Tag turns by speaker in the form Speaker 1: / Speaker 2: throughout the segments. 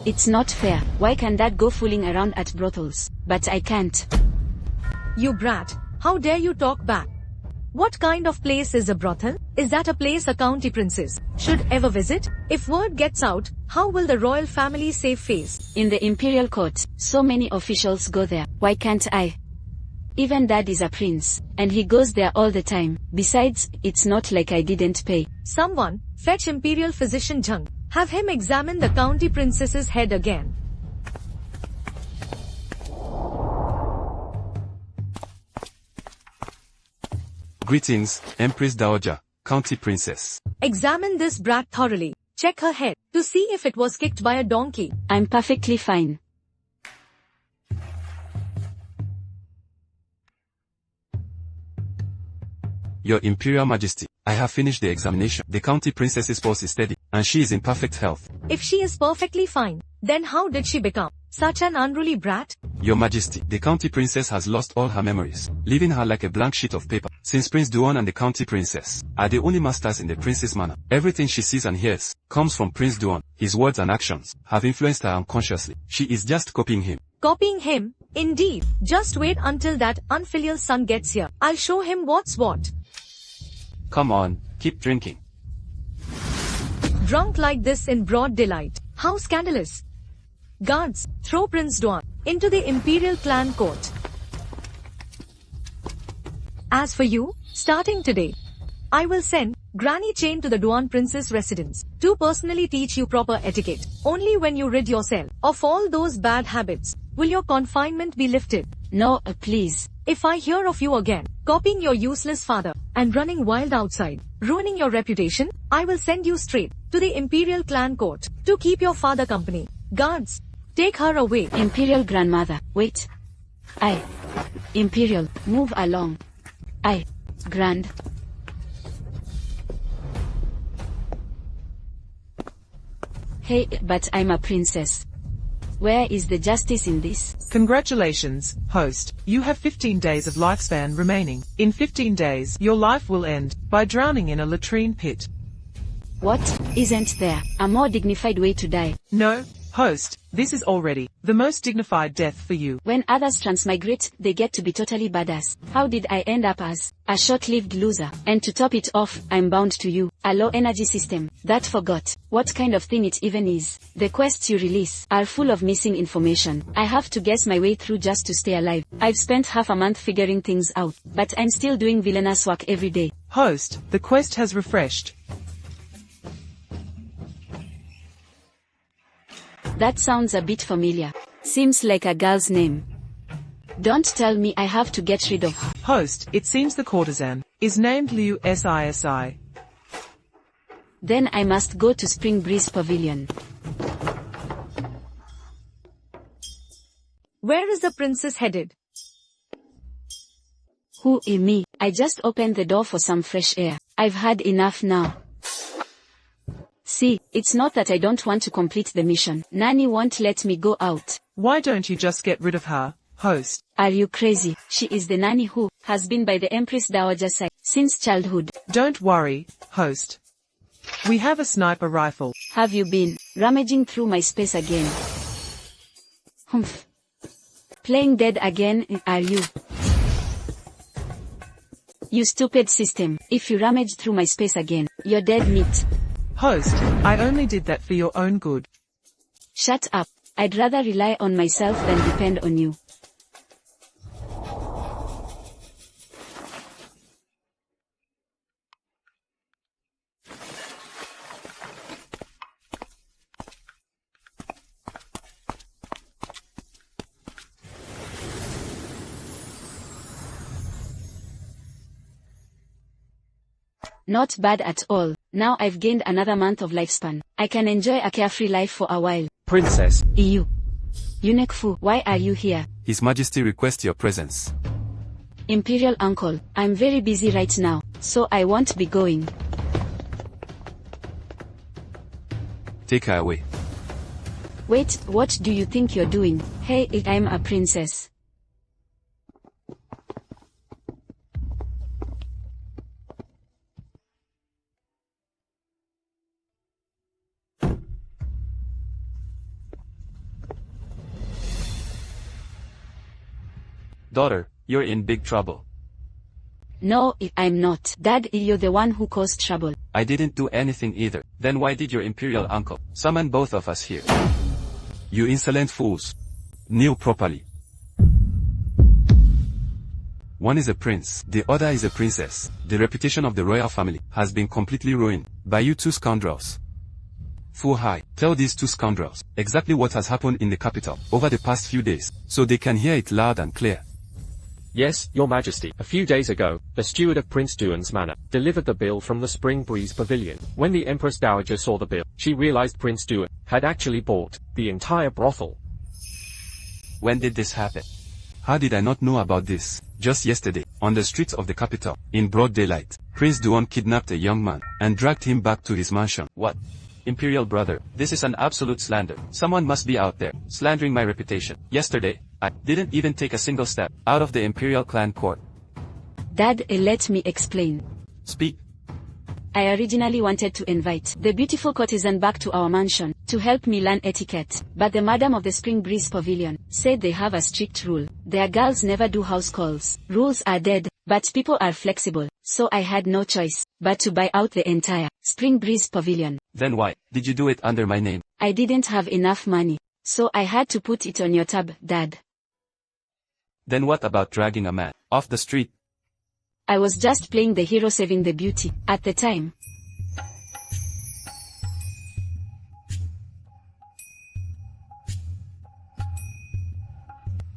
Speaker 1: It's not fair. Why can Dad go fooling around at brothels, but I can't?
Speaker 2: You brat, how dare you talk back? What kind of place is a brothel? Is that a place a county princess should ever visit? If word gets out, how will the royal family save face?
Speaker 1: In the imperial court, so many officials go there. Why can't I? Even Dad is a prince, and he goes there all the time. Besides, it's not like I didn't pay.
Speaker 2: Someone, fetch imperial physician Jung. Have him examine the county princess's head again.
Speaker 3: Greetings, Empress Dowager, County Princess.
Speaker 2: Examine this brat thoroughly. Check her head, to see if it was kicked by a donkey.
Speaker 1: I'm perfectly fine.
Speaker 3: Your Imperial Majesty, I have finished the examination. The County Princess's pulse is steady, and she is in perfect health.
Speaker 2: If she is perfectly fine, then how did she become such an unruly brat?
Speaker 3: Your Majesty, the County Princess has lost all her memories, leaving her like a blank sheet of paper. Since Prince Duan and the County Princess are the only masters in the Prince's manor, everything she sees and hears comes from Prince Duan. His words and actions have influenced her unconsciously. She is just copying him.
Speaker 2: Copying him? Indeed. Just wait until that unfilial son gets here. I'll show him what's what.
Speaker 3: Come on, keep drinking.
Speaker 2: Drunk like this in broad daylight. How scandalous. Guards, throw Prince Duan into the imperial clan court. As for you, starting today, I will send Granny Chain to the Duan Princess residence to personally teach you proper etiquette. Only when you rid yourself of all those bad habits will your confinement be lifted.
Speaker 1: No, please.
Speaker 2: If I hear of you again, copying your useless father and running wild outside, ruining your reputation, I will send you straight to the imperial clan court to keep your father company. Guards, take her away.
Speaker 1: Imperial grandmother, wait. Imperial, move along. Grand. Hey, but I'm a princess. Where is the justice in this?
Speaker 4: Congratulations, host. You have 15 days of lifespan remaining. In 15 days, your life will end by drowning in a latrine pit.
Speaker 1: What? Isn't there a more dignified way to die?
Speaker 4: No, host, this is already the most dignified death for you.
Speaker 1: When others transmigrate, they get to be totally badass. How did I end up as a short-lived loser? And to top it off, I'm bound to you. A low energy system that forgot what kind of thing it even is. The quests you release are full of missing information. I have to guess my way through just to stay alive. I've spent half a month figuring things out, but I'm still doing villainous work every day.
Speaker 4: Host, the quest has refreshed.
Speaker 1: That sounds a bit familiar. Seems like a girl's name. Don't tell me I have to get rid of her.
Speaker 4: Host, it seems the courtesan is named Liu Sisi.
Speaker 1: Then I must go to Spring Breeze Pavilion.
Speaker 2: Where is the princess headed?
Speaker 1: Who is me? I just opened the door for some fresh air. I've had enough now. See, it's not that I don't want to complete the mission. Nanny won't let me go out.
Speaker 4: Why don't you just get rid of her, host?
Speaker 1: Are you crazy? She is the nanny who has been by the Empress Dowager's side since childhood.
Speaker 4: Don't worry, host. We have a sniper rifle.
Speaker 1: Have you been rummaging through my space again? Humph. Playing dead again, are you? You stupid system. If you rummage through my space again, you're dead meat.
Speaker 4: Host, I only did that for your own good.
Speaker 1: Shut up. I'd rather rely on myself than depend on you. Not bad at all. Now I've gained another month of lifespan. I can enjoy a carefree life for a while.
Speaker 3: Princess.
Speaker 1: You. Eunuch Fu, why are you here?
Speaker 3: His Majesty requests your presence.
Speaker 1: Imperial Uncle, I'm very busy right now, so I won't be going.
Speaker 3: Take her away.
Speaker 1: Wait, what do you think you're doing? Hey, I'm a princess.
Speaker 3: Daughter, you're in big trouble.
Speaker 1: No, I'm not. Dad, you're the one who caused trouble.
Speaker 3: I didn't do anything either. Then why did your imperial uncle summon both of us here? You insolent fools. Kneel properly. One is a prince, the other is a princess. The reputation of the royal family has been completely ruined by you two scoundrels. Fu Hai, tell these two scoundrels exactly what has happened in the capital over the past few days, so they can hear it loud and clear.
Speaker 5: Yes, Your Majesty. A few days ago, the steward of Prince Duan's manor delivered the bill from the Spring Breeze Pavilion. When the Empress Dowager saw the bill, she realized Prince Duan had actually bought the entire brothel.
Speaker 3: When did this happen? How did I not know about this? Just yesterday, on the streets of the capital, in broad daylight, Prince Duan kidnapped a young man and dragged him back to his mansion. What? Imperial brother, this is an absolute slander. Someone must be out there, slandering my reputation. Yesterday, I didn't even take a single step out of the Imperial clan court.
Speaker 1: Dad, let me explain.
Speaker 3: Speak.
Speaker 1: I originally wanted to invite the beautiful courtesan back to our mansion to help me learn etiquette, but the madam of the Spring Breeze Pavilion said they have a strict rule. Their girls never do house calls. Rules are dead, but people are flexible, so I had no choice but to buy out the entire Spring Breeze Pavilion.
Speaker 3: Then why did you do it under my name?
Speaker 1: I didn't have enough money, so I had to put it on your tab, Dad.
Speaker 3: Then what about dragging a man off the street?
Speaker 1: I was just playing the hero saving the beauty at the time.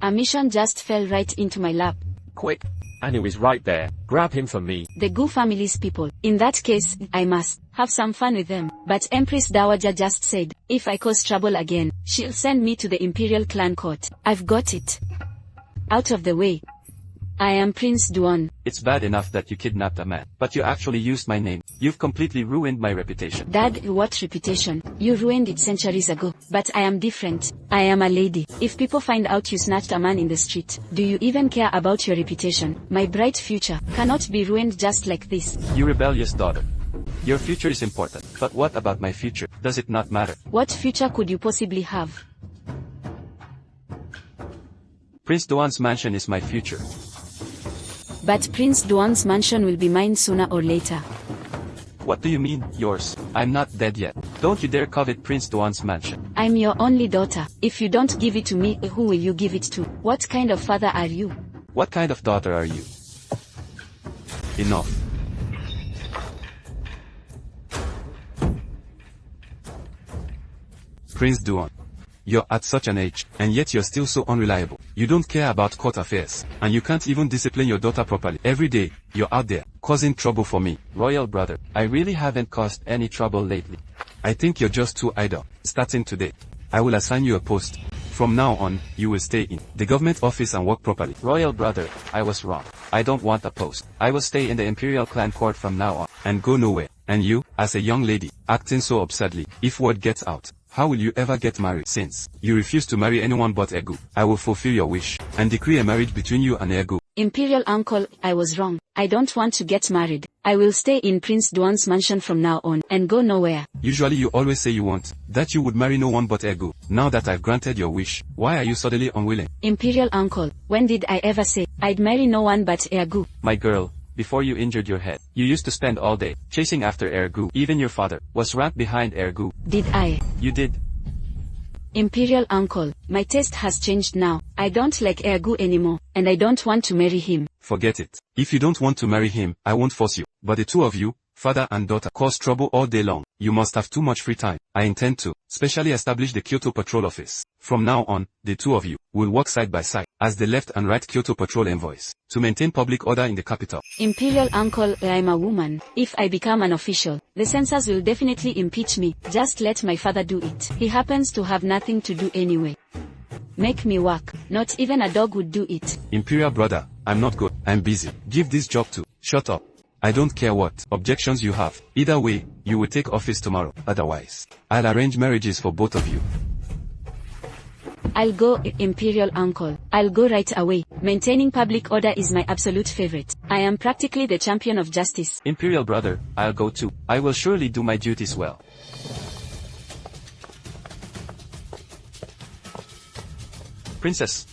Speaker 1: A mission just fell right into my lap.
Speaker 5: Quick! Anu is right there. Grab him for me.
Speaker 1: The Gu family's people. In that case, I must have some fun with them. But Empress Dowager just said, if I cause trouble again, she'll send me to the Imperial clan court. I've got it out of the way. I am Prince Duan.
Speaker 3: It's bad enough that you kidnapped a man, but you actually used my name. You've completely ruined my reputation.
Speaker 1: Dad, what reputation? You ruined it centuries ago. But I am different. I am a lady. If people find out you snatched a man in the street, do you even care about your reputation? My bright future cannot be ruined just like this.
Speaker 3: You rebellious daughter. Your future is important, but what about my future? Does it not matter?
Speaker 1: What future could you possibly have?
Speaker 3: Prince Duan's mansion is my future.
Speaker 1: But Prince Duan's mansion will be mine sooner or later.
Speaker 3: What do you mean, yours? I'm not dead yet. Don't you dare covet Prince Duan's mansion.
Speaker 1: I'm your only daughter. If you don't give it to me, who will you give it to? What kind of father are you?
Speaker 3: What kind of daughter are you? Enough. Prince Duan. You're at such an age, and yet you're still so unreliable. You don't care about court affairs, and you can't even discipline your daughter properly. Every day, you're out there, causing trouble for me. Royal brother, I really haven't caused any trouble lately. I think you're just too idle. Starting today, I will assign you a post. From now on, you will stay in the government office and work properly. Royal brother, I was wrong. I don't want a post. I will stay in the Imperial clan court from now on, and go nowhere. And you, as a young lady, acting so absurdly, if word gets out, how will you ever get married? Since you refuse to marry anyone but Egu, I will fulfill your wish and decree a marriage between you and Egu.
Speaker 1: Imperial uncle, I was wrong. I don't want to get married. I will stay in Prince Duan's mansion from now on and go nowhere.
Speaker 3: Usually you always say you want that you would marry no one but Egu. Now that I've granted your wish, why are you suddenly unwilling?
Speaker 1: Imperial uncle, when did I ever say I'd marry no one but Egu?
Speaker 3: My girl, before you injured your head, you used to spend all day chasing after Ergu. Even your father was ranked behind Ergu.
Speaker 1: Did I?
Speaker 3: You did.
Speaker 1: Imperial uncle, my taste has changed now. I don't like Ergu anymore, and I don't want to marry him.
Speaker 3: Forget it. If you don't want to marry him, I won't force you. But the two of you, father and daughter, cause trouble all day long. You must have too much free time. I intend to specially establish the Kyoto Patrol Office. From now on, the two of you will work side by side as the left and right Kyoto Patrol envoys to maintain public order in the capital.
Speaker 1: Imperial uncle, I'm a woman. If I become an official, the censors will definitely impeach me. Just let my father do it. He happens to have nothing to do anyway. Make me work. Not even a dog would do it.
Speaker 3: Imperial brother, I'm not good. I'm busy. Give this job to. Shut up. I don't care what objections you have. Either way, you will take office tomorrow. Otherwise, I'll arrange marriages for both of you.
Speaker 1: I'll go, Imperial uncle. I'll go right away. Maintaining public order is my absolute favorite. I am practically the champion of justice.
Speaker 3: Imperial brother, I'll go too. I will surely do my duties well. Princess.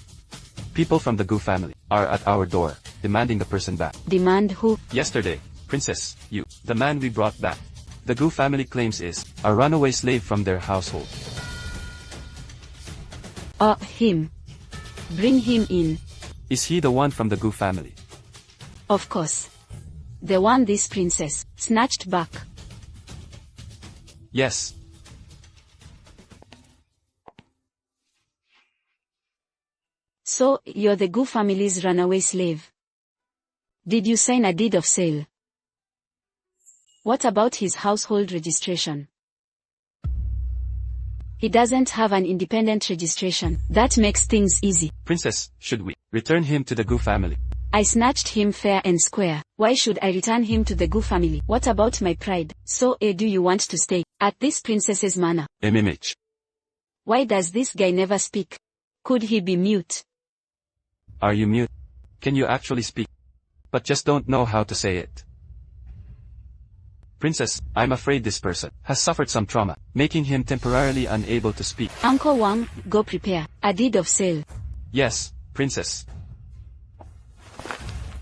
Speaker 3: People from the Gu family are at our door, demanding the person back.
Speaker 1: Demand who?
Speaker 3: Yesterday, Princess, you, the man we brought back. The Gu family claims is a runaway slave from their household.
Speaker 1: Him. Bring him in.
Speaker 3: Is he the one from the Gu family?
Speaker 1: Of course. The one this princess snatched back.
Speaker 3: Yes.
Speaker 1: So, you're the Gu family's runaway slave. Did you sign a deed of sale? What about his household registration? He doesn't have an independent registration. That makes things easy.
Speaker 3: Princess, should we return him to the Gu family?
Speaker 1: I snatched him fair and square. Why should I return him to the Gu family? What about my pride? So, do you want to stay at this princess's manor?
Speaker 3: MMH.
Speaker 1: Why does this guy never speak? Could he be mute?
Speaker 3: Are you mute? Can you actually speak? But just don't know how to say it. Princess, I'm afraid this person has suffered some trauma, making him temporarily unable to speak.
Speaker 1: Uncle Wang, go prepare a deed of sale.
Speaker 3: Yes, Princess.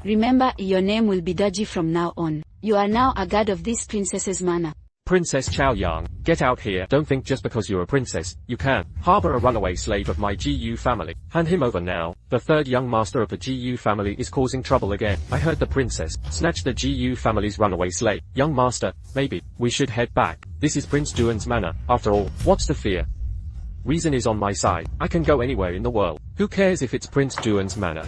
Speaker 1: Remember, your name will be Doji from now on. You are now a guard of this princess's manor.
Speaker 5: Princess Chaoyang, get out here. Don't think just because you're a princess, you can harbor a runaway slave of my GU family. Hand him over now. The third young master of the GU family is causing trouble again. I heard the princess snatched the GU family's runaway slave. Young master, maybe we should head back. This is Prince Duan's manor. After all, what's the fear? Reason is on my side. I can go anywhere in the world. Who cares if it's Prince Duan's manor?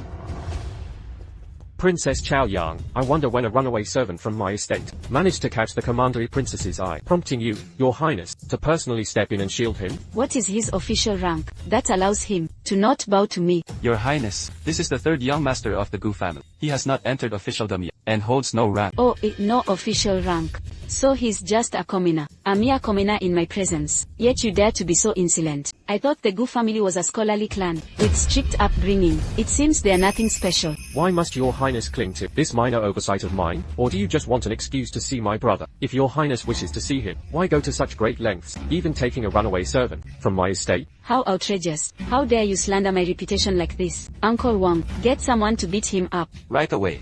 Speaker 5: Princess Chaoyang, I wonder when a runaway servant from my estate managed to catch the commandery princess's eye, prompting you, your highness, to personally step in and shield him.
Speaker 1: What is his official rank that allows him to not bow to me?
Speaker 3: Your highness, this is the third young master of the Gu family. He has not entered officialdom yet, and holds no rank.
Speaker 1: No official rank. So he's just a commoner, a mere commoner in my presence. Yet you dare to be so insolent. I thought the Gu family was a scholarly clan, with strict upbringing. It seems they're nothing special.
Speaker 5: Why must your highness cling to this minor oversight of mine? Or do you just want an excuse to see my brother? If your highness wishes to see him, why go to such great lengths, even taking a runaway servant from my estate?
Speaker 1: How outrageous. How dare you slander my reputation like this? Uncle Wang, get someone to beat him up.
Speaker 3: Right away.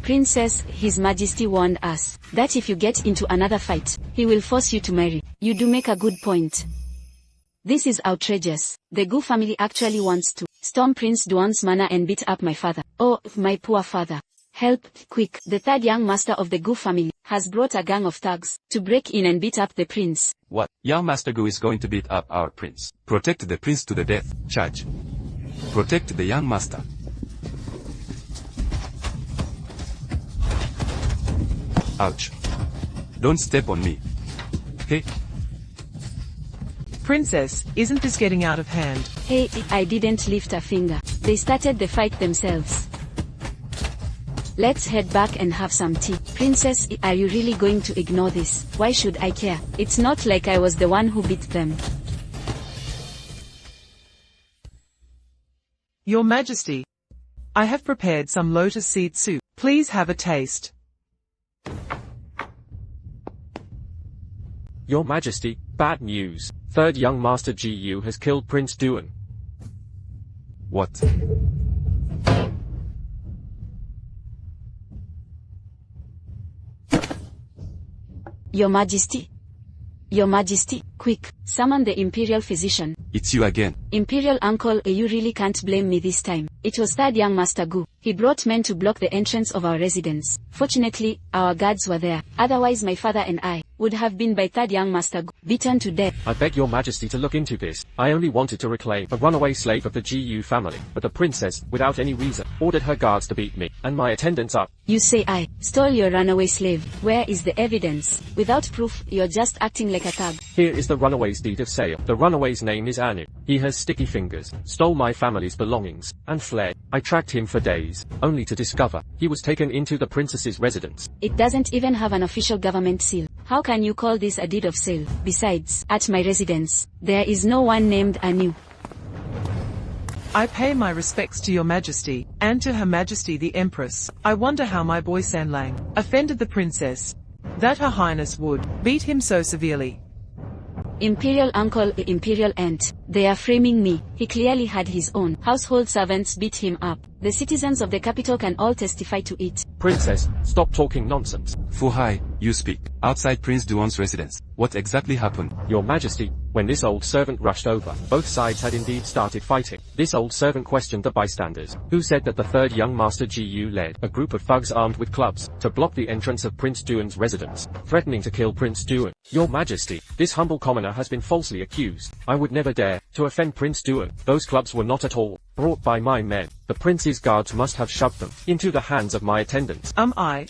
Speaker 1: Princess, His Majesty warned us that if you get into another fight, he will force you to marry. You do make a good point. This is outrageous. The Gu family actually wants to storm Prince Duan's manor and beat up my father. Oh, my poor father. Help, quick. The third young master of the Gu family has brought a gang of thugs to break in and beat up the prince.
Speaker 3: What? Young Master Gu is going to beat up our prince. Protect the prince to the death. Charge. Protect the young master. Ouch. Don't step on me. Hey.
Speaker 4: Princess, isn't this getting out of hand?
Speaker 1: Hey, I didn't lift a finger. They started the fight themselves. Let's head back and have some tea. Princess, are you really going to ignore this? Why should I care? It's not like I was the one who beat them.
Speaker 4: Your Majesty, I have prepared some lotus seed soup. Please have a taste.
Speaker 5: Your Majesty, bad news. Third young master GU has killed Prince Duan.
Speaker 3: What?
Speaker 1: Your Majesty. Your Majesty, quick, summon the Imperial Physician.
Speaker 3: It's you again.
Speaker 1: Imperial Uncle, you really can't blame me this time. It was third young Master Gu. He brought men to block the entrance of our residence. Fortunately, our guards were there. Otherwise my father and I would have been by third young Master Gu, beaten to death.
Speaker 5: I beg your majesty to look into this. I only wanted to reclaim a runaway slave of the GU family, but the princess, without any reason, ordered her guards to beat me, and my attendants up.
Speaker 1: You say I stole your runaway slave. Where is the evidence? Without proof, you're just acting like a thug.
Speaker 5: Here is the runaway's deed of sale. The runaway's name is Anu. He has sticky fingers, stole my family's belongings, and fled. I tracked him for days, only to discover he was taken into the princess's residence.
Speaker 1: It doesn't even have an official government seal. How can you call this a deed of sale? Besides, at my residence, there is no one named Anu.
Speaker 4: I pay my respects to your Majesty, and to Her Majesty the Empress. I wonder how my boy Sanlang offended the princess, that Her Highness would beat him so severely.
Speaker 1: Imperial Uncle, Imperial Aunt, They are framing me. He clearly had his own household servants beat him up. The citizens of the capital can all testify to it.
Speaker 5: Princess, stop talking nonsense.
Speaker 3: Fuhai, you speak. Outside Prince Duan's residence, what exactly happened?
Speaker 5: Your Majesty, when this old servant rushed over, both sides had indeed started fighting. This old servant questioned the bystanders, who said that the third young master Gu led a group of thugs armed with clubs to block the entrance of Prince Duan's residence, threatening to kill Prince Duan. Your Majesty, this humble commoner has been falsely accused. I would never dare to offend Prince Duan. Those clubs were not at all brought by my men. The prince's guards must have shoved them into the hands of my attendants.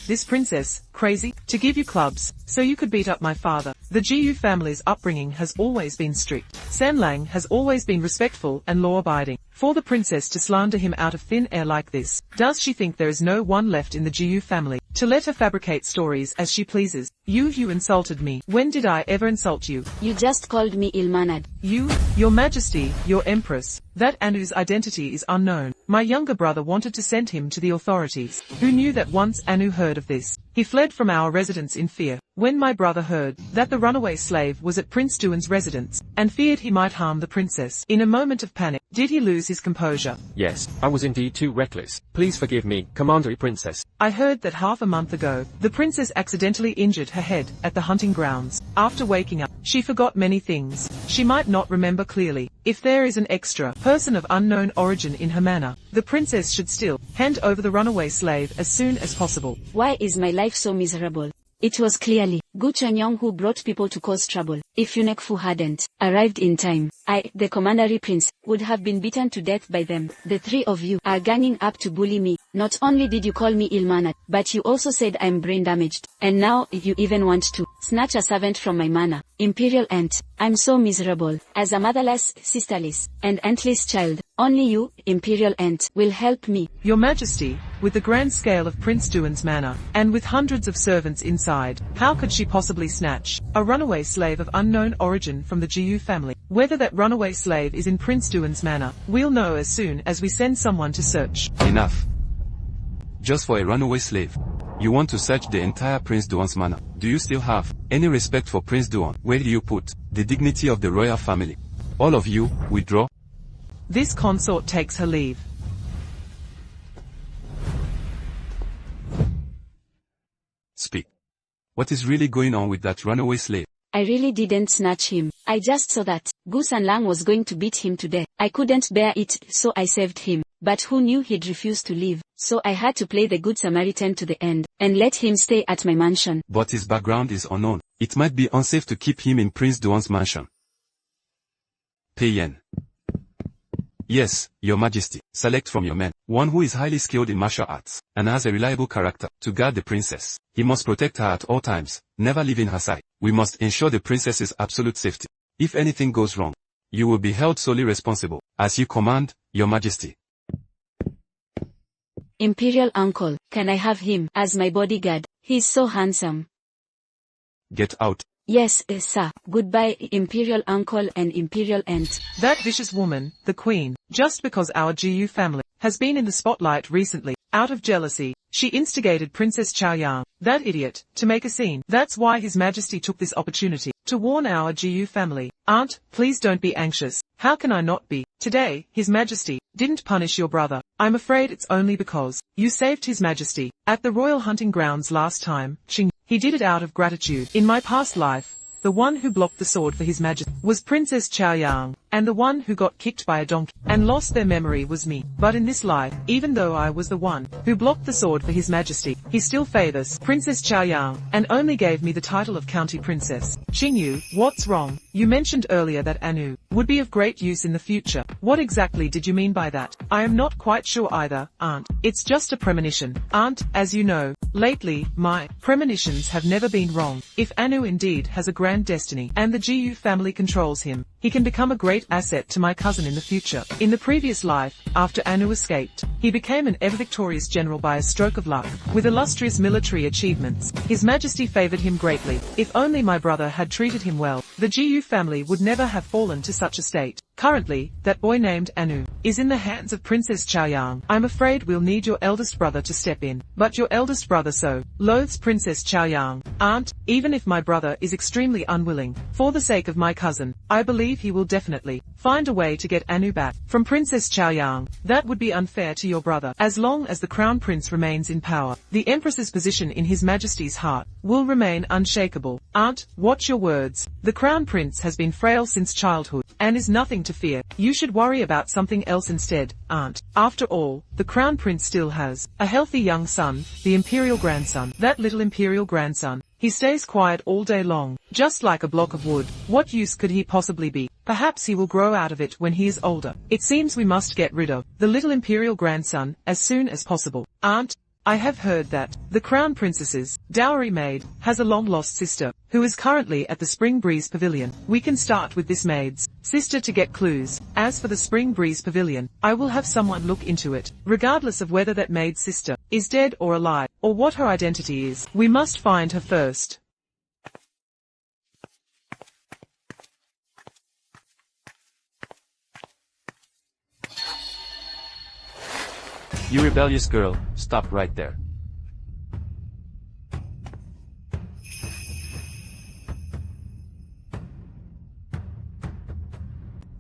Speaker 4: This princess, crazy, to give you clubs, so you could beat up my father. The Gu family's upbringing has always been strict. Sanlang has always been respectful and law-abiding. For the princess to slander him out of thin air like this, does she think there is no one left in the Gu family to let her fabricate stories as she pleases? You insulted me. When did I ever insult you?
Speaker 1: You just called me ill-mannered.
Speaker 4: Your Majesty, your Empress. That Anu's identity is unknown. My younger brother wanted to send him to the authorities. Who knew that once Anu heard of this, he fled from our residence in fear. When my brother heard that the runaway slave was at Prince Duan's residence, and feared he might harm the princess, in a moment of panic, did he lose his composure?
Speaker 5: Yes, I was indeed too reckless. Please forgive me, Commander Princess.
Speaker 4: I heard that half a month ago, the princess accidentally injured her head at the hunting grounds. After waking up, she forgot many things. She might not remember clearly. If there is an extra person of unknown origin in her manor, the princess should still hand over the runaway slave as soon as possible.
Speaker 1: Why is my life so miserable? It was clearly Gu Chenyong who brought people to cause trouble. If Eunuch Fu hadn't arrived in time, I, the commandery prince, would have been beaten to death by them. The three of you are ganging up to bully me. Not only did you call me ill-mannered, but you also said I'm brain damaged. And now you even want to snatch a servant from my manor. Imperial aunt, I'm so miserable. As a motherless, sisterless, and auntless child, only you, Imperial aunt, will help me.
Speaker 4: Your Majesty, with the grand scale of Prince Duan's manor, and with hundreds of servants inside, how could she possibly snatch a runaway slave of unknown origin from the Gu family? Whether that runaway slave is in Prince Duan's manor, we'll know as soon as we send someone to search.
Speaker 3: Enough. Just for a runaway slave. You want to search the entire Prince Duan's manor. Do you still have any respect for Prince Duan? Where do you put the dignity of the royal family? All of you, withdraw.
Speaker 4: This consort takes her leave.
Speaker 3: Speak. What is really going on with that runaway slave?
Speaker 1: I really didn't snatch him. I just saw that Gu Sanlang was going to beat him to death. I couldn't bear it, so I saved him. But who knew he'd refuse to leave? So I had to play the good Samaritan to the end, and let him stay at my mansion.
Speaker 3: But his background is unknown. It might be unsafe to keep him in Prince Duan's mansion. Pei. Yes, Your Majesty. Select from your men one who is highly skilled in martial arts, and has a reliable character, to guard the princess. He must protect her at all times, never leaving her side. We must ensure the princess's absolute safety. If anything goes wrong, you will be held solely responsible, as you command, Your Majesty.
Speaker 1: Imperial uncle, can I have him as my bodyguard? He's so handsome.
Speaker 3: Get out.
Speaker 1: Yes, sir. Goodbye, Imperial uncle and Imperial aunt.
Speaker 4: That vicious woman, the Queen, just because our Gu family has been in the spotlight recently, out of jealousy, she instigated Princess Chaoyang, that idiot, to make a scene. That's why His Majesty took this opportunity to warn our Gu family. Aunt, please don't be anxious. How can I not be? Today, His Majesty didn't punish your brother. I'm afraid it's only because you saved His Majesty at the royal hunting grounds last time. He did it out of gratitude. In my past life, the one who blocked the sword for His Majesty was Princess Chaoyang, and the one who got kicked by a donkey and lost their memory was me. But in this life, even though I was the one who blocked the sword for His Majesty, he still favors Princess Chaoyang, and only gave me the title of County Princess. Xingyu, what's wrong? You mentioned earlier that Anu would be of great use in the future. What exactly did you mean by that? I am not quite sure either, Aunt. It's just a premonition. Aunt, as you know, lately, my premonitions have never been wrong. If Anu indeed has a grand destiny, and the Gu family controls him, he can become a great asset to my cousin in the future. In the previous life, after Anu escaped, he became an ever-victorious general by a stroke of luck, with illustrious military achievements. His Majesty favored him greatly. If only my brother had treated him well, the Gu family would never have fallen to such a state. Currently, that boy named Anu is in the hands of Princess Chaoyang. I'm afraid we'll need your eldest brother to step in. But your eldest brother so loathes Princess Chaoyang. Aunt, even if my brother is extremely unwilling, for the sake of my cousin, I believe he will definitely find a way to get Anu back from Princess Chaoyang. That would be unfair to your brother. As long as the Crown Prince remains in power, the Empress's position in His Majesty's heart will remain unshakable. Aunt, watch your words. The Crown Prince has been frail since childhood and is nothing to fear. You should worry about something else instead, Aunt. After all, the Crown Prince still has a healthy young son, the imperial grandson. That little imperial grandson. He stays quiet all day long, just like a block of wood. What use could he possibly be? Perhaps he will grow out of it when he is older. It seems we must get rid of the little imperial grandson as soon as possible. Aunt, I have heard that the Crown Princess's dowry maid has a long-lost sister who is currently at the Spring Breeze Pavilion. We can start with this maid's sister to get clues. As for the Spring Breeze Pavilion, I will have someone look into it. Regardless of whether that maid's sister is dead or alive, or what her identity is, we must find her first.
Speaker 3: You rebellious girl, stop right there.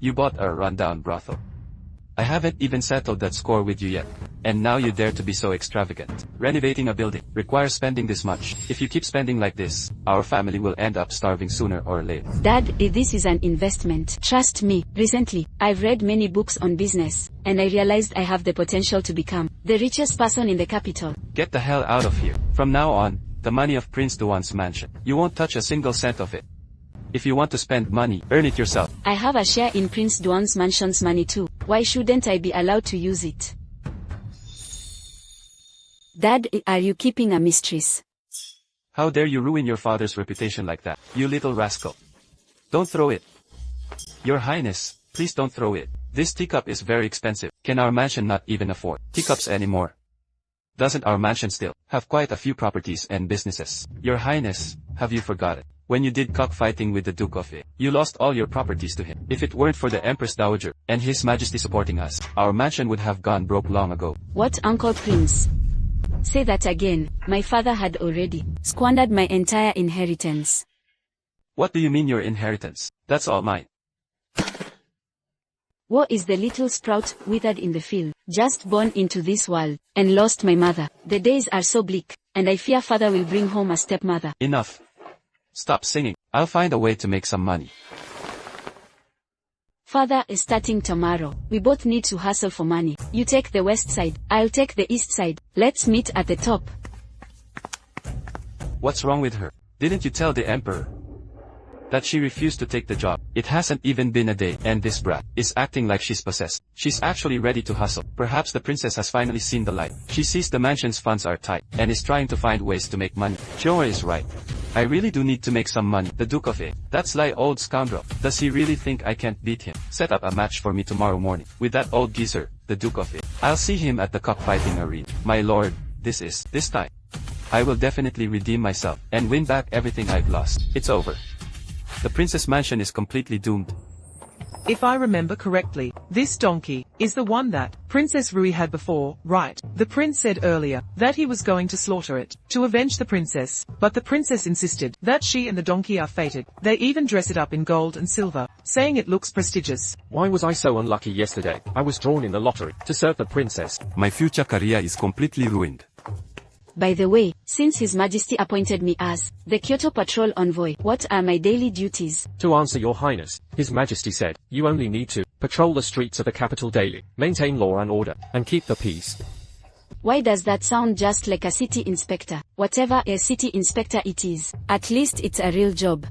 Speaker 3: You bought a rundown brothel. I haven't even settled that score with you yet. And now you dare to be so extravagant. Renovating a building requires spending this much. If you keep spending like this, our family will end up starving sooner or later.
Speaker 1: Dad, this is an investment. Trust me. Recently, I've read many books on business, and I realized I have the potential to become the richest person in the capital.
Speaker 3: Get the hell out of here. From now on, the money of Prince Duan's mansion. You won't touch a single cent of it. If you want to spend money, earn it yourself.
Speaker 1: I have a share in Prince Duan's mansion's money too. Why shouldn't I be allowed to use it? Dad, are you keeping a mistress?
Speaker 3: How dare you ruin your father's reputation like that, you little rascal. Don't throw it. Your Highness, please don't throw it. This teacup is very expensive. Can our mansion not even afford teacups anymore? Doesn't our mansion still have quite a few properties and businesses? Your Highness, have you forgotten? When you did cockfighting with the Duke of A, you lost all your properties to him. If it weren't for the Empress Dowager and His Majesty supporting us, our mansion would have gone broke long ago.
Speaker 1: What, Uncle Prince? Say that again. My father had already squandered my entire inheritance.
Speaker 3: What do you mean your inheritance? That's all mine.
Speaker 1: Woe is the little sprout withered in the field, just born into this world, and lost my mother. The days are so bleak, and I fear father will bring home a stepmother.
Speaker 3: Enough. Stop singing. I'll find a way to make some money.
Speaker 1: Father is starting tomorrow. We both need to hustle for money. You take the west side, I'll take the east side. Let's meet at the top.
Speaker 3: What's wrong with her? Didn't you tell the Emperor that she refused to take the job? It hasn't even been a day, and this brat is acting like she's possessed. She's actually ready to hustle. Perhaps the princess has finally seen the light. She sees the mansion's funds are tight, and is trying to find ways to make money. Joa is right. I really do need to make some money. The Duke of A, that sly old scoundrel. Does he really think I can't beat him? Set up a match for me tomorrow morning with that old geezer, the Duke of A. I'll see him at the cockfighting arena. My lord, this time. I will definitely redeem myself and win back everything I've lost. It's over. The princess mansion is completely doomed.
Speaker 4: If I remember correctly, this donkey is the one that Princess Rui had before, right? The prince said earlier that he was going to slaughter it to avenge the princess, but the princess insisted that she and the donkey are fated. They even dress it up in gold and silver, saying it looks prestigious.
Speaker 5: Why was I so unlucky yesterday? I was drawn in the lottery to serve the princess.
Speaker 3: My future career is completely ruined.
Speaker 1: By the way, since His Majesty appointed me as the Kyoto Patrol Envoy, what are my daily duties?
Speaker 5: To answer your highness, His Majesty said, you only need to patrol the streets of the capital daily, maintain law and order, and keep the peace.
Speaker 1: Why does that sound just like a city inspector? Whatever a city inspector it is, at least it's a real job.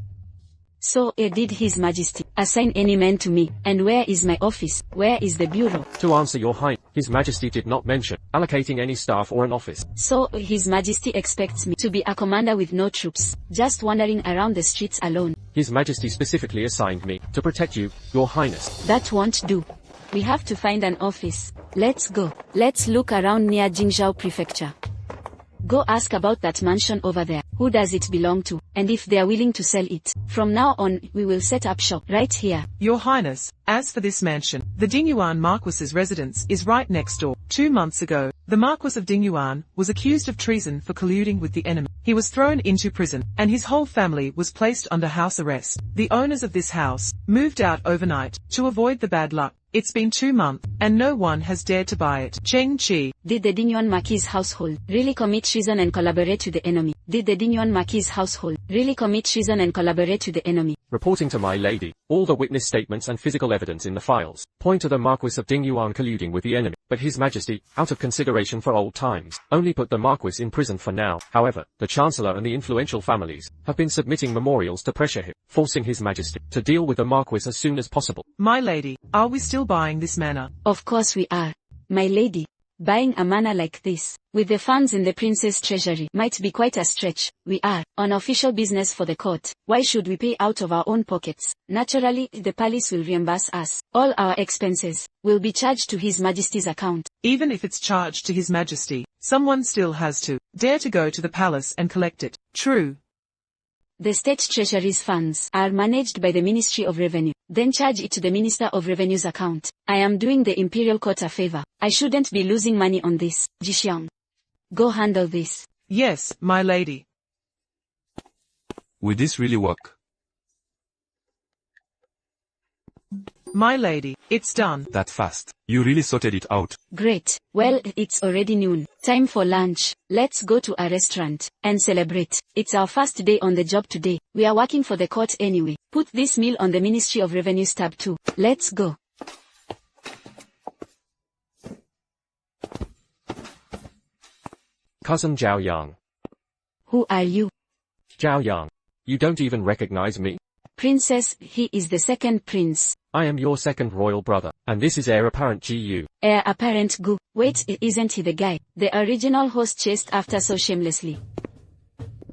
Speaker 1: So, did His Majesty assign any man to me? And where is my office? Where is the bureau?
Speaker 5: To answer your highness, His Majesty did not mention allocating any staff or an office.
Speaker 1: So, His Majesty expects me to be a commander with no troops, just wandering around the streets alone.
Speaker 5: His Majesty specifically assigned me to protect you, your highness.
Speaker 1: That won't do. We have to find an office. Let's go. Let's look around near Jingzhou Prefecture. Go ask about that mansion over there. who does it belong to, and if they are willing to sell it. From now on, we will set up shop right here.
Speaker 4: Your Highness, as for this mansion, the Dingyuan Marquis's residence is right next door. 2 months ago, the Marquis of Dingyuan was accused of treason for colluding with the enemy. He was thrown into prison, and his whole family was placed under house arrest. The owners of this house moved out overnight to avoid the bad luck. It's been 2 months, and no one has dared to buy it. Cheng Chi.
Speaker 1: Did the Dingyuan Marquis household really commit treason and collaborate with the enemy? Did the Dingyuan Marquis household really commit treason and collaborate with the enemy?
Speaker 5: Reporting to my lady, all the witness statements and physical evidence in the files point to the Marquis of Dingyuan colluding with the enemy, but His Majesty, out of consideration for old times, only put the Marquis in prison for now. However, the Chancellor and the influential families have been submitting memorials to pressure him, forcing His Majesty to deal with the Marquis as soon as possible.
Speaker 4: My lady, are we still buying this manor?
Speaker 1: Of course we are. My lady. Buying a manor like this, with the funds in the prince's treasury, might be quite a stretch. We are on official business for the court. Why should we pay out of our own pockets? Naturally, the palace will reimburse us. All our expenses will be charged to His Majesty's account.
Speaker 4: Even if it's charged to His Majesty, someone still has to dare to go to the palace and collect it. True.
Speaker 1: The state treasury's funds are managed by the Ministry of Revenue, then charge it to the Minister of Revenue's account. I am doing the imperial court a favor. I shouldn't be losing money on this. Jixiang, go handle this.
Speaker 4: Yes, my lady.
Speaker 3: Will this really work?
Speaker 4: My lady, it's done.
Speaker 3: That fast. You really sorted it out.
Speaker 1: Great. Well, it's already noon. Time for lunch. Let's go to a restaurant and celebrate. It's our first day on the job today. We are working for the court anyway. Put this meal on the Ministry of Revenue's tab too. Let's go.
Speaker 5: Cousin Zhao Yang.
Speaker 1: Who are you?
Speaker 5: Zhao Yang. You don't even recognize me?
Speaker 1: Princess, he is the second prince.
Speaker 5: I am your second royal brother, and this is heir apparent Gu.
Speaker 1: Heir apparent Gu. Wait, isn't he the guy the original host chased after so shamelessly?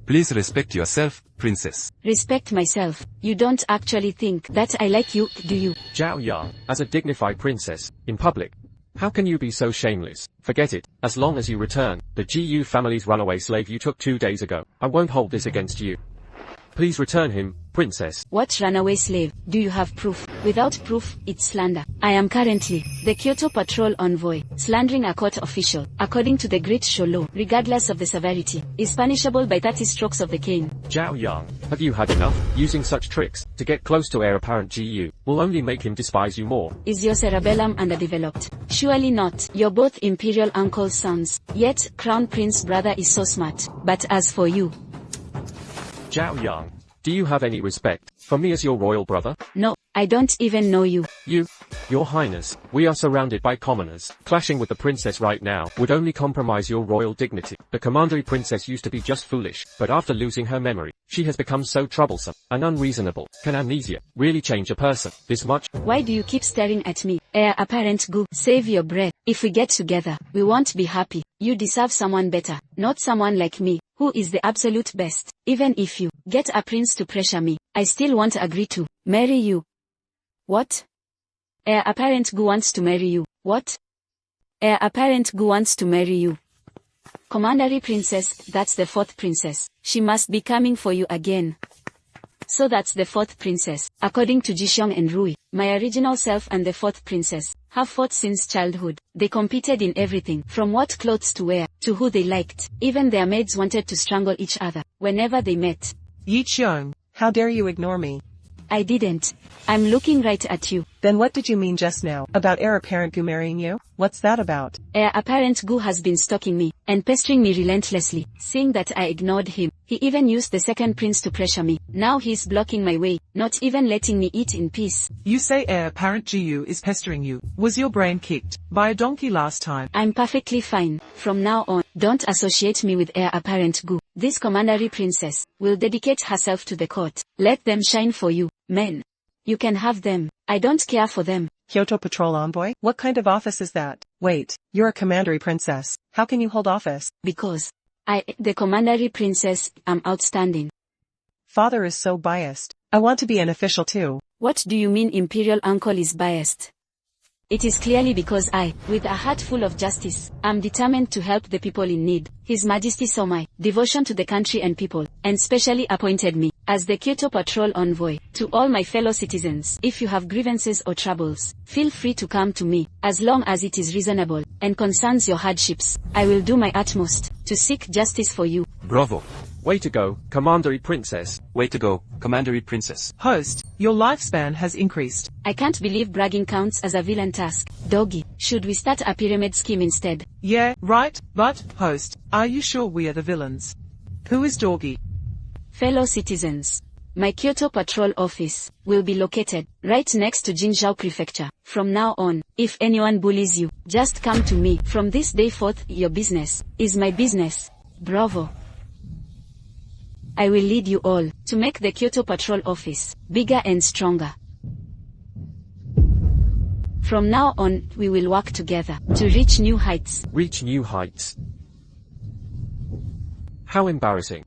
Speaker 3: Please respect yourself, princess.
Speaker 1: Respect myself. You don't actually think that I like you, do you?
Speaker 5: Zhao Yang, as a dignified princess, in public. How can you be so shameless? Forget it. As long as you return the Gu family's runaway slave you took 2 days ago, I won't hold this against you. Please return him, princess.
Speaker 1: What runaway slave? Do you have proof? Without proof, it's slander. I am currently the Kyoto Patrol envoy, slandering a court official, according to the Great Show law, regardless of the severity, is punishable by 30 strokes of the cane.
Speaker 5: Zhao Yang, have you had enough? Using such tricks to get close to heir apparent Gu will only make him despise you more.
Speaker 1: Is your cerebellum underdeveloped? Surely not. You're both imperial uncle's sons, yet Crown Prince brother is so smart. But as for you,
Speaker 5: Zhao Yang, do you have any respect for me as your royal brother?
Speaker 1: No, I don't even know you.
Speaker 5: Your Highness, we are surrounded by commoners. Clashing with the princess right now would only compromise your royal dignity. The commandery princess used to be just foolish, but after losing her memory, she has become so troublesome and unreasonable. Can amnesia really change a person this much?
Speaker 1: Why do you keep staring at me? Heir apparent Gu, save your breath. If we get together, we won't be happy. You deserve someone better, not someone like me, who is the absolute best. Even if you get a prince to pressure me, I still won't agree to marry you. What? Heir apparent Gu wants to marry you. What? Heir apparent Gu wants to marry you. Commandery princess, that's the 4th princess. She must be coming for you again. So that's the 4th princess. According to Jixiong and Rui, my original self and the 4th princess have fought since childhood. They competed in everything, from what clothes to wear, to who they liked. Even their maids wanted to strangle each other whenever they met.
Speaker 4: Yi Qiong, how dare you ignore me?
Speaker 1: I didn't. I'm looking right at you.
Speaker 4: Then what did you mean just now, about heir apparent Gu marrying you? What's that about?
Speaker 1: Heir apparent Gu has been stalking me, and pestering me relentlessly, seeing that I ignored him. He even used the 2nd prince to pressure me. Now he's blocking my way, not even letting me eat in peace.
Speaker 4: You say heir apparent Gu is pestering you. Was your brain kicked by a donkey last time?
Speaker 1: I'm perfectly fine. From now on, don't associate me with heir apparent Gu. This commandery princess will dedicate herself to the court. Let them shine for you, men. You can have them. I don't care for them.
Speaker 4: Kyoto Patrol Envoy? What kind of office is that? Wait, you're a commandery princess. How can you hold office?
Speaker 1: Because I, the commandery princess, am outstanding.
Speaker 4: Father is so biased. I want to be an official too.
Speaker 1: What do you mean imperial uncle is biased? It is clearly because I, with a heart full of justice, am determined to help the people in need. His Majesty saw my devotion to the country and people, and specially appointed me as the Kyoto Patrol Envoy. To all my fellow citizens, if you have grievances or troubles, feel free to come to me, as long as it is reasonable, and concerns your hardships. I will do my utmost to seek justice for you.
Speaker 3: Bravo.
Speaker 5: Way to go, Commandery Princess.
Speaker 3: Way to go, Commandery Princess.
Speaker 4: Host, your lifespan has increased.
Speaker 1: I can't believe bragging counts as a villain task. Doggy, should we start a pyramid scheme instead?
Speaker 4: Yeah, right, but, host, are you sure we are the villains? Who is Doggy?
Speaker 1: Fellow citizens, my Kyoto Patrol office will be located right next to Jinzhou Prefecture. From now on, if anyone bullies you, just come to me. From this day forth, your business is my business. Bravo. I will lead you all to make the Kyoto Patrol office bigger and stronger. From now on, we will work together to reach new heights.
Speaker 5: Reach new heights. How embarrassing.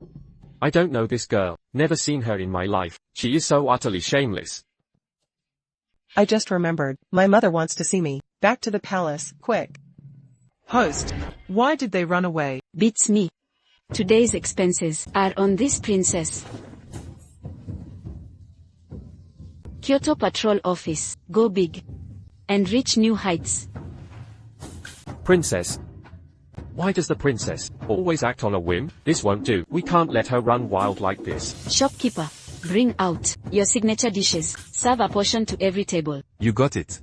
Speaker 5: I don't know this girl, never seen her in my life. She is so utterly shameless.
Speaker 6: I just remembered, my mother wants to see me. Back to the palace, quick.
Speaker 4: Host, why did they run away?
Speaker 1: Beats me. Today's expenses are on this princess. Kyoto Patrol office, go big and reach new heights.
Speaker 5: Princess. Why does the princess always act on a whim? This won't do. We can't let her run wild like this.
Speaker 1: Shopkeeper, bring out your signature dishes. Serve a portion to every table.
Speaker 3: You got it.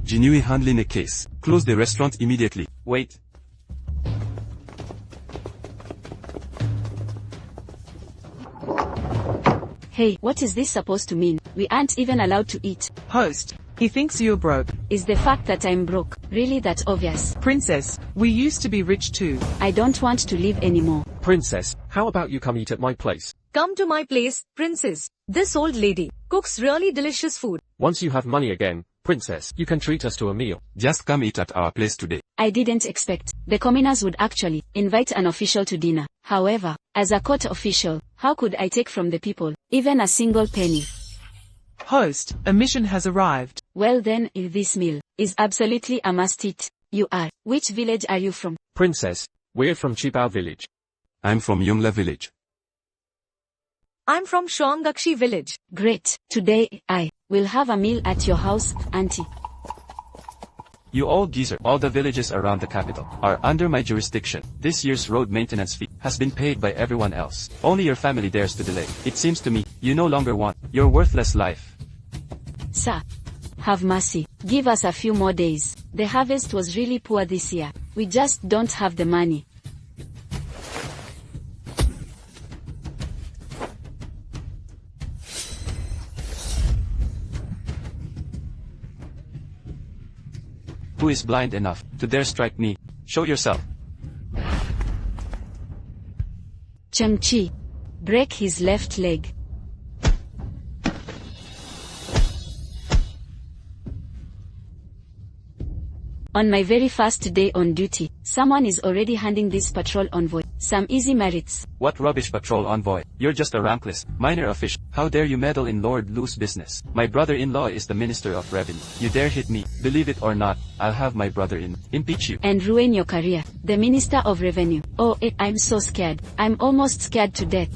Speaker 3: Jinui handling a case. Close the restaurant immediately. Wait.
Speaker 1: Hey, what is this supposed to mean? We aren't even allowed to eat.
Speaker 4: Host, he thinks you're broke.
Speaker 1: Is the fact that I'm broke really that obvious?
Speaker 4: Princess, we used to be rich too.
Speaker 1: I don't want to live anymore.
Speaker 5: Princess, how about you come eat at my place?
Speaker 2: Come to my place, princess. This old lady cooks really delicious food.
Speaker 5: Once you have money again, princess, you can treat us to a meal.
Speaker 3: Just come eat at our place today.
Speaker 1: I didn't expect the commoners would actually invite an official to dinner. However, as a court official, how could I take from the people even a single penny?
Speaker 4: Host, a mission has arrived.
Speaker 1: Well then, this meal is absolutely a must-eat. You are. Which village are you from?
Speaker 5: Princess, we're from Chibao village.
Speaker 3: I'm from Yongla village.
Speaker 2: I'm from Shuangakshi village.
Speaker 1: Great. Today, I will have a meal at your house, auntie.
Speaker 3: You all geezer, all the villages around the capital are under my jurisdiction. This year's road maintenance fee has been paid by everyone else. Only your family dares to delay. It seems to me, you no longer want your worthless life.
Speaker 1: Sir, have mercy. Give us a few more days. The harvest was really poor this year. We just don't have the money.
Speaker 3: Who is blind enough to dare strike me? Show yourself.
Speaker 1: Chang-Chi, break his left leg. On my very first day on duty, someone is already handing this patrol envoy some easy merits.
Speaker 3: What rubbish patrol envoy? You're just a rankless, minor official. How dare you meddle in Lord Lu's business? My brother-in-law is the Minister of Revenue. You dare hit me? Believe it or not, I'll have my brother-in impeach you.
Speaker 1: And ruin your career. The Minister of Revenue. Oh, I'm so scared. I'm almost scared to death.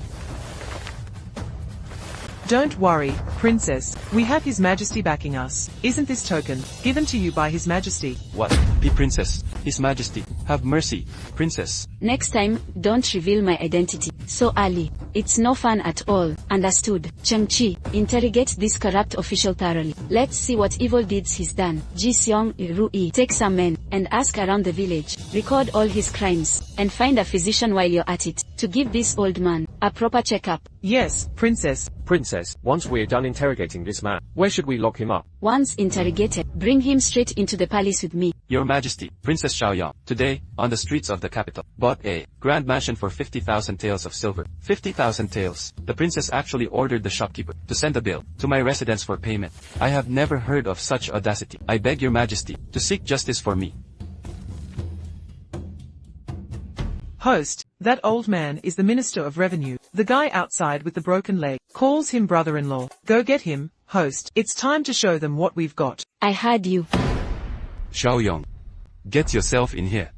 Speaker 4: Don't worry, princess. We have His Majesty backing us. Isn't this token given to you by His Majesty?
Speaker 3: What? Be princess. His Majesty. Have mercy, princess.
Speaker 1: Next time, don't reveal my identity so early. It's no fun at all. Understood? Chang-Chi, interrogate this corrupt official thoroughly. Let's see what evil deeds he's done. Ji-Seong, Ru-Yi, take some men and ask around the village. Record all his crimes and find a physician while you're at it to give this old man a proper checkup.
Speaker 4: Yes, princess.
Speaker 5: Princess, once we're done interrogating this man, where should we lock him up?
Speaker 1: Once interrogated, bring him straight into the palace with me.
Speaker 3: Your Majesty, Princess Xiaoyang, today, on the streets of the capital, bought a grand mansion for 50,000 taels of silver. 50,000 taels. The princess actually ordered the shopkeeper to send a bill to my residence for payment. I have never heard of such audacity. I beg your Majesty to seek justice for me.
Speaker 4: Host, that old man is the Minister of Revenue. The guy outside with the broken leg calls him brother-in-law. Go get him, host. It's time to show them what we've got.
Speaker 1: I heard you.
Speaker 3: Xiaoyong. Get yourself in here.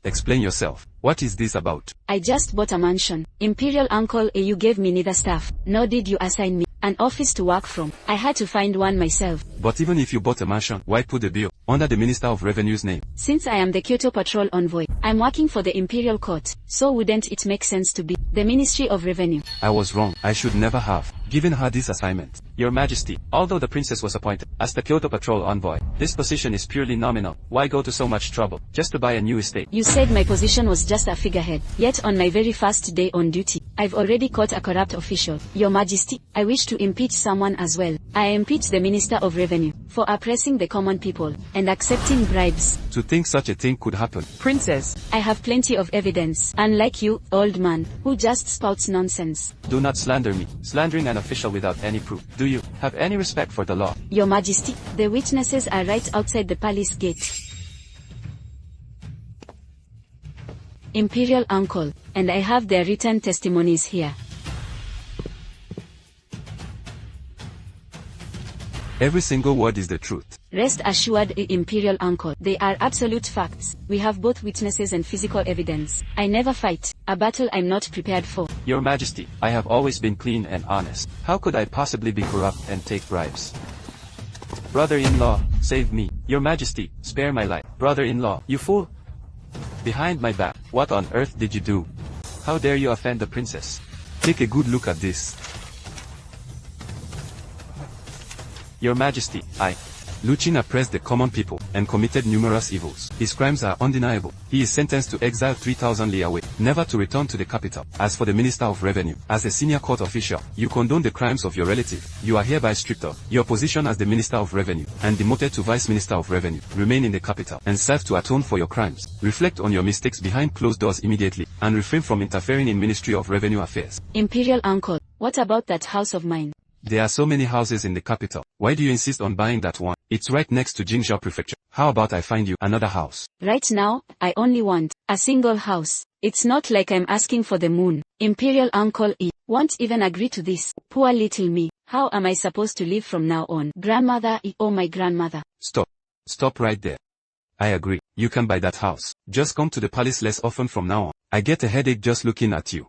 Speaker 3: Explain yourself. What is this about?
Speaker 1: I just bought a mansion. Imperial Uncle, you gave me neither staff, nor did you assign me an office to work from. I had to find one myself.
Speaker 3: But even if you bought a mansion, why put the bill under the Minister of Revenue's name?
Speaker 1: Since I am the Kyoto Patrol envoy, I'm working for the Imperial Court, so wouldn't it make sense to be the Ministry of Revenue?
Speaker 3: I was wrong. I should never have given her this assignment.
Speaker 7: Your Majesty, although the princess was appointed as the Kyoto Patrol envoy, this position is purely nominal. Why go to so much trouble just to buy a new estate?
Speaker 1: You said my position was just a figurehead, yet on my very first day on duty, I've already caught a corrupt official. Your Majesty, I wish to impeach someone as well. I impeach the Minister of Revenue for oppressing the common people and accepting bribes.
Speaker 3: To think such a thing could happen.
Speaker 4: Princess,
Speaker 1: I have plenty of evidence, unlike you, old man, who just spouts nonsense.
Speaker 7: Do not slander me. Slandering an official without any proof. Do you have any respect for the law?
Speaker 1: Your Majesty, the witnesses are right outside the palace gate. Imperial Uncle, and I have their written testimonies here.
Speaker 3: Every single word is the truth.
Speaker 1: Rest assured, Imperial Uncle, they are absolute facts. We have both witnesses and physical evidence. I never fight a battle I'm not prepared for.
Speaker 7: Your Majesty, I have always been clean and honest. How could I possibly be corrupt and take bribes? Brother-in-law, save me. Your Majesty, spare my life. Brother-in-law, you fool! Behind my back, what on earth did you do? How dare you offend the princess?
Speaker 3: Take a good look at this.
Speaker 7: Your Majesty,
Speaker 3: Luchin oppressed the common people and committed numerous evils. His crimes are undeniable. He is sentenced to exile 3,000 li away, never to return to the capital. As for the Minister of Revenue, as a senior court official, you condone the crimes of your relative. You are hereby stripped of your position as the Minister of Revenue and demoted to Vice Minister of Revenue. Remain in the capital and serve to atone for your crimes. Reflect on your mistakes behind closed doors immediately and refrain from interfering in Ministry of Revenue affairs.
Speaker 1: Imperial Uncle, what about that house of mine?
Speaker 3: There are so many houses in the capital. Why do you insist on buying that one? It's right next to Jingzhou Prefecture. How about I find you another house?
Speaker 1: Right now, I only want a single house. It's not like I'm asking for the moon. Imperial Uncle won't even agree to this. Poor little me. How am I supposed to live from now on? Grandmother, oh my grandmother.
Speaker 3: Stop. Stop right there. I agree. You can buy that house. Just come to the palace less often from now on. I get a headache just looking at you.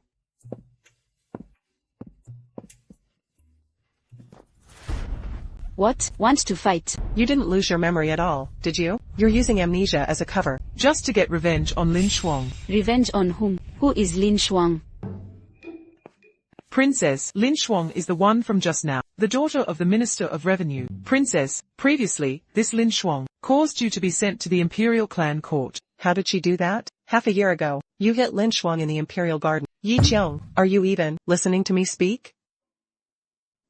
Speaker 1: What? Want to fight?
Speaker 6: You didn't lose your memory at all, did you? You're using amnesia as a cover.
Speaker 4: just to get revenge on Lin Shuang.
Speaker 1: Revenge on whom? Who is Lin Shuang?
Speaker 4: Princess, Lin Shuang is the one from just now, the daughter of the Minister of Revenue. Princess, previously, this Lin Shuang caused you to be sent to the Imperial Clan Court.
Speaker 6: How did she do that? Half a year ago, you hit Lin Shuang in the Imperial Garden. Yi Qiang, are you even listening to me speak?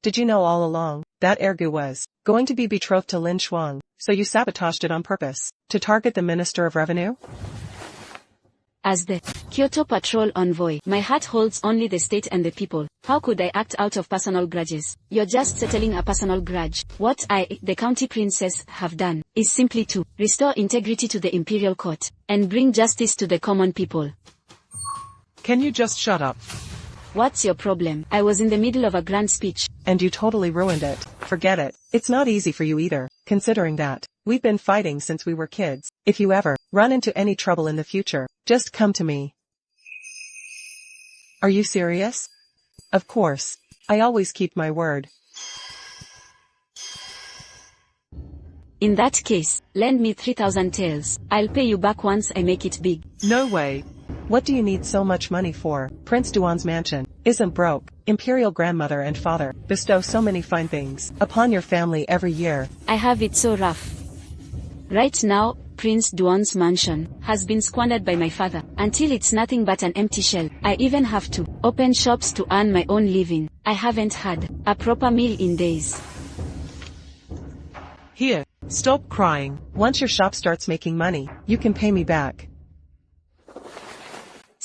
Speaker 6: Did you know all along that Ergu was going to be betrothed to Lin Shuang, so you sabotaged it on purpose to target the Minister of Revenue?
Speaker 1: As the Kyoto Patrol envoy, my heart holds only the state and the people. How could I act out of personal grudges? You're just settling a personal grudge. What I, the county princess, have done is simply to restore integrity to the imperial court and bring justice to the common people.
Speaker 4: Can you just shut up?
Speaker 1: What's your problem? I was in the middle of a grand speech.
Speaker 6: And you totally ruined it. Forget it. It's not easy for you either, considering that we've been fighting since we were kids. If you ever run into any trouble in the future, just come to me. Are you serious? Of course. I always keep my word.
Speaker 1: In that case, lend me 3,000 taels. I'll pay you back once I make it big.
Speaker 4: No way.
Speaker 6: What do you need so much money for? Prince Duan's mansion isn't broke. Imperial grandmother and father bestow so many fine things upon your family every year.
Speaker 1: I have it so rough. Right now, Prince Duan's mansion has been squandered by my father until it's nothing but an empty shell. I even have to open shops to earn my own living. I haven't had a proper meal in days.
Speaker 4: Here, stop crying.
Speaker 6: Once your shop starts making money, you can pay me back.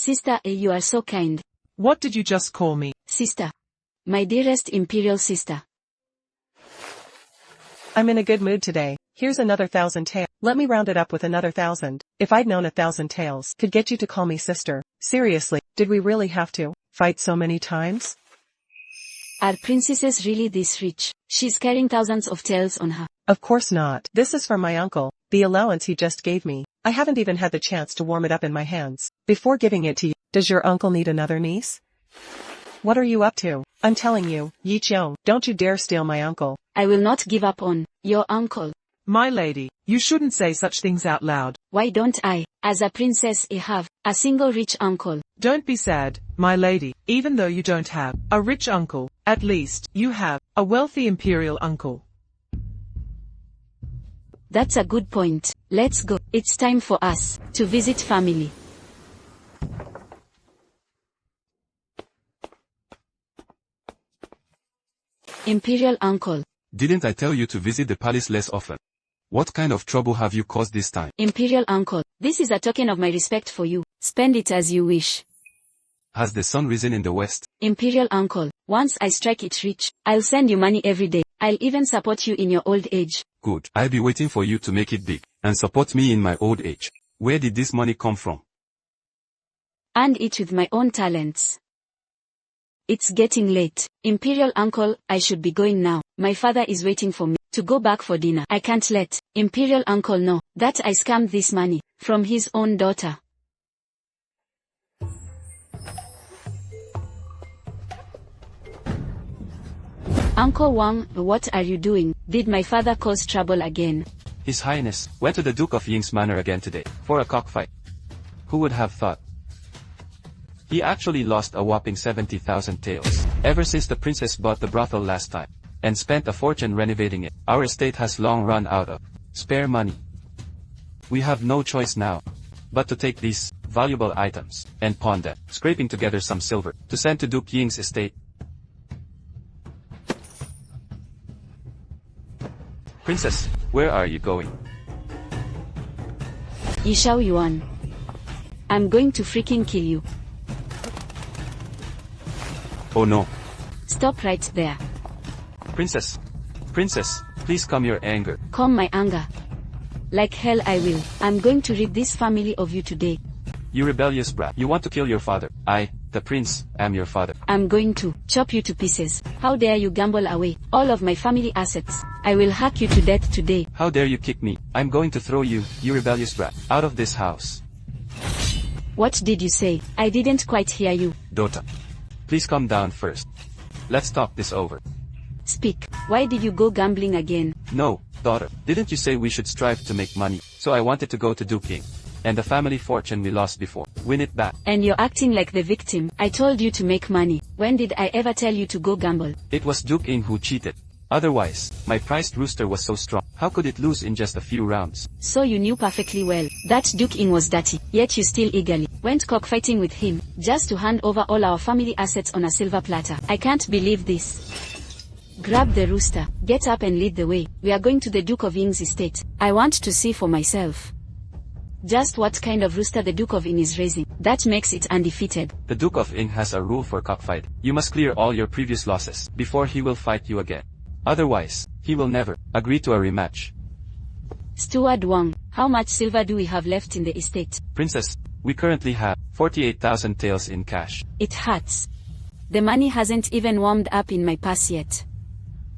Speaker 1: Sister, you are so kind.
Speaker 4: What did you just call me?
Speaker 1: Sister. My dearest imperial sister.
Speaker 6: I'm in a good mood today. Here's another 1,000 taels. Let me round it up with another 1,000. If I'd known 1,000 taels could get you to call me sister. Seriously, did we really have to fight so many times?
Speaker 1: Are princesses really this rich? She's carrying thousands of taels on her.
Speaker 6: Of course not. This is from my uncle, the allowance he just gave me. I haven't even had the chance to warm it up in my hands before giving it to you. Does your uncle need another niece? What are you up to? I'm telling you, Yi Cheong, don't you dare steal my uncle.
Speaker 1: I will not give up on your uncle.
Speaker 4: My lady, you shouldn't say such things out loud.
Speaker 1: Why don't I? As a princess I have a single rich uncle.
Speaker 4: Don't be sad, my lady. Even though you don't have a rich uncle, at least you have a wealthy imperial uncle.
Speaker 1: That's a good point. Let's go. It's time for us to visit family. Imperial uncle.
Speaker 3: Didn't I tell you to visit the palace less often? What kind of trouble have you caused this time?
Speaker 1: Imperial uncle, this is a token of my respect for you. Spend it as you wish.
Speaker 3: Has the sun risen in the west?
Speaker 1: Imperial uncle, once I strike it rich, I'll send you money every day. I'll even support you in your old age.
Speaker 3: Good. I'll be waiting for you to make it big and support me in my old age. Where did this money come from?
Speaker 1: Earned it with my own talents. It's getting late. Imperial uncle, I should be going now. My father is waiting for me to go back for dinner. I can't let Imperial uncle know that I scammed this money from his own daughter. Uncle Wang, what are you doing? Did my father cause trouble again?
Speaker 7: His Highness went to the Duke of Ying's manor again today for a cockfight. Who would have thought? He actually lost a whopping 70,000 taels ever since the princess bought the brothel last time and spent a fortune renovating it. Our estate has long run out of spare money. We have no choice now but to take these valuable items and pawn them, scraping together some silver to send to Duke Ying's estate. Princess, where are you going?
Speaker 1: Yishao Yuan. I'm going to freaking kill you.
Speaker 3: Oh no.
Speaker 1: Stop right there.
Speaker 7: Princess, please calm your anger.
Speaker 1: Calm my anger. Like hell I will. I'm going to rid this family of you today.
Speaker 7: You rebellious brat. You want to kill your father. I, the prince, am your father.
Speaker 1: I'm going to chop you to pieces. How dare you gamble away all of my family assets? I will hack you to death today.
Speaker 7: How dare you kick me? I'm going to throw you, you rebellious brat, out of this house.
Speaker 1: What did you say? I didn't quite hear you.
Speaker 7: Daughter, please calm down first. Let's talk this over.
Speaker 1: Speak. Why did you go gambling again?
Speaker 7: No, daughter. Didn't you say we should strive to make money? So I wanted to go to Duke Ying. And the family fortune we lost before, win it back.
Speaker 1: And you're acting like the victim. I told you to make money. When did I ever tell you to go gamble?
Speaker 7: It was Duke Ying who cheated. Otherwise, my prized rooster was so strong. How could it lose in just a few rounds?
Speaker 1: So you knew perfectly well that Duke Ying was dirty, yet you still eagerly went cockfighting with him, just to hand over all our family assets on a silver platter. I can't believe this. Grab the rooster, get up and lead the way. We are going to the Duke of Ying's estate. I want to see for myself just what kind of rooster the Duke of Ying is raising. That makes it undefeated.
Speaker 7: The Duke of Ying has a rule for cockfight. You must clear all your previous losses before he will fight you again. Otherwise, he will never agree to a rematch.
Speaker 1: Steward Wang, how much silver do we have left in the estate?
Speaker 7: Princess, we currently have 48,000 taels in cash.
Speaker 1: It hurts. The money hasn't even warmed up in my purse yet.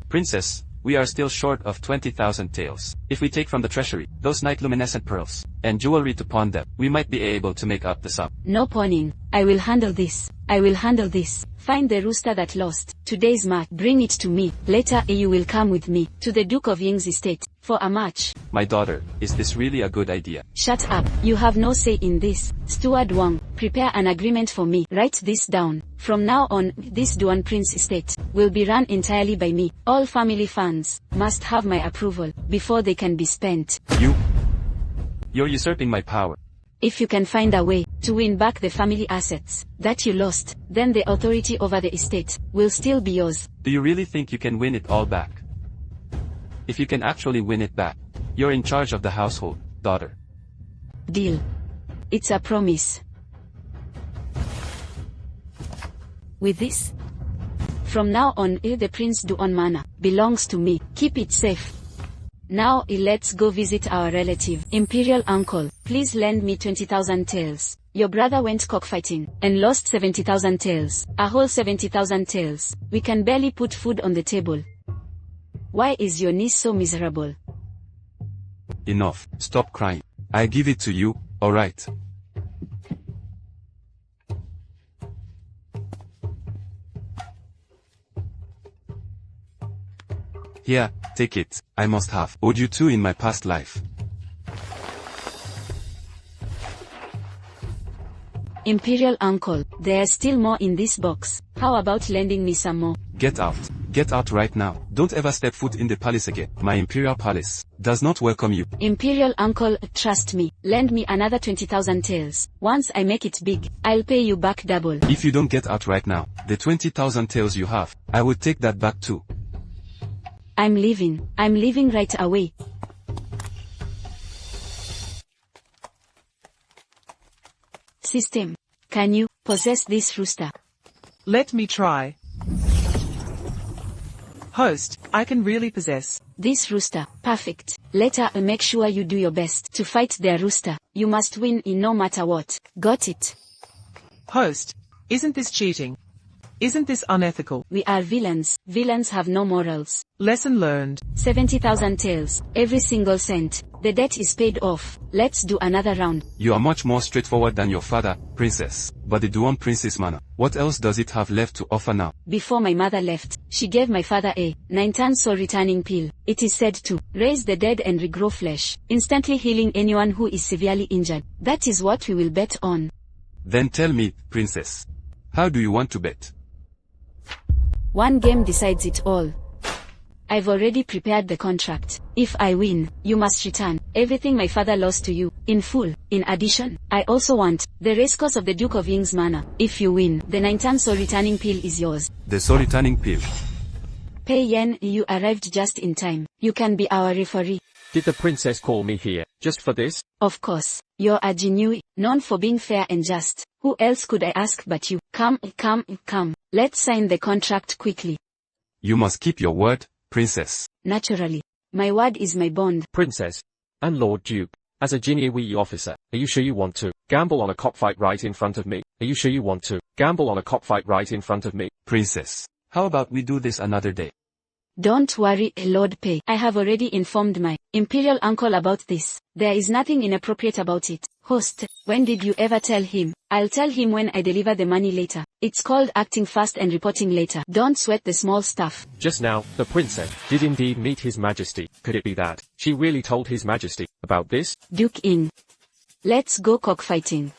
Speaker 7: Princess, we are still short of 20,000 taels. If we take from the treasury those night-luminescent pearls and jewelry to pawn them, we might be able to make up the sum.
Speaker 1: No pawning. I will handle this. I will handle this. Find the rooster that lost today's match. Bring it to me. Later you will come with me to the Duke of Ying's estate for a match.
Speaker 7: My daughter, is this really a good idea?
Speaker 1: Shut up. You have no say in this. Steward Wang, prepare an agreement for me. Write this down. From now on, this Duan Prince estate will be run entirely by me. All family funds must have my approval before they can be spent.
Speaker 7: You're usurping my power.
Speaker 1: If you can find a way to win back the family assets that you lost, then the authority over the estate will still be yours.
Speaker 7: Do you really think you can win it all back? If you can actually win it back, you're in charge of the household, daughter.
Speaker 1: Deal. It's a promise. With this, from now on, the Prince Duan Manor belongs to me. Keep it safe. Now let's go visit our relative. Imperial uncle, please lend me 20,000 taels. Your brother went cockfighting and lost 70,000 taels. A whole 70,000 taels. We can barely put food on the table. Why is your niece so miserable?
Speaker 3: Enough, stop crying. I give it to you, alright? Here, take it. I must have owed you two in my past life.
Speaker 1: Imperial uncle, there's still more in this box. How about lending me some more?
Speaker 3: Get out. Get out right now. Don't ever step foot in the palace again. My imperial palace does not welcome you.
Speaker 1: Imperial uncle, trust me. Lend me another 20,000 taels. Once I make it big, I'll pay you back double.
Speaker 3: If you don't get out right now, the 20,000 taels you have, I will take that back too.
Speaker 1: I'm leaving. I'm leaving right away. System, can you possess this rooster?
Speaker 4: Let me try. Host, I can really possess
Speaker 1: this rooster. Perfect. Later, make sure you do your best to fight their rooster. You must win in no matter what. Got it?
Speaker 4: Host, isn't this cheating? Isn't this unethical?
Speaker 1: We are villains. Villains have no morals.
Speaker 4: Lesson learned.
Speaker 1: 70,000 taels. Every single cent. The debt is paid off. Let's do another round.
Speaker 3: You are much more straightforward than your father, princess. But the Duan princess manner, what else does it have left to offer now?
Speaker 1: Before my mother left, she gave my father a 9-ton soul returning pill. It is said to raise the dead and regrow flesh, instantly healing anyone who is severely injured. That is what we will bet on.
Speaker 3: Then tell me, princess, how do you want to bet?
Speaker 1: One game decides it all. I've already prepared the contract. If I win, you must return everything my father lost to you, in full. In addition, I also want the racecourse of the Duke of Ying's manor. If you win, the 9-ton soul returning pill is yours.
Speaker 3: The soul returning pill.
Speaker 1: Pei Yan, you arrived just in time. You can be our referee.
Speaker 5: Did the princess call me here, just for this?
Speaker 1: Of course. You're a Jinui, known for being fair and just. Who else could I ask but you? Come. Let's sign the contract quickly.
Speaker 3: You must keep your word, princess.
Speaker 1: Naturally. My word is my bond.
Speaker 5: Princess. And Lord Duke. As a Jinui officer, are you sure you want to gamble on a cockfight right in front of me? Are you sure you want to gamble on a cockfight right in front of me?
Speaker 3: Princess, how about we do this another day?
Speaker 1: Don't worry, Lord Pei. I have already informed my imperial uncle about this. There is nothing inappropriate about it. Host, when did you ever tell him? I'll tell him when I deliver the money later. It's called acting fast and reporting later. Don't sweat the small stuff.
Speaker 5: Just now, the princess did indeed meet His Majesty. Could it be that she really told His Majesty about this?
Speaker 1: Duke Ying. Let's go cockfighting.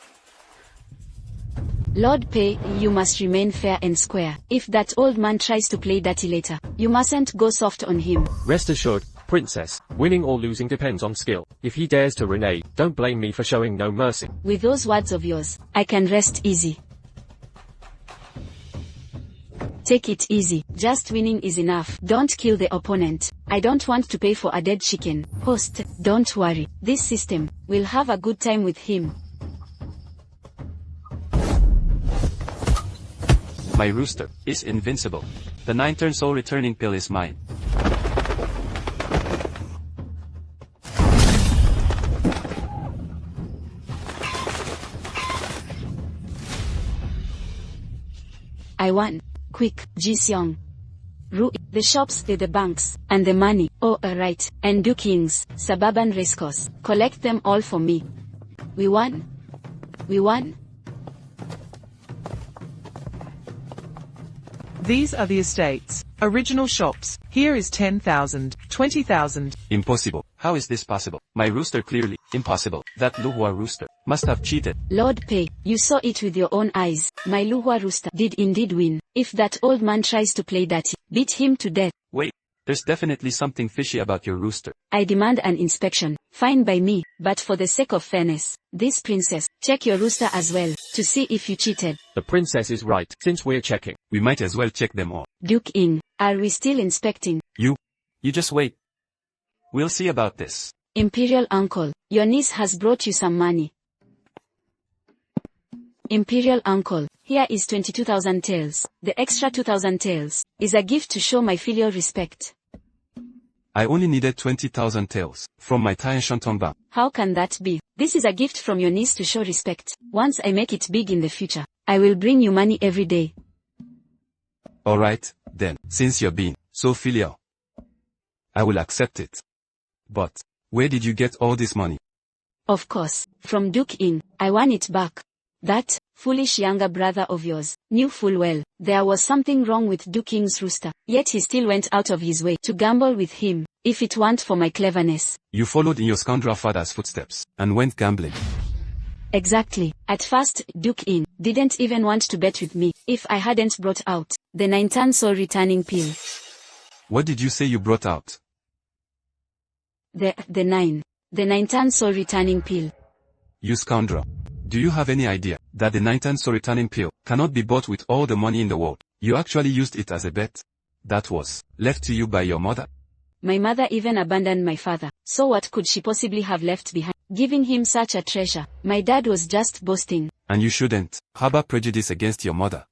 Speaker 1: Lord Pei, you must remain fair and square. If that old man tries to play dirty later, you mustn't go soft on him.
Speaker 5: Rest assured, princess, winning or losing depends on skill. If he dares to renege, don't blame me for showing no mercy.
Speaker 1: With those words of yours, I can rest easy. Take it easy. Just winning is enough. Don't kill the opponent. I don't want to pay for a dead chicken. Host, don't worry. This system will have a good time with him.
Speaker 7: My rooster is invincible. The 9-turn soul returning pill is mine.
Speaker 1: I won. Quick, Ji-seong. The shops, the banks, and the money. Oh, right. And Duke Ying's suburban racecourse. Collect them all for me. We won. We won.
Speaker 4: These are the estates. Original shops. Here is 10,000, 20,000.
Speaker 7: Impossible. How is this possible? My rooster clearly impossible. That Luhua rooster must have cheated.
Speaker 1: Lord Pei, you saw it with your own eyes. My Luhua rooster did indeed win. If that old man tries to play dirty, beat him to death.
Speaker 7: Wait, there's definitely something fishy about your rooster.
Speaker 1: I demand an inspection. Fine by me, but for the sake of fairness, this princess, check your rooster as well, to see if you cheated.
Speaker 5: The princess is right. Since we're checking,
Speaker 3: We might as well check them all.
Speaker 1: Duke Ying, are we still inspecting?
Speaker 7: You just wait. We'll see about this.
Speaker 1: Imperial uncle, your niece has brought you some money. Imperial uncle, here is 22,000 taels. The extra 2,000 taels is a gift to show my filial respect.
Speaker 3: I only needed 20,000 taels from my Tian Shantung Bank.
Speaker 1: How can that be? This is a gift from your niece to show respect. Once I make it big in the future, I will bring you money every day.
Speaker 3: Alright, then, since you're being so filial, I will accept it. But, where did you get all this money?
Speaker 1: Of course, from Duke Ing. I won it back. That foolish younger brother of yours knew full well there was something wrong with Duke Ing's rooster, yet he still went out of his way to gamble with him. If it weren't for my cleverness.
Speaker 3: You followed in your scoundrel father's footsteps and went gambling.
Speaker 1: Exactly. At first, Duke Ing didn't even want to bet with me if I hadn't brought out the 9-ton soul returning pill.
Speaker 3: What did you say you brought out?
Speaker 1: The 9-ton soul returning pill.
Speaker 3: You scoundrel. Do you have any idea that the 9-ton soul returning pill cannot be bought with all the money in the world? You actually used it as a bet. That was left to you by your mother.
Speaker 1: My mother even abandoned my father, so what could she possibly have left behind, giving him such a treasure? My dad was just boasting.
Speaker 3: And you shouldn't harbor prejudice against your mother.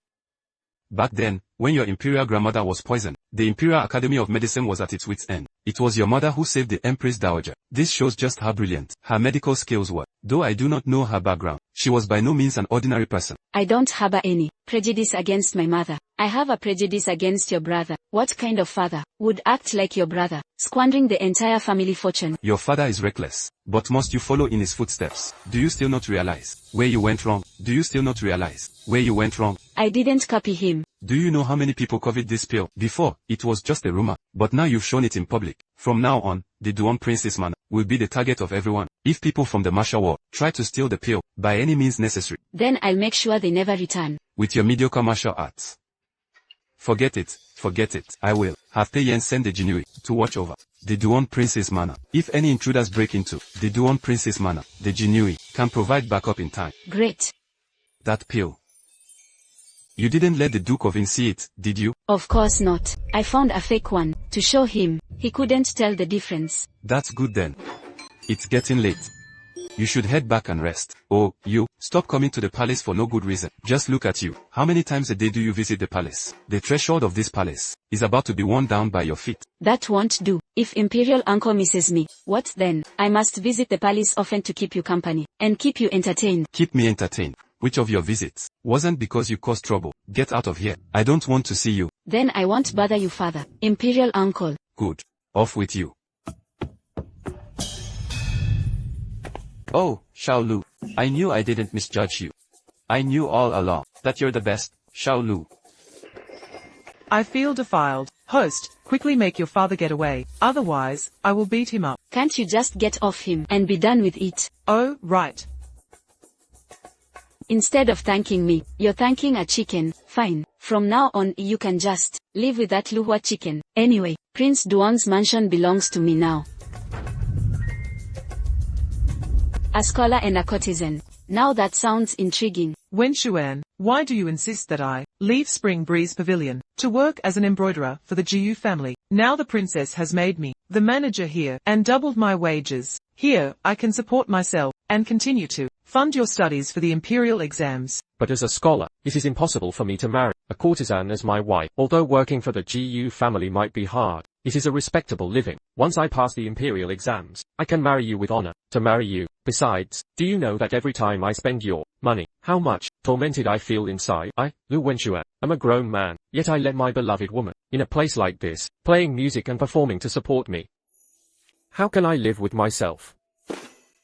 Speaker 3: Back then, when your imperial grandmother was poisoned, the Imperial Academy of Medicine was at its wit's end. It was your mother who saved the Empress Dowager. This shows just how brilliant her medical skills were. Though I do not know her background, she was by no means an ordinary person.
Speaker 1: I don't harbor any prejudice against my mother. I have a prejudice against your brother. What kind of father would act like your brother, squandering the entire family fortune?
Speaker 3: Your father is reckless, but must you follow in his footsteps? Do you still not realize where you went wrong? Do you still not realize where you went wrong?
Speaker 1: I didn't copy him.
Speaker 3: Do you know how many people coveted this pill? Before, it was just a rumor, but now you've shown it in public. From now on, the Duan Princess Manor will be the target of everyone. If people from the martial world try to steal the pill, by any means necessary,
Speaker 1: then I'll make sure they never return.
Speaker 3: With your mediocre martial arts. Forget it, I will have Pei Yan send the Jinui to watch over the Duan Princess Manor. If any intruders break into the Duan Princess Manor, the Jinui can provide backup in time.
Speaker 1: Great.
Speaker 3: That pill. You didn't let the Duke of Ing see it, did you?
Speaker 1: Of course not. I found a fake one to show him. He couldn't tell the difference.
Speaker 3: That's good then. It's getting late. You should head back and rest. Oh, you, stop coming to the palace for no good reason. Just look at you. How many times a day do you visit the palace? The threshold of this palace is about to be worn down by your feet.
Speaker 1: That won't do. If Imperial Uncle misses me, what then? I must visit the palace often to keep you company and keep you entertained.
Speaker 3: Keep me entertained. Which of your visits wasn't because you caused trouble? Get out of here. I don't want to see you.
Speaker 1: Then I won't bother you, father. Imperial Uncle.
Speaker 3: Good. Off with you.
Speaker 7: Oh, Xiaolu. I knew I didn't misjudge you. I knew all along that you're the best, Xiaolu.
Speaker 4: I feel defiled. Host, quickly make your father get away. Otherwise, I will beat him up.
Speaker 1: Can't you just get off him and be done with it?
Speaker 4: Oh, right.
Speaker 1: Instead of thanking me, you're thanking a chicken. Fine. From now on, you can just live with that Luhua chicken. Anyway, Prince Duan's mansion belongs to me now. A scholar and a courtesan. Now that sounds intriguing.
Speaker 4: Wen Xuan, why do you insist that I leave Spring Breeze Pavilion to work as an embroiderer for the Jiyu family? Now the princess has made me the manager here and doubled my wages. Here, I can support myself and continue to fund your studies for the imperial exams.
Speaker 5: But as a scholar, it is impossible for me to marry a courtesan as my wife. Although working for the Jiyu family might be hard, it is a respectable living. Once I pass the imperial exams, I can marry you with honor. To marry you. Besides, do you know that every time I spend your money, how much tormented I feel inside? I, Lu Wenxuan, am a grown man, yet I let my beloved woman, in a place like this, playing music and performing to support me. How can I live with myself?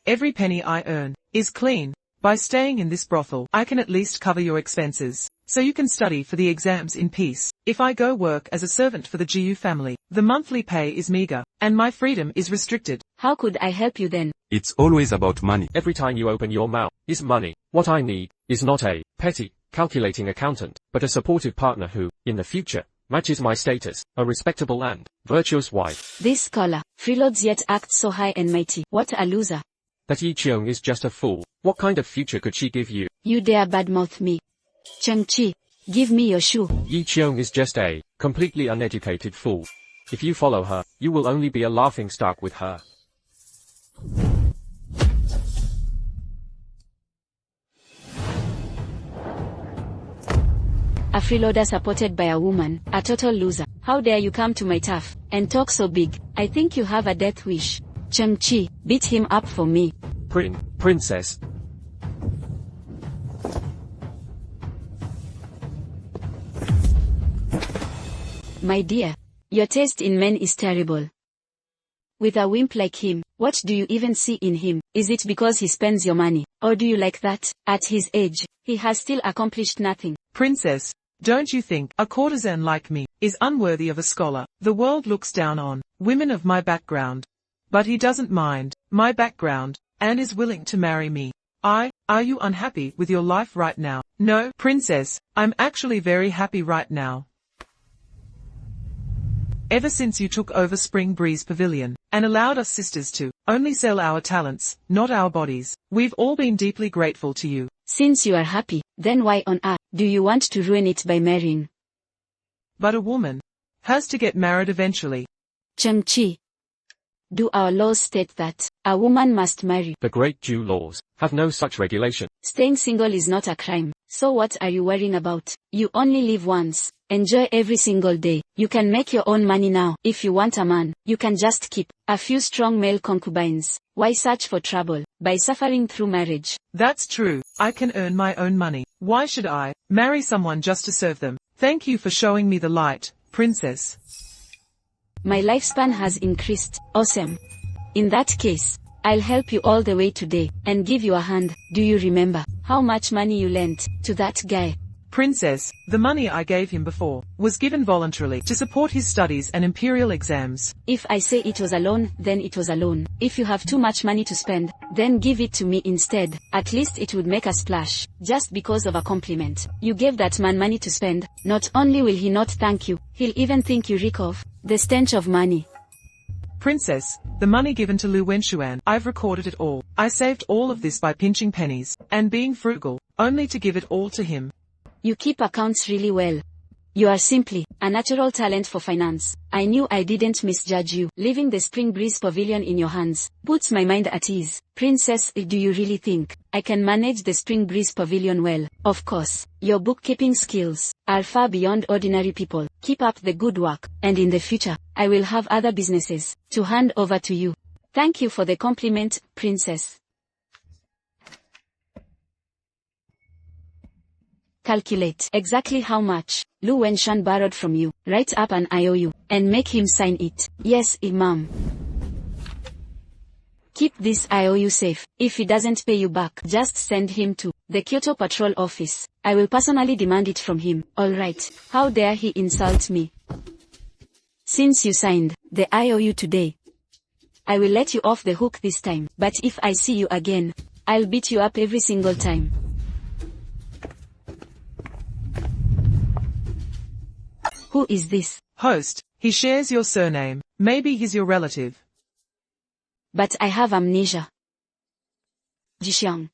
Speaker 4: Every penny I earn is clean. By staying in this brothel, I can at least cover your expenses, so you can study for the exams in peace. If I go work as a servant for the Jiyu family, the monthly pay is meager, and my freedom is restricted.
Speaker 1: How could I help you then?
Speaker 3: It's always about money.
Speaker 5: Every time you open your mouth is money. What I need is not a petty, calculating accountant, but a supportive partner who, in the future, matches my status, a respectable and virtuous wife.
Speaker 1: This scholar, freeloads yet acts so high and mighty. What a loser.
Speaker 5: That Yi Cheong is just a fool. What kind of future could she give you?
Speaker 1: You dare badmouth me. Cheng-Chi, give me your shoe.
Speaker 5: Yi Cheong is just a completely uneducated fool. If you follow her, you will only be a laughingstock with her.
Speaker 1: A freeloader supported by a woman, a total loser. How dare you come to my turf, and talk so big? I think you have a death wish. Chang-Chi, beat him up for me.
Speaker 5: Princess.
Speaker 1: My dear, your taste in men is terrible. With a wimp like him, what do you even see in him? Is it because he spends your money, or do you like that? At his age, he has still accomplished nothing.
Speaker 4: Princess, don't you think a courtesan like me is unworthy of a scholar? The world looks down on women of my background. But he doesn't mind my background, and is willing to marry me. Are you unhappy with your life right now? No, princess, I'm actually very happy right now. Ever since you took over Spring Breeze Pavilion, and allowed us sisters to only sell our talents, not our bodies, we've all been deeply grateful to you.
Speaker 1: Since you are happy, then why on earth do you want to ruin it by marrying?
Speaker 4: But a woman has to get married eventually.
Speaker 1: Chang-Chi, do our laws state that a woman must marry?
Speaker 5: The great Jew laws have no such regulation.
Speaker 1: Staying single is not a crime, so what are you worrying about? You only live once. Enjoy every single day. You can make your own money now. If you want a man, you can just keep a few strong male concubines. Why search for trouble by suffering through marriage?
Speaker 4: That's true. I can earn my own money. Why should I marry someone just to serve them? Thank you for showing me the light, princess.
Speaker 1: My lifespan has increased. Awesome. In that case, I'll help you all the way today and give you a hand. Do you remember how much money you lent to that guy?
Speaker 4: Princess, the money I gave him before was given voluntarily to support his studies and imperial exams.
Speaker 1: If I say it was a loan, then it was a loan. If you have too much money to spend, then give it to me instead. At least it would make a splash. Just because of a compliment. You gave that man money to spend. Not only will he not thank you, he'll even think you reek of the stench of money.
Speaker 4: Princess, the money given to Lu Wenshuan, I've recorded it all. I saved all of this by pinching pennies and being frugal, only to give it all to him.
Speaker 1: You keep accounts really well. You are simply a natural talent for finance. I knew I didn't misjudge you. Leaving the Spring Breeze Pavilion in your hands puts my mind at ease. Princess, do you really think I can manage the Spring Breeze Pavilion well? Of course. Your bookkeeping skills are far beyond ordinary people. Keep up the good work, and in the future, I will have other businesses to hand over to you. Thank you for the compliment, princess. Calculate exactly how much Lu Wenshan borrowed from you. Write up an IOU and make him sign it. Yes, Imam. Keep this IOU safe. If he doesn't pay you back, just send him to the Kyoto Patrol Office. I will personally demand it from him. Alright, how dare he insult me? Since you signed the IOU today, I will let you off the hook this time. But if I see you again, I'll beat you up every single time. Who is this?
Speaker 4: Host, he shares your surname. Maybe he's your relative.
Speaker 1: But I have amnesia. Jixiang.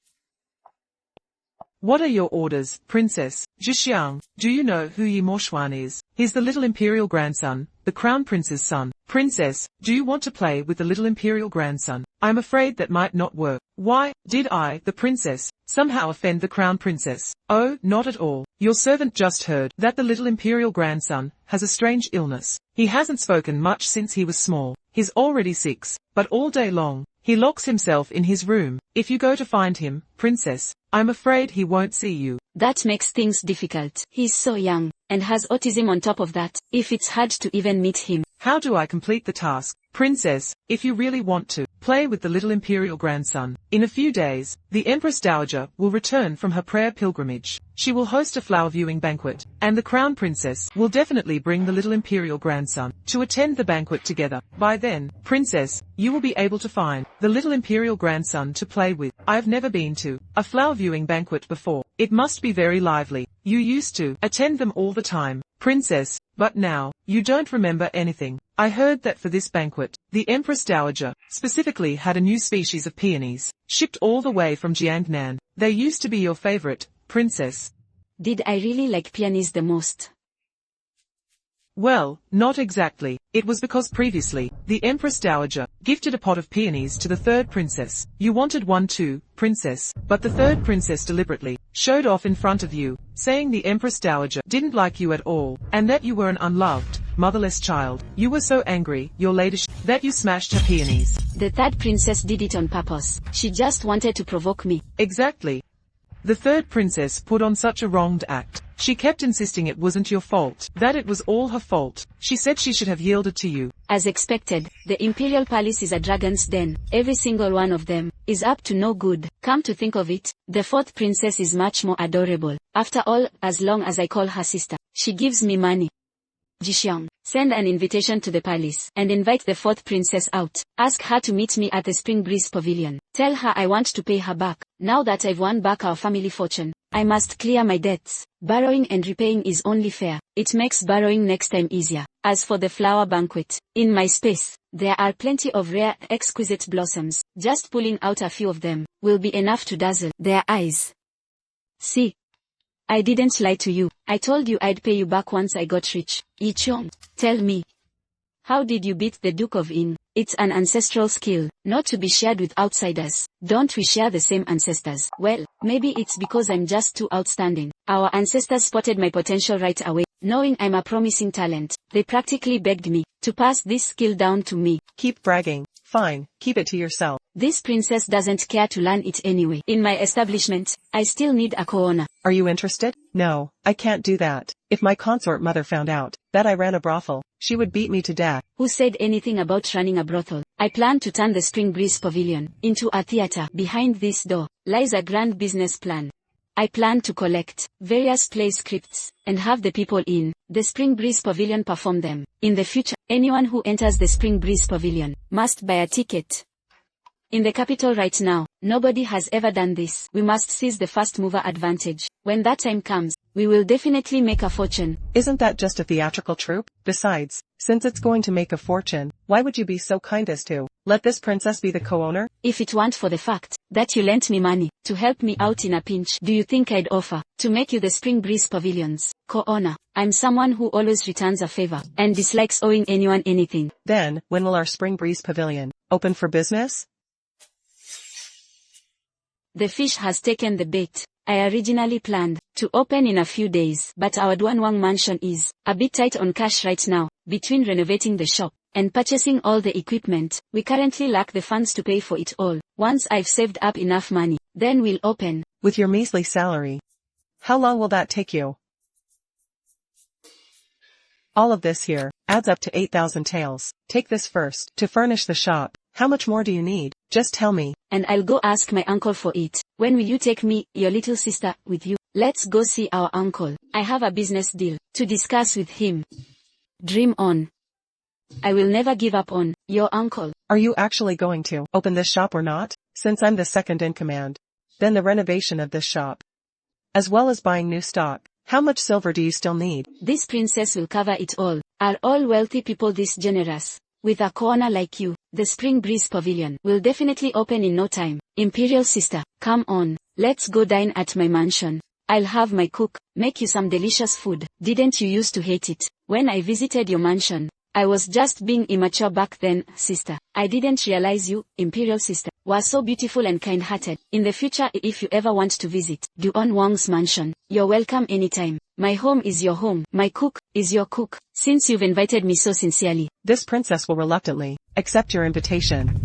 Speaker 4: What are your orders, princess? Jixiang, do you know who Yi Morshuan is? He's the little imperial grandson, the crown prince's son. Princess, do you want to play with the little imperial grandson? I'm afraid that might not work. Why, did I, the princess, somehow offend the crown princess? Oh, not at all. Your servant just heard that the little imperial grandson has a strange illness. He hasn't spoken much since he was small. He's already 6, but all day long, he locks himself in his room. If you go to find him, princess, I'm afraid he won't see you.
Speaker 1: That makes things difficult. He's so young, and has autism on top of that. If it's hard to even meet him.
Speaker 4: How do I complete the task? Princess, if you really want to play with the little imperial grandson, in a few days, the Empress Dowager will return from her prayer pilgrimage. She will host a flower viewing banquet, and the crown princess will definitely bring the little imperial grandson to attend the banquet together. By then, princess, you will be able to find the little imperial grandson to play with. I've never been to a flower viewing banquet before. It must be very lively. You used to attend them all the time, princess, but now, you don't remember anything. I heard that for this banquet, the Empress Dowager specifically had a new species of peonies, shipped all the way from Jiangnan. They used to be your favorite, princess.
Speaker 1: Did I really like peonies the most?
Speaker 4: Well, not exactly. It was because previously, the Empress Dowager gifted a pot of peonies to the third princess. You wanted one too, princess, but the third princess deliberately showed off in front of you, saying the Empress Dowager didn't like you at all, and that you were an unloved motherless child. You were so angry, your lady that you smashed her peonies.
Speaker 1: The third princess did it on purpose. She just wanted to provoke me.
Speaker 4: Exactly. The third princess put on such a wronged act. She kept insisting it wasn't your fault, that it was all her fault. She said she should have yielded to you.
Speaker 1: As expected, the Imperial Palace is a dragon's den. Every single one of them is up to no good. Come to think of it, the fourth princess is much more adorable. After all, as long as I call her sister, she gives me money. Jixiang, send an invitation to the palace and invite the fourth princess out. Ask her to meet me at the Spring Breeze Pavilion. Tell her I want to pay her back. Now that I've won back our family fortune, I must clear my debts. Borrowing and repaying is only fair. It makes borrowing next time easier. As for the flower banquet, in my space, there are plenty of rare, exquisite blossoms. Just pulling out a few of them will be enough to dazzle their eyes. See? I didn't lie to you. I told you I'd pay you back once I got rich. Yichong, tell me. How did you beat the Duke of Yin? It's an ancestral skill, not to be shared with outsiders. Don't we share the same ancestors? Well, maybe it's because I'm just too outstanding. Our ancestors spotted my potential right away. Knowing I'm a promising talent, they practically begged me to pass this skill down to me.
Speaker 6: Keep bragging. Fine, keep it to yourself.
Speaker 1: This princess doesn't care to learn it anyway. In my establishment, I still need a co-owner.
Speaker 6: Are you interested? No, I can't do that. If my consort mother found out that I ran a brothel, she would beat me to death.
Speaker 1: Who said anything about running a brothel? I plan to turn the Spring Breeze Pavilion into a theater. Behind this door lies a grand business plan. I plan to collect various play scripts and have the people in the Spring Breeze Pavilion perform them. In the future, anyone who enters the Spring Breeze Pavilion must buy a ticket. In the capital right now, nobody has ever done this. We must seize the first mover advantage. When that time comes, we will definitely make a fortune.
Speaker 6: Isn't that just a theatrical troupe? Besides, since it's going to make a fortune, why would you be so kind as to let this princess be the co-owner?
Speaker 1: If it weren't for the fact that you lent me money to help me out in a pinch, do you think I'd offer to make you the Spring Breeze Pavilion's co-owner? I'm someone who always returns a favor and dislikes owing anyone anything.
Speaker 6: Then, when will our Spring Breeze Pavilion open for business?
Speaker 1: The fish has taken the bait. I originally planned to open in a few days, but our Duanwang mansion is a bit tight on cash right now. Between renovating the shop and purchasing all the equipment, we currently lack the funds to pay for it all. Once I've saved up enough money, then we'll open.
Speaker 6: With your measly salary, how long will that take you? All of this here adds up to 8,000 taels. Take this first to furnish the shop. How much more do you need? Just tell me.
Speaker 1: And I'll go ask my uncle for it. When will you take me, your little sister, with you? Let's go see our uncle. I have a business deal to discuss with him. Dream on. I will never give up on your uncle.
Speaker 6: Are you actually going to open this shop or not? Since I'm the second in command. Then the renovation of this shop, as well as buying new stock. How much silver do you still need?
Speaker 1: This princess will cover it all. Are all wealthy people this generous? With a corner like you, the Spring Breeze Pavilion will definitely open in no time. Imperial sister, come on, let's go dine at my mansion. I'll have my cook make you some delicious food. Didn't you used to hate it when I visited your mansion? I was just being immature back then, sister. I didn't realize you, Imperial sister, were so beautiful and kind-hearted. In the future, if you ever want to visit Duan Wang's mansion, you're welcome anytime. My home is your home. My cook is your cook. Since you've invited me so sincerely,
Speaker 6: this princess will reluctantly accept your invitation.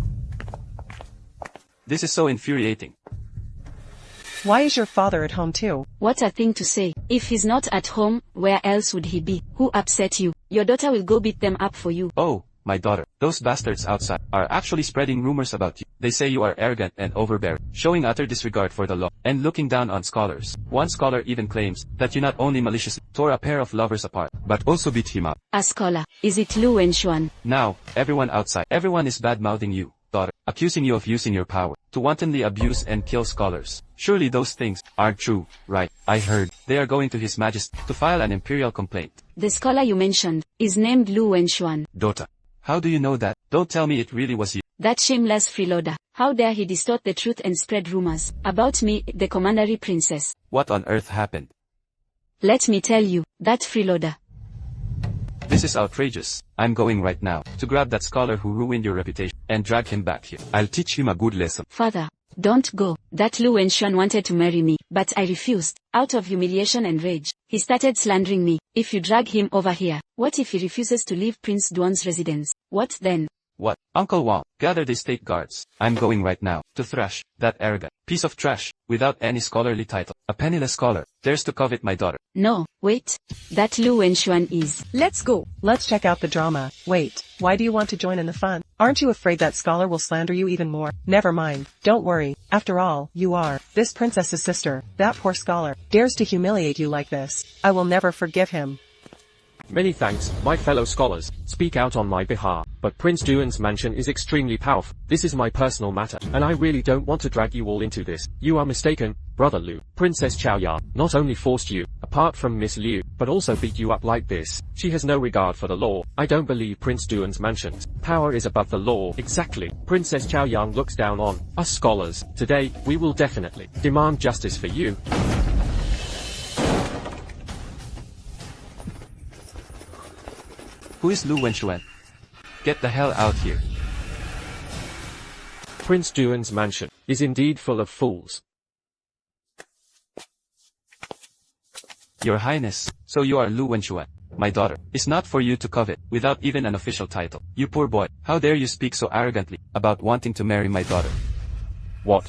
Speaker 7: This is so infuriating.
Speaker 6: Why is your father at home too?
Speaker 1: What a thing to say. If he's not at home, where else would he be? Who upset you? Your daughter will go beat them up for you.
Speaker 7: Oh, my daughter. Those bastards outside are actually spreading rumors about you. They say you are arrogant and overbearing, showing utter disregard for the law, and looking down on scholars. One scholar even claims that you not only maliciously tore a pair of lovers apart, but also beat him up.
Speaker 1: A scholar? Is it Lu Wenshuan?
Speaker 7: Now, everyone outside, everyone is bad-mouthing you, daughter, accusing you of using your power to wantonly abuse and kill scholars. Surely those things aren't true, right? I heard they are going to His Majesty to file an imperial complaint.
Speaker 1: The scholar you mentioned is named Lu Wenshuan.
Speaker 7: Daughter, how do you know that? Don't tell me it really was you.
Speaker 1: That shameless freeloader. How dare he distort the truth and spread rumors about me, the commandery princess.
Speaker 7: What on earth happened?
Speaker 1: Let me tell you, that freeloader.
Speaker 7: This is outrageous. I'm going right now to grab that scholar who ruined your reputation and drag him back here. I'll teach him a good lesson.
Speaker 1: Father, don't go. That Lu Wenshuan wanted to marry me, but I refused, out of humiliation and rage. He started slandering me. If you drag him over here, what if he refuses to leave Prince Duan's residence? What then?
Speaker 7: What? Uncle Wang, gather the state guards. I'm going right now to thrash that arrogant piece of trash without any scholarly title. A penniless scholar dares to covet my daughter.
Speaker 1: No, wait. That Lu Wenxuan is.
Speaker 2: Let's go.
Speaker 6: Let's check out the drama. Wait, why do you want to join in the fun? Aren't you afraid that scholar will slander you even more? Never mind. Don't worry. After all, you are this princess's sister. That poor scholar dares to humiliate you like this. I will never forgive him.
Speaker 5: Many thanks, my fellow scholars. Speak out on my behalf. But Prince Duan's mansion is extremely powerful. This is my personal matter, and I really don't want to drag you all into this. You are mistaken, Brother Lu. Princess Chaoyang not only forced you, apart from Miss Liu, but also beat you up like this. She has no regard for the law. I don't believe Prince Duan's mansion's power is above the law. Exactly. Princess Chaoyang looks down on us scholars. Today, we will definitely demand justice for you.
Speaker 7: Who is Lu Wenxuan? Get the hell out here.
Speaker 5: Prince Duan's mansion is indeed full of fools.
Speaker 7: Your Highness, so you are Lu Wenxuan. My daughter is not for you to covet without even an official title. You poor boy, how dare you speak so arrogantly about wanting to marry my daughter?
Speaker 5: What?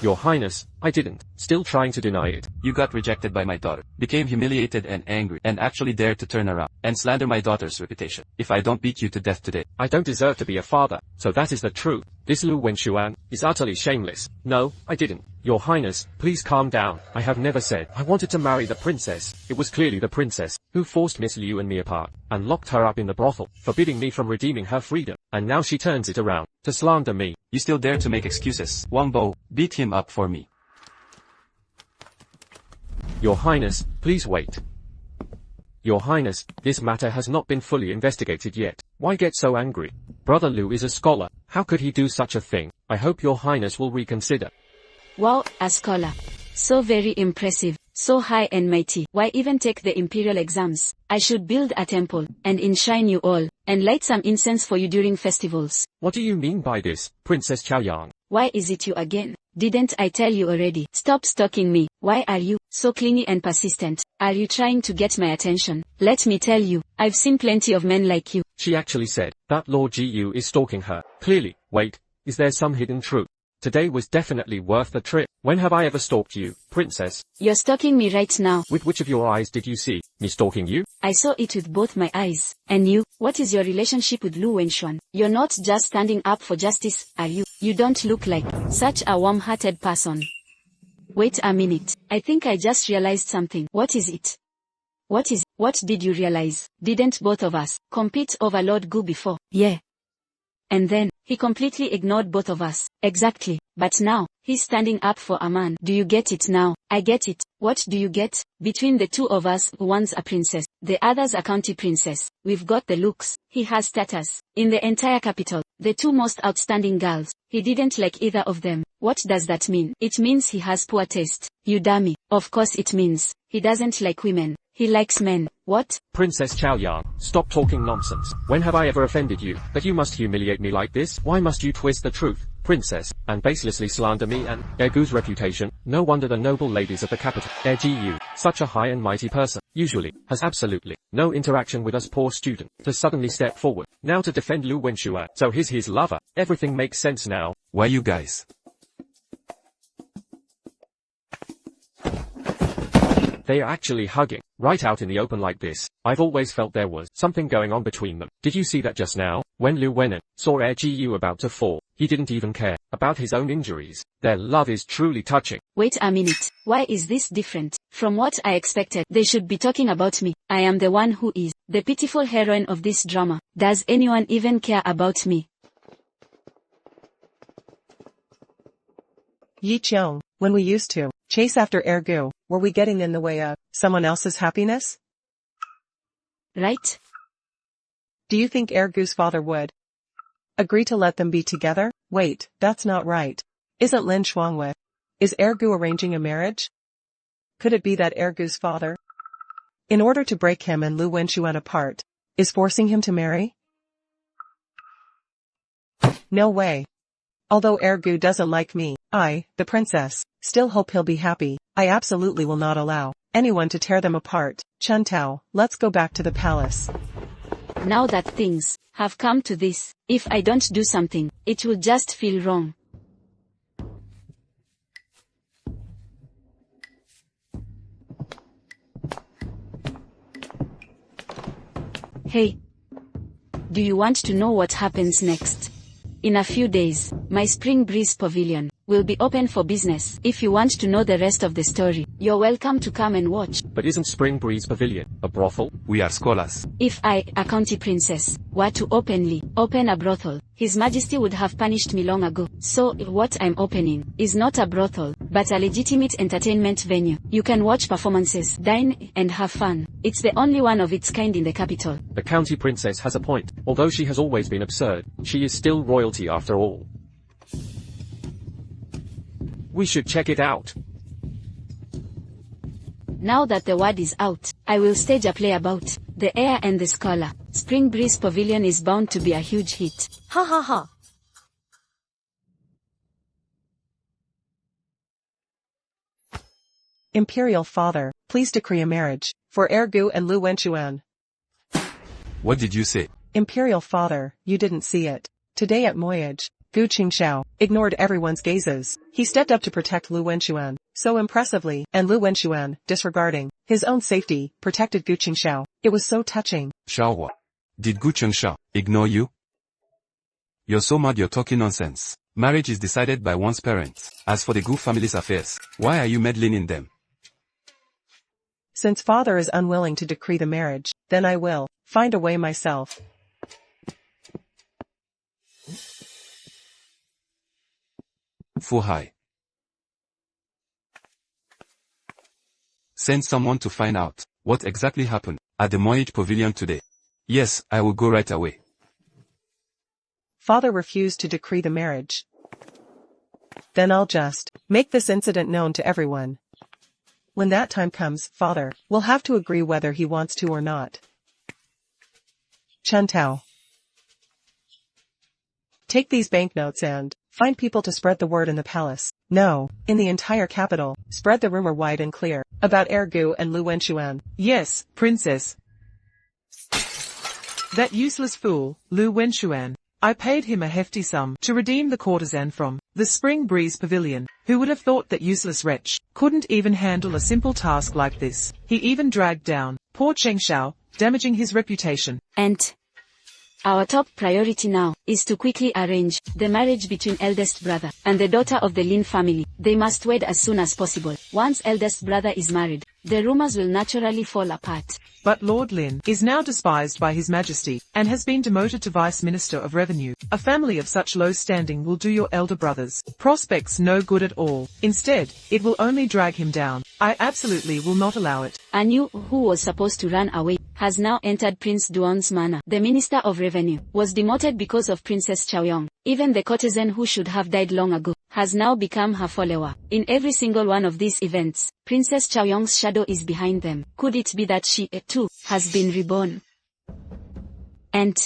Speaker 5: Your Highness, I didn't. Still trying to deny it.
Speaker 7: You got rejected by my daughter, became humiliated and angry, and actually dared to turn around and slander my daughter's reputation. If I don't beat you to death today,
Speaker 5: I don't deserve to be a father, so that is the truth. This Lu Wenxuan is utterly shameless. No, I didn't. Your Highness, please calm down. I have never said I wanted to marry the princess. It was clearly the princess who forced Miss Liu and me apart, and locked her up in the brothel, forbidding me from redeeming her freedom. And now she turns it around to slander me.
Speaker 7: You still dare to make excuses. Wang Bo, beat him up for me.
Speaker 5: Your Highness, please wait. Your Highness, this matter has not been fully investigated yet. Why get so angry? Brother Lu is a scholar. How could he do such a thing? I hope Your Highness will reconsider.
Speaker 1: Wow, a scholar. So very impressive. So high and mighty. Why even take the imperial exams? I should build a temple, and enshrine you all, and light some incense for you during festivals.
Speaker 5: What do you mean by this, Princess Chaoyang?
Speaker 1: Why is it you again? Didn't I tell you already? Stop stalking me. Why are you so clingy and persistent? Are you trying to get my attention? Let me tell you, I've seen plenty of men like you.
Speaker 5: She actually said that Lord Gu is stalking her. Clearly. Wait, is there some hidden truth? Today was definitely worth the trip. When have I ever stalked you, princess?
Speaker 1: You're stalking me right now.
Speaker 5: With which of your eyes did you see me stalking you?
Speaker 1: I saw it with both my eyes. And you, what is your relationship with Lu Wenxuan? You're not just standing up for justice, are you? You don't look like such a warm-hearted person. Wait a minute. I think I just realized something. What is it? What did you realize? Didn't both of us compete over Lord Gu before? Yeah. And then, he completely ignored both of us. Exactly. But now, he's standing up for a man. Do you get it now? I get it. What do you get? Between the two of us, one's a princess, the other's a county princess. We've got the looks. He has status. In the entire capital, the two most outstanding girls. He didn't like either of them. What does that mean? It means he has poor taste. You dummy. Of course it means he doesn't like women. He likes men. What?
Speaker 5: Princess Chaoyang, stop talking nonsense. When have I ever offended you, that you must humiliate me like this? Why must you twist the truth, princess, and baselessly slander me and Ergu's reputation? No wonder the noble ladies of the capital, Ergu, such a high and mighty person, usually, has absolutely no interaction with us poor student, to suddenly step forward, now to defend Lu Wenxuan. So he's his lover. Everything makes sense now.
Speaker 7: Why you guys?
Speaker 5: They are actually hugging, right out in the open like this. I've always felt there was something going on between them. Did you see that just now? When Lu Wenan saw Ergu about to fall, he didn't even care about his own injuries. Their love is truly touching.
Speaker 1: Wait a minute. Why is this different from what I expected? They should be talking about me. I am the one who is the pitiful heroine of this drama. Does anyone even care about me?
Speaker 6: Yi Qiong, when we used to chase after Ergu, were we getting in the way of someone else's happiness?
Speaker 1: Right?
Speaker 6: Do you think Ergu's father would agree to let them be together? Wait, that's not right. Isn't Lin Shuang with? Is Ergu arranging a marriage? Could it be that Ergu's father, in order to break him and Lu Wenxuan apart, is forcing him to marry? No way. Although Ergu doesn't like me, I, the princess, still hope he'll be happy. I absolutely will not allow anyone to tear them apart. Chen Tao, let's go back to the palace.
Speaker 1: Now that things have come to this, if I don't do something, it will just feel wrong. Hey. Do you want to know what happens next? In a few days, my Spring Breeze Pavilion will be open for business. If you want to know the rest of the story, you're welcome to come and watch.
Speaker 5: But isn't Spring Breeze Pavilion a brothel?
Speaker 3: We are scholars.
Speaker 1: If I, a county princess, were to openly open a brothel, His Majesty would have punished me long ago. So, what I'm opening is not a brothel, but a legitimate entertainment venue. You can watch performances, dine, and have fun. It's the only one of its kind in the capital.
Speaker 5: The county princess has a point. Although she has always been absurd, she is still royalty after all. We should check it out.
Speaker 1: Now that the word is out, I will stage a play about the heir and the scholar. Spring Breeze Pavilion is bound to be a huge hit.
Speaker 2: Ha ha ha.
Speaker 6: Imperial father, please decree a marriage for Ergu and Lu Wenchuan.
Speaker 3: What did you say?
Speaker 6: Imperial father, you didn't see it. Today at Moyage, Gu Qingxiao ignored everyone's gazes. He stepped up to protect Lu Wenchuan so impressively, and Lu Wenchuan, disregarding his own safety, protected Gu Qingxiao. It was so touching.
Speaker 3: Xiaohua. Did Gu Qingxiao ignore you? You're so mad you're talking nonsense. Marriage is decided by one's parents. As for the Gu family's affairs, why are you meddling in them?
Speaker 6: Since father is unwilling to decree the marriage, then I will find a way myself.
Speaker 3: Fu Hai. Send someone to find out what exactly happened at the Moyage Pavilion today. Yes, I will go right away.
Speaker 6: Father refused to decree the marriage. Then I'll just make this incident known to everyone. When that time comes, father will have to agree whether he wants to or not. Chen Tao. Take these banknotes and find people to spread the word in the palace. No, in the entire capital, spread the rumor wide and clear about Ergu and Lu Wenchuan.
Speaker 4: Yes, princess. That useless fool, Lu Wenchuan. I paid him a hefty sum to redeem the courtesan from the Spring Breeze Pavilion. Who would have thought that useless wretch couldn't even handle a simple task like this? He even dragged down poor Cheng Xiao, damaging his reputation.
Speaker 1: And our top priority now is to quickly arrange the marriage between eldest brother and the daughter of the Lin family. They must wed as soon as possible. Once eldest brother is married, the rumors will naturally fall apart.
Speaker 4: But Lord Lin is now despised by His Majesty and has been demoted to Vice Minister of Revenue. A family of such low standing will do your elder brother's prospects no good at all. Instead, it will only drag him down. I absolutely will not allow it.
Speaker 1: Anu, who was supposed to run away, has now entered Prince Duan's manor. The Minister of Revenue was demoted because of Princess Chaoyong. Even the courtesan who should have died long ago has now become her follower. In every single one of these events, Princess Chaoyong's shadow is behind them. Could it be that she, too, has been reborn? And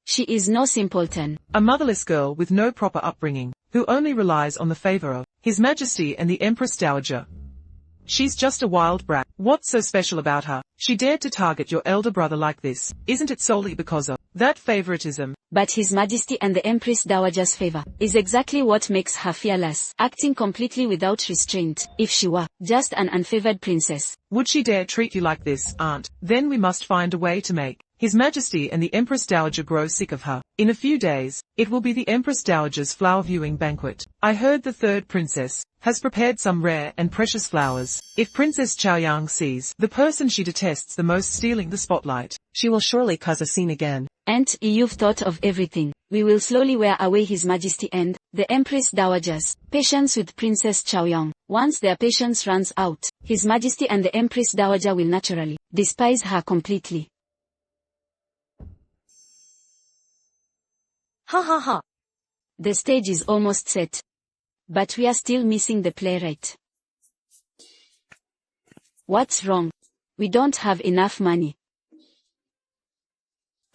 Speaker 1: she is no simpleton.
Speaker 4: A motherless girl with no proper upbringing, who only relies on the favor of His Majesty and the Empress Dowager. She's just a wild brat. What's so special about her? She dared to target your elder brother like this. Isn't it solely because of that favoritism?
Speaker 1: But His Majesty and the Empress Dowager's favor is exactly what makes her fearless, acting completely without restraint. If she were just an unfavored princess,
Speaker 4: would she dare treat you like this, aunt? Then we must find a way to make His Majesty and the Empress Dowager grow sick of her. In a few days, it will be the Empress Dowager's flower viewing banquet. I heard the third princess has prepared some rare and precious flowers. If Princess Chaoyang sees the person she detests the most stealing the spotlight,
Speaker 6: she will surely cause a scene again.
Speaker 1: And you've thought of everything. We will slowly wear away His Majesty and the Empress Dowager's patience with Princess Chaoyang. Once their patience runs out, His Majesty and the Empress Dowager will naturally despise her completely.
Speaker 2: Ha ha ha.
Speaker 1: The stage is almost set. But we are still missing the playwright. What's wrong? We don't have enough money.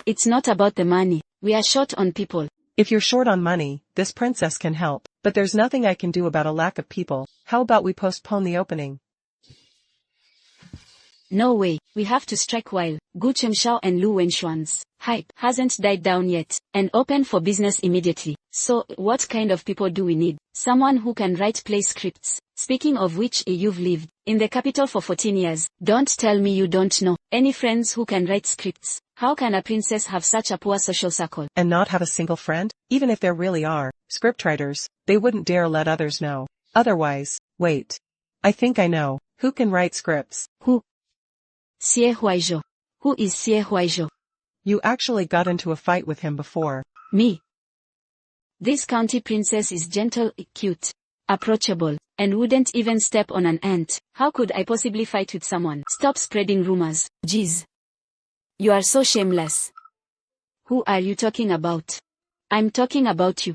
Speaker 1: It's not about the money. We are short on people.
Speaker 6: If you're short on money, this princess can help. But there's nothing I can do about a lack of people. How about we postpone the opening?
Speaker 1: No way, we have to strike while Gu Chengshao and Lu Wenshuan's hype hasn't died down yet, and open for business immediately. So, what kind of people do we need? Someone who can write play scripts. Speaking of which, you've lived in the capital for 14 years. Don't tell me you don't know any friends who can write scripts. How can a princess have such a poor social circle?
Speaker 6: And not have a single friend? Even if there really are scriptwriters, they wouldn't dare let others know. Otherwise, wait. I think I know who can write scripts.
Speaker 1: Who? Xie Huaizhou. Who is Xie Huaizhou?
Speaker 6: You actually got into a fight with him before.
Speaker 1: Me. This county princess is gentle, cute, approachable, and wouldn't even step on an ant. How could I possibly fight with someone? Stop spreading rumors. Jeez. You are so shameless. Who are you talking about? I'm talking about you.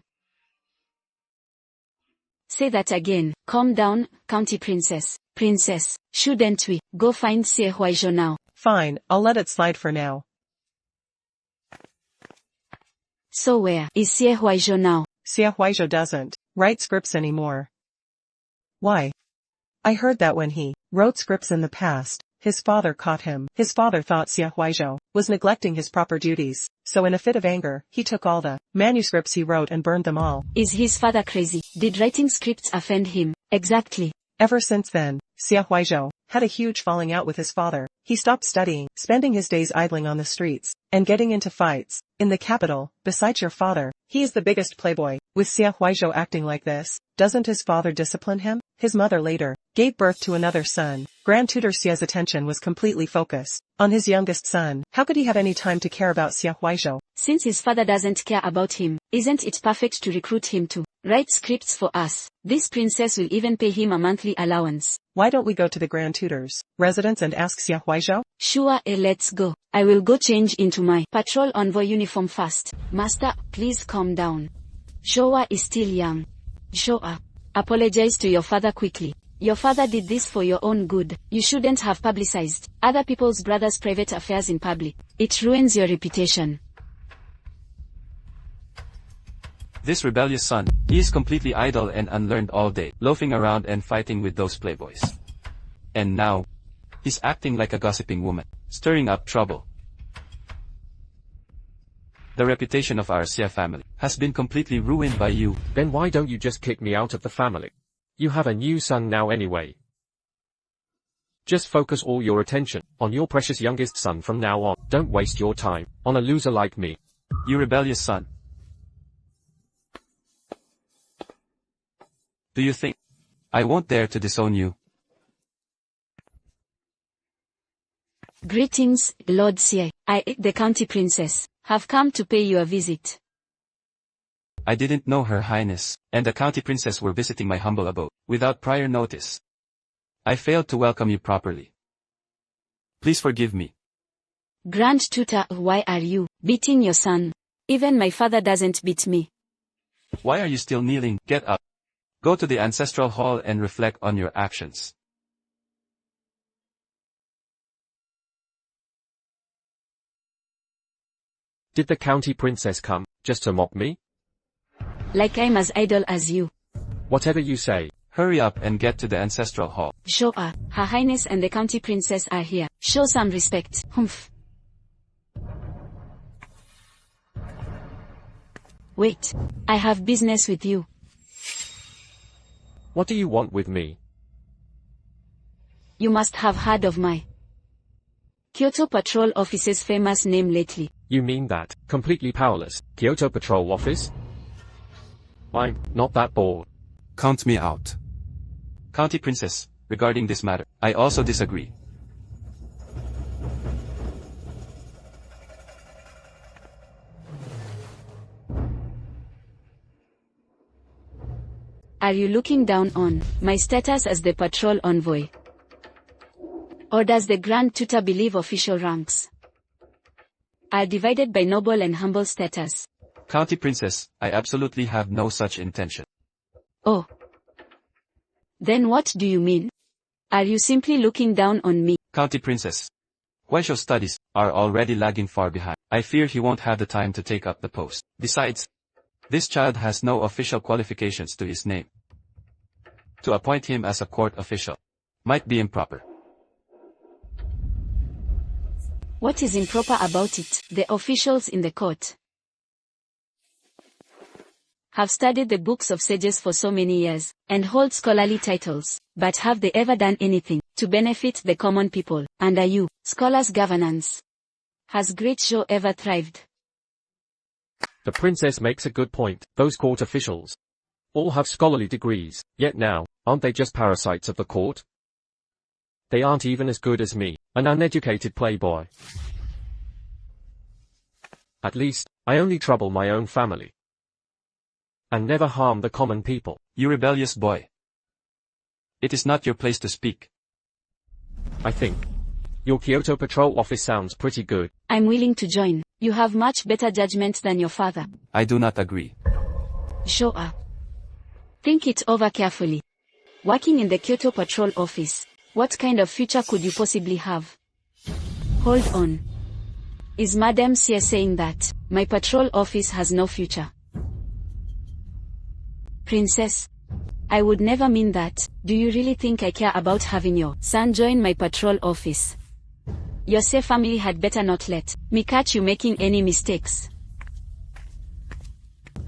Speaker 1: Say that again. Calm down, county princess. Princess, shouldn't we go find Xie Huaizhou now?
Speaker 6: Fine, I'll let it slide for now.
Speaker 1: So where is Xie Huaizhou now?
Speaker 6: Xie Huaizhou doesn't write scripts anymore. Why? I heard that when he wrote scripts in the past, his father caught him. His father thought Xie Huaizhou was neglecting his proper duties, so in a fit of anger, he took all the manuscripts he wrote and burned them all.
Speaker 1: Is his father crazy? Did writing scripts offend him? Exactly.
Speaker 6: Ever since then, Xie Huaizhou had a huge falling out with his father. He stopped studying, spending his days idling on the streets, and getting into fights. In the capital, besides your father, he is the biggest playboy. With Xie Huaizhou acting like this, doesn't his father discipline him? His mother later gave birth to another son. Grand Tutor Xie's attention was completely focused on his youngest son. How could he have any time to care about Xie Huaizhou?
Speaker 1: Since his father doesn't care about him, isn't it perfect to recruit him to write scripts for us? This princess will even pay him a monthly allowance.
Speaker 6: Why don't we go to the Grand Tutor's residence and ask Xie Huaizhou?
Speaker 1: Sure, let's go. I will go change into my patrol envoy uniform first. Master, please calm down. Showa is still young. Showa, apologize to your father quickly. Your father did this for your own good. You shouldn't have publicized other people's brothers' private affairs in public. It ruins your reputation.
Speaker 7: This rebellious son, he is completely idle and unlearned all day, loafing around and fighting with those playboys. And now, he's acting like a gossiping woman, stirring up trouble. The reputation of our Xie family has been completely ruined by you.
Speaker 5: Then why don't you just kick me out of the family? You have a new son now anyway. Just focus all your attention on your precious youngest son from now on. Don't waste your time on a loser like me.
Speaker 7: You rebellious son. Do you think I won't dare to disown you?
Speaker 1: Greetings, Lord Xie. I, the county princess, have come to pay you a visit.
Speaker 7: I didn't know Her Highness and the county princess were visiting my humble abode without prior notice. I failed to welcome you properly. Please forgive me.
Speaker 1: Grand Tutor, why are you beating your son? Even my father doesn't beat me.
Speaker 7: Why are you still kneeling? Get up. Go to the ancestral hall and reflect on your actions.
Speaker 5: Did the county princess come just to mock me?
Speaker 1: Like I'm as idle as you.
Speaker 5: Whatever you say.
Speaker 7: Hurry up and get to the ancestral hall.
Speaker 1: Showa, Her Highness and the county princess are here. Show some respect. Humph. Wait. I have business with you.
Speaker 5: What do you want with me?
Speaker 1: You must have heard of my Kyoto Patrol Office's famous name lately.
Speaker 5: You mean that completely powerless Kyoto Patrol Office? I'm not that bored.
Speaker 3: Count me out.
Speaker 7: County Princess, regarding this matter, I also disagree.
Speaker 1: Are you looking down on my status as the patrol envoy? Or does the Grand Tutor believe official ranks are divided by noble and humble status?
Speaker 7: County Princess, I absolutely have no such intention.
Speaker 1: Oh. Then what do you mean? Are you simply looking down on me?
Speaker 7: County Princess, Huaizhou's studies are already lagging far behind. I fear he won't have the time to take up the post. Besides, this child has no official qualifications to his name. To appoint him as a court official might be improper.
Speaker 1: What is improper about it? The officials in the court have studied the books of sages for so many years, and hold scholarly titles, but have they ever done anything to benefit the common people? Under you, scholars' governance, has great show ever thrived?
Speaker 5: The princess makes a good point. Those court officials all have scholarly degrees, yet now, aren't they just parasites of the court? They aren't even as good as me, an uneducated playboy. At least, I only trouble my own family and never harm the common people.
Speaker 7: You rebellious boy. It is not your place to speak.
Speaker 5: I think your Kyoto Patrol office sounds pretty good.
Speaker 1: I'm willing to join. You have much better judgment than your father.
Speaker 7: I do not agree.
Speaker 1: Sure. Think it over carefully. Working in the Kyoto Patrol office, what kind of future could you possibly have? Hold on. Is Madam here saying that my patrol office has no future? Princess, I would never mean that. Do you really think I care about having your son join my patrol office? Your safe family had better not let me catch you making any mistakes.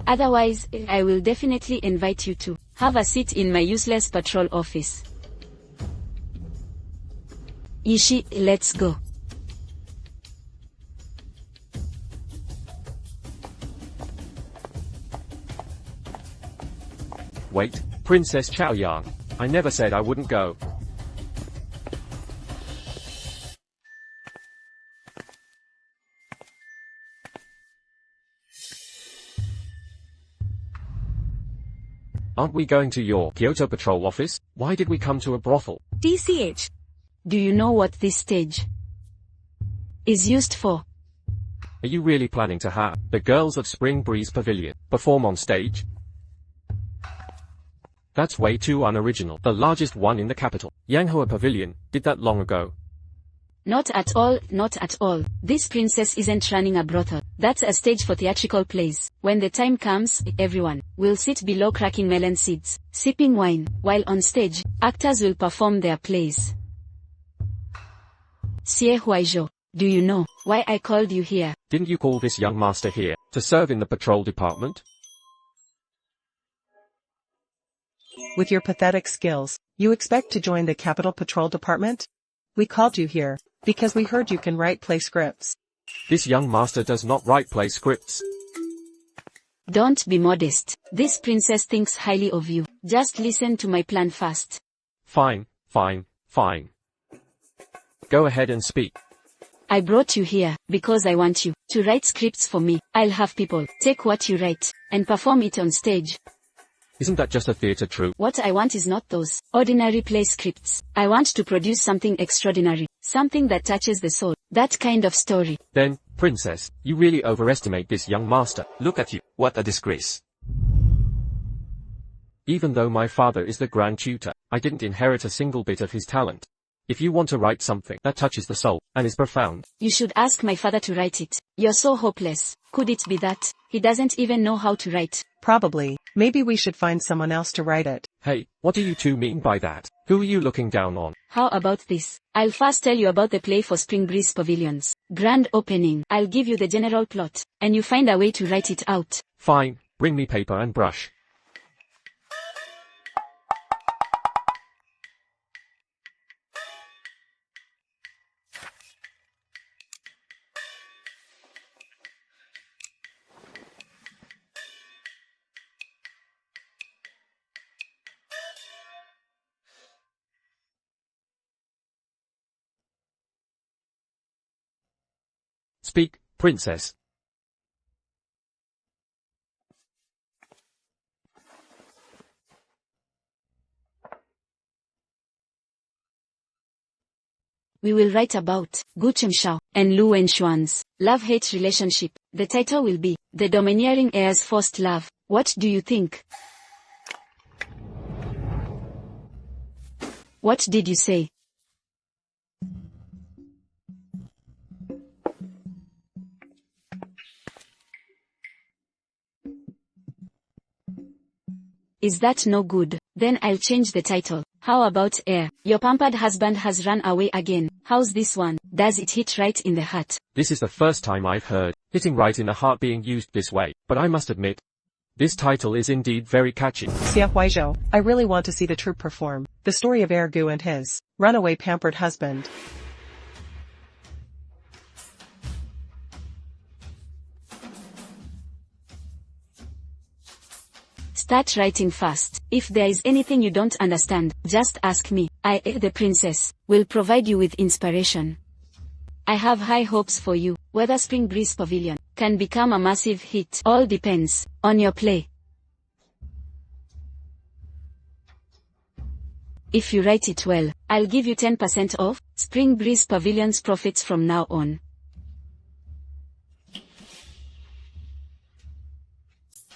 Speaker 1: Otherwise, I will definitely invite you to have a seat in my useless patrol office. Ishi, let's go.
Speaker 5: Wait, Princess Chaoyang. I never said I wouldn't go. Aren't we going to your Kyoto Patrol office? Why did we come to a brothel?
Speaker 2: TCH.
Speaker 1: Do you know what this stage is used for?
Speaker 5: Are you really planning to have the girls of Spring Breeze Pavilion perform on stage? That's way too unoriginal. The largest one in the capital, Yanghua Pavilion, did that long ago.
Speaker 1: Not at all, not at all. This princess isn't running a brothel. That's a stage for theatrical plays. When the time comes, everyone will sit below cracking melon seeds, sipping wine, while on stage, actors will perform their plays. Xie Huaizhou, do you know why I called you here?
Speaker 5: Didn't you call this young master here to serve in the patrol department?
Speaker 6: With your pathetic skills, you expect to join the Capital Patrol Department? We called you here because we heard you can write play scripts.
Speaker 5: This young master does not write play scripts.
Speaker 1: Don't be modest. This princess thinks highly of you. Just listen to my plan first.
Speaker 5: Fine, fine, fine. Go ahead and speak.
Speaker 1: I brought you here because I want you to write scripts for me. I'll have people take what you write and perform it on stage.
Speaker 5: Isn't that just a theater troupe?
Speaker 1: What I want is not those ordinary play scripts. I want to produce something extraordinary, something that touches the soul, that kind of story.
Speaker 5: Then, princess, you really overestimate this young master.
Speaker 7: Look at you, what a disgrace.
Speaker 5: Even though my father is the grand tutor, I didn't inherit a single bit of his talent. If you want to write something that touches the soul and is profound,
Speaker 1: you should ask my father to write it. You're so hopeless. Could it be that he doesn't even know how to write?
Speaker 6: Probably. Maybe we should find someone else to write it.
Speaker 5: Hey, what do you two mean by that? Who are you looking down on?
Speaker 1: How about this? I'll first tell you about the play for Spring Breeze Pavilions. Grand opening. I'll give you the general plot, and you find a way to write it out.
Speaker 5: Fine, bring me paper and brush. Speak, princess.
Speaker 1: We will write about Gu Chengshao and Lu Wenshuan's love-hate relationship. The title will be The Domineering Heir's Forced Love. What do you think? What did you say? Is that no good? Then I'll change the title. How about air? Your pampered husband has run away again. How's this one? Does it hit right in the heart?
Speaker 5: This is the first time I've heard hitting right in the heart being used this way, but I must admit, this title is indeed very catchy.
Speaker 6: Xia Huaizhou, I really want to see the troupe perform the story of Ergu and his runaway pampered husband.
Speaker 1: Start writing fast. If there is anything you don't understand, just ask me. I, the princess, will provide you with inspiration. I have high hopes for you. Whether Spring Breeze Pavilion can become a massive hit all depends on your play. If you write it well, I'll give you 10% off Spring Breeze Pavilion's profits from now on.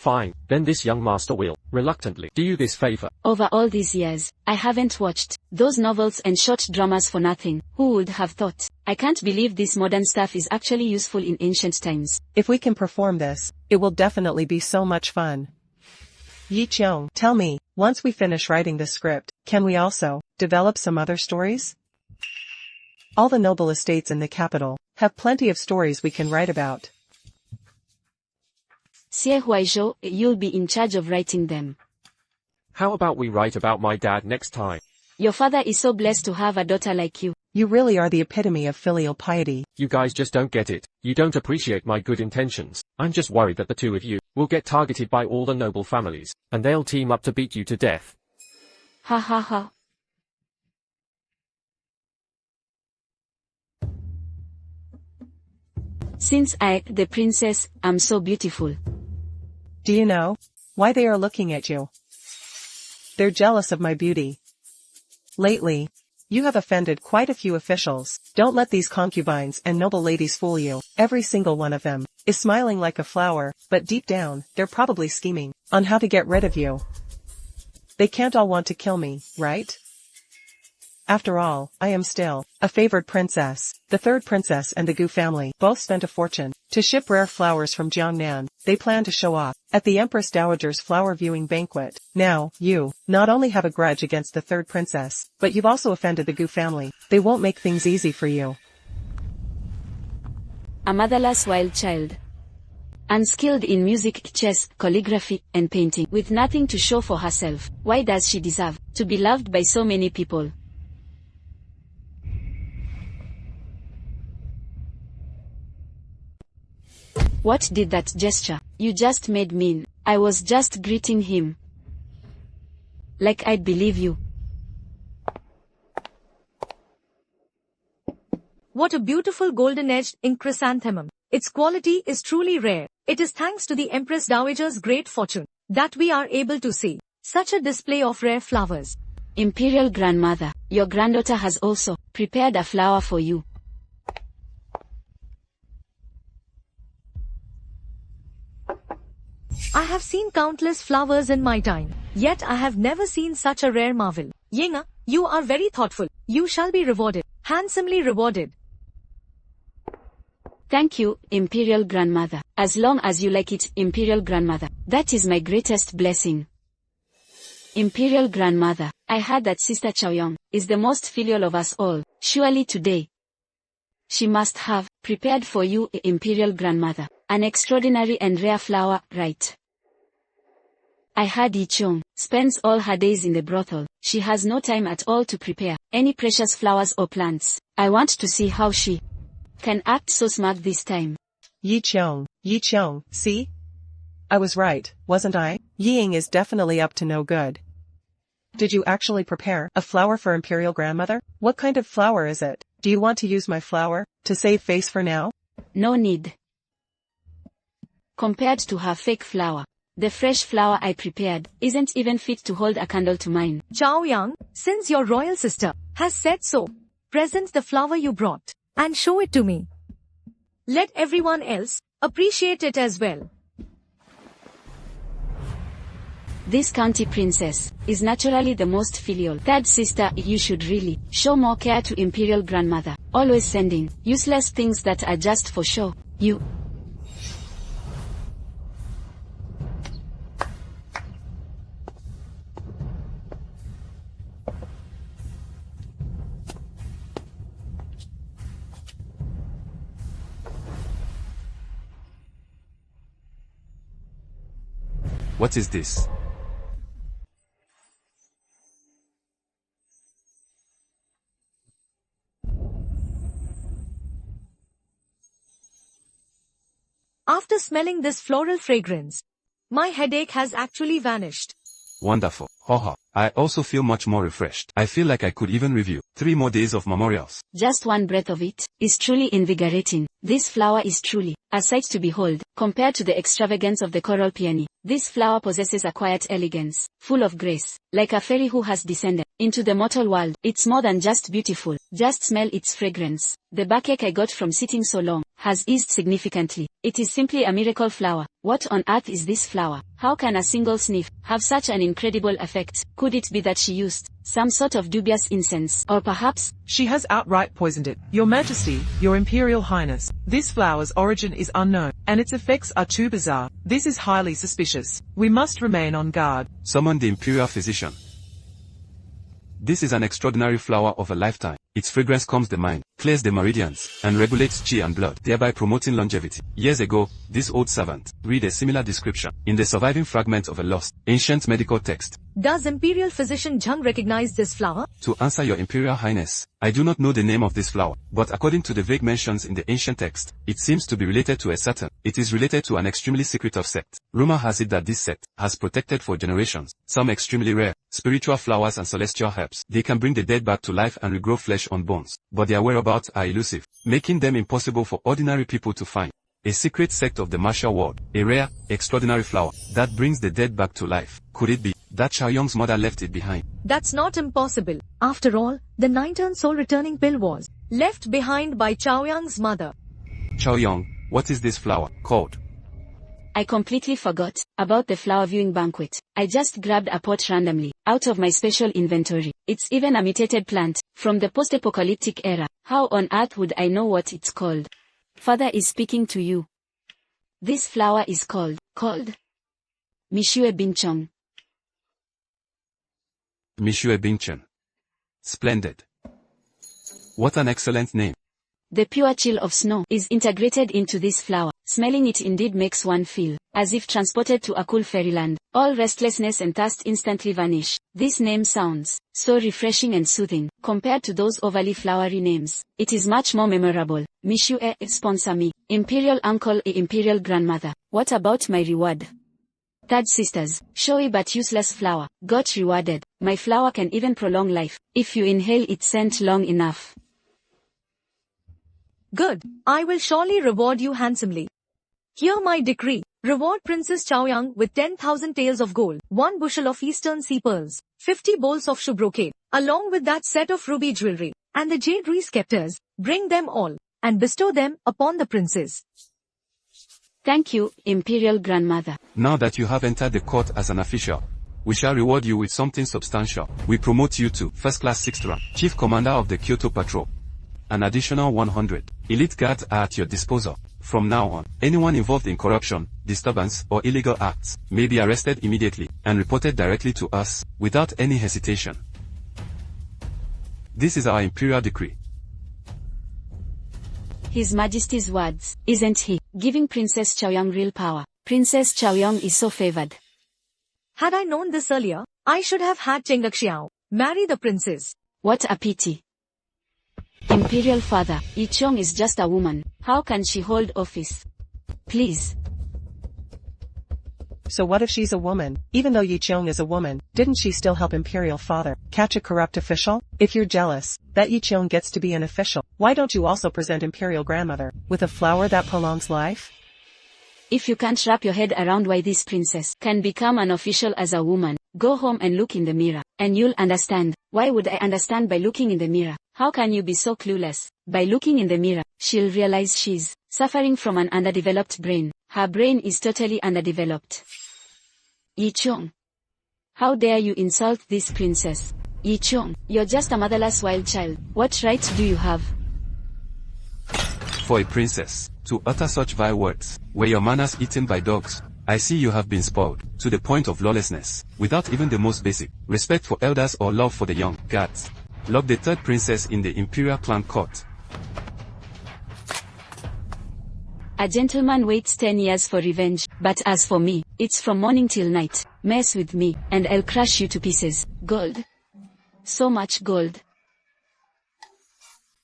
Speaker 5: Fine, then this young master will, reluctantly, do you this favor.
Speaker 1: Over all these years, I haven't watched those novels and short dramas for nothing. Who would have thought? I can't believe this modern stuff is actually useful in ancient times.
Speaker 6: If we can perform this, it will definitely be so much fun. Yi Qiong, tell me, once we finish writing the script, can we also develop some other stories? All the noble estates in the capital have plenty of stories we can write about.
Speaker 1: Xie Huaizhou, you'll be in charge of writing them.
Speaker 5: How about we write about my dad next time?
Speaker 1: Your father is so blessed to have a daughter like you.
Speaker 6: You really are the epitome of filial piety.
Speaker 5: You guys just don't get it. You don't appreciate my good intentions. I'm just worried that the two of you will get targeted by all the noble families, and they'll team up to beat you to death.
Speaker 1: Ha ha ha. Since I, the princess, am so beautiful.
Speaker 6: Do you know why they are looking at you? They're jealous of my beauty. Lately, you have offended quite a few officials. Don't let these concubines and noble ladies fool you. Every single one of them is smiling like a flower, but deep down, they're probably scheming on how to get rid of you. They can't all want to kill me, right? After all, I am still a favored princess. The third princess and the Gu family both spent a fortune to ship rare flowers from Jiangnan. They plan to show off at the Empress Dowager's flower viewing banquet. Now, you not only have a grudge against the third princess, but you've also offended the Gu family. They won't make things easy for you.
Speaker 1: A motherless wild child. Unskilled in music, chess, calligraphy, and painting, with nothing to show for herself. Why does she deserve to be loved by so many people? What did that gesture you just made mean? I was just greeting him. Like I'd believe you.
Speaker 2: What a beautiful golden-edged ink chrysanthemum. Its quality is truly rare. It is thanks to the Empress Dowager's great fortune that we are able to see such a display of rare flowers.
Speaker 1: Imperial Grandmother, your granddaughter has also prepared a flower for you.
Speaker 2: I have seen countless flowers in my time, yet I have never seen such a rare marvel. Yenga, you are very thoughtful. You shall be rewarded, handsomely rewarded.
Speaker 1: Thank you, Imperial Grandmother. As long as you like it, Imperial Grandmother. That is my greatest blessing. Imperial Grandmother, I heard that Sister Chaoyang is the most filial of us all. Surely today, she must have prepared for you, Imperial Grandmother, an extraordinary and rare flower, right? I heard Yi Qiong spends all her days in the brothel. She has no time at all to prepare any precious flowers or plants. I want to see how she can act so smart this time.
Speaker 6: Yi Qiong, see? I was right, wasn't I? Ying is definitely up to no good. Did you actually prepare a flower for Imperial Grandmother? What kind of flower is it? Do you want to use my flower to save face for now?
Speaker 1: No need. Compared to her fake flower, the fresh flower I prepared isn't even fit to hold a candle to mine.
Speaker 2: Chaoyang, since your royal sister has said so, present the flower you brought and show it to me. Let everyone else appreciate it as well.
Speaker 1: This county princess is naturally the most filial. Third sister, you should really show more care to Imperial Grandmother, always sending useless things that are just for show. You.
Speaker 3: What is this?
Speaker 2: After smelling this floral fragrance, my headache has actually vanished.
Speaker 3: Wonderful. Haha. I also feel much more refreshed. I feel like I could even review 3 more days of memorials.
Speaker 1: Just one breath of it is truly invigorating. This flower is truly a sight to behold. Compared to the extravagance of the coral peony, this flower possesses a quiet elegance, full of grace, like a fairy who has descended into the mortal world. It's more than just beautiful. Just smell its fragrance. The backache I got from sitting so long has eased significantly. It is simply a miracle flower. What on earth is this flower? How can a single sniff have such an incredible effect? Could it be that she used some sort of dubious incense? Or perhaps
Speaker 4: She has outright poisoned it. Your Majesty, Your Imperial Highness, this flower's origin is unknown, and its effects are too bizarre. This is highly suspicious. We must remain on guard.
Speaker 3: Summon the Imperial Physician. This is an extraordinary flower of a lifetime. Its fragrance calms the mind, clears the meridians, and regulates chi and blood, thereby promoting longevity. Years ago, this old servant read a similar description in the surviving fragment of a lost, ancient medical text.
Speaker 2: Does Imperial Physician Zhang recognize this flower?
Speaker 3: To answer Your Imperial Highness, I do not know the name of this flower, but according to the vague mentions in the ancient text, it seems to be related to a certain. It is related to an extremely secretive sect. Rumor has it that this sect has protected for generations some extremely rare, spiritual flowers and celestial herbs. They can bring the dead back to life and regrow flesh on bones, but their whereabouts are elusive, making them impossible for ordinary people to find. A secret sect of the martial world, a rare, extraordinary flower that brings the dead back to life. Could it be that Chaoyang's mother left it behind?
Speaker 2: That's not impossible. After all, the 9-turn soul returning pill was left behind by Chaoyang's mother.
Speaker 3: Chaoyang, what is this flower called?
Speaker 1: I completely forgot about the flower viewing banquet. I just grabbed a pot randomly out of my special inventory. It's even a mutated plant from the post-apocalyptic era. How on earth would I know what it's called? Father is speaking to you. This flower is called Mishue Binchong.
Speaker 3: Mishue Bingchen. Splendid. What an excellent name.
Speaker 1: The pure chill of snow is integrated into this flower. Smelling it indeed makes one feel as if transported to a cool fairyland. All restlessness and thirst instantly vanish. This name sounds so refreshing and soothing compared to those overly flowery names. It is much more memorable. Mishue sponsor me. Imperial uncle e imperial grandmother. What about my reward? Third sisters, showy but useless flower, got rewarded. My flower can even prolong life if you inhale its scent long enough.
Speaker 2: Good. I will surely reward you handsomely. Hear my decree. Reward Princess Chaoyang with 10,000 taels of gold, 1 bushel of eastern sea pearls, 50 bowls of shoe brocade, along with that set of ruby jewelry, and the jade scepters. Bring them all, and bestow them upon the princess.
Speaker 1: Thank you, Imperial Grandmother.
Speaker 3: Now that you have entered the court as an official, we shall reward you with something substantial. We promote you to First Class 6th rank, Chief Commander of the Kyoto Patrol. An additional 100 elite guards are at your disposal. From now on, anyone involved in corruption, disturbance, or illegal acts may be arrested immediately and reported directly to us without any hesitation. This is our imperial decree.
Speaker 1: His Majesty's words, isn't he? Giving Princess Chaoyang real power. Princess Chaoyang is so favored.
Speaker 2: Had I known this earlier, I should have had Chengxiao marry the princess.
Speaker 1: What a pity. Imperial father, Yichong is just a woman. How can she hold office? Please.
Speaker 6: So what if she's a woman? Even though Yichong is a woman, didn't she still help Imperial father catch a corrupt official? If you're jealous that Yichong gets to be an official, why don't you also present Imperial grandmother with a flower that prolongs life?
Speaker 1: If you can't wrap your head around why this princess can become an official as a woman, go home and look in the mirror, and you'll understand. Why would I understand by looking in the mirror? How can you be so clueless? By looking in the mirror, she'll realize she's suffering from an underdeveloped brain. Her brain is totally underdeveloped. Yichong. How dare you insult this princess? Yichong, you're just a motherless wild child. What right do you have?
Speaker 3: For a princess to utter such vile words, were your manners eaten by dogs? I see you have been spoiled to the point of lawlessness, without even the most basic respect for elders or love for the young. Guards, lock the third princess in the Imperial Clan Court.
Speaker 1: A gentleman waits 10 years for revenge, but as for me, it's from morning till night. Mess with me, and I'll crush you to pieces. Gold. So much gold.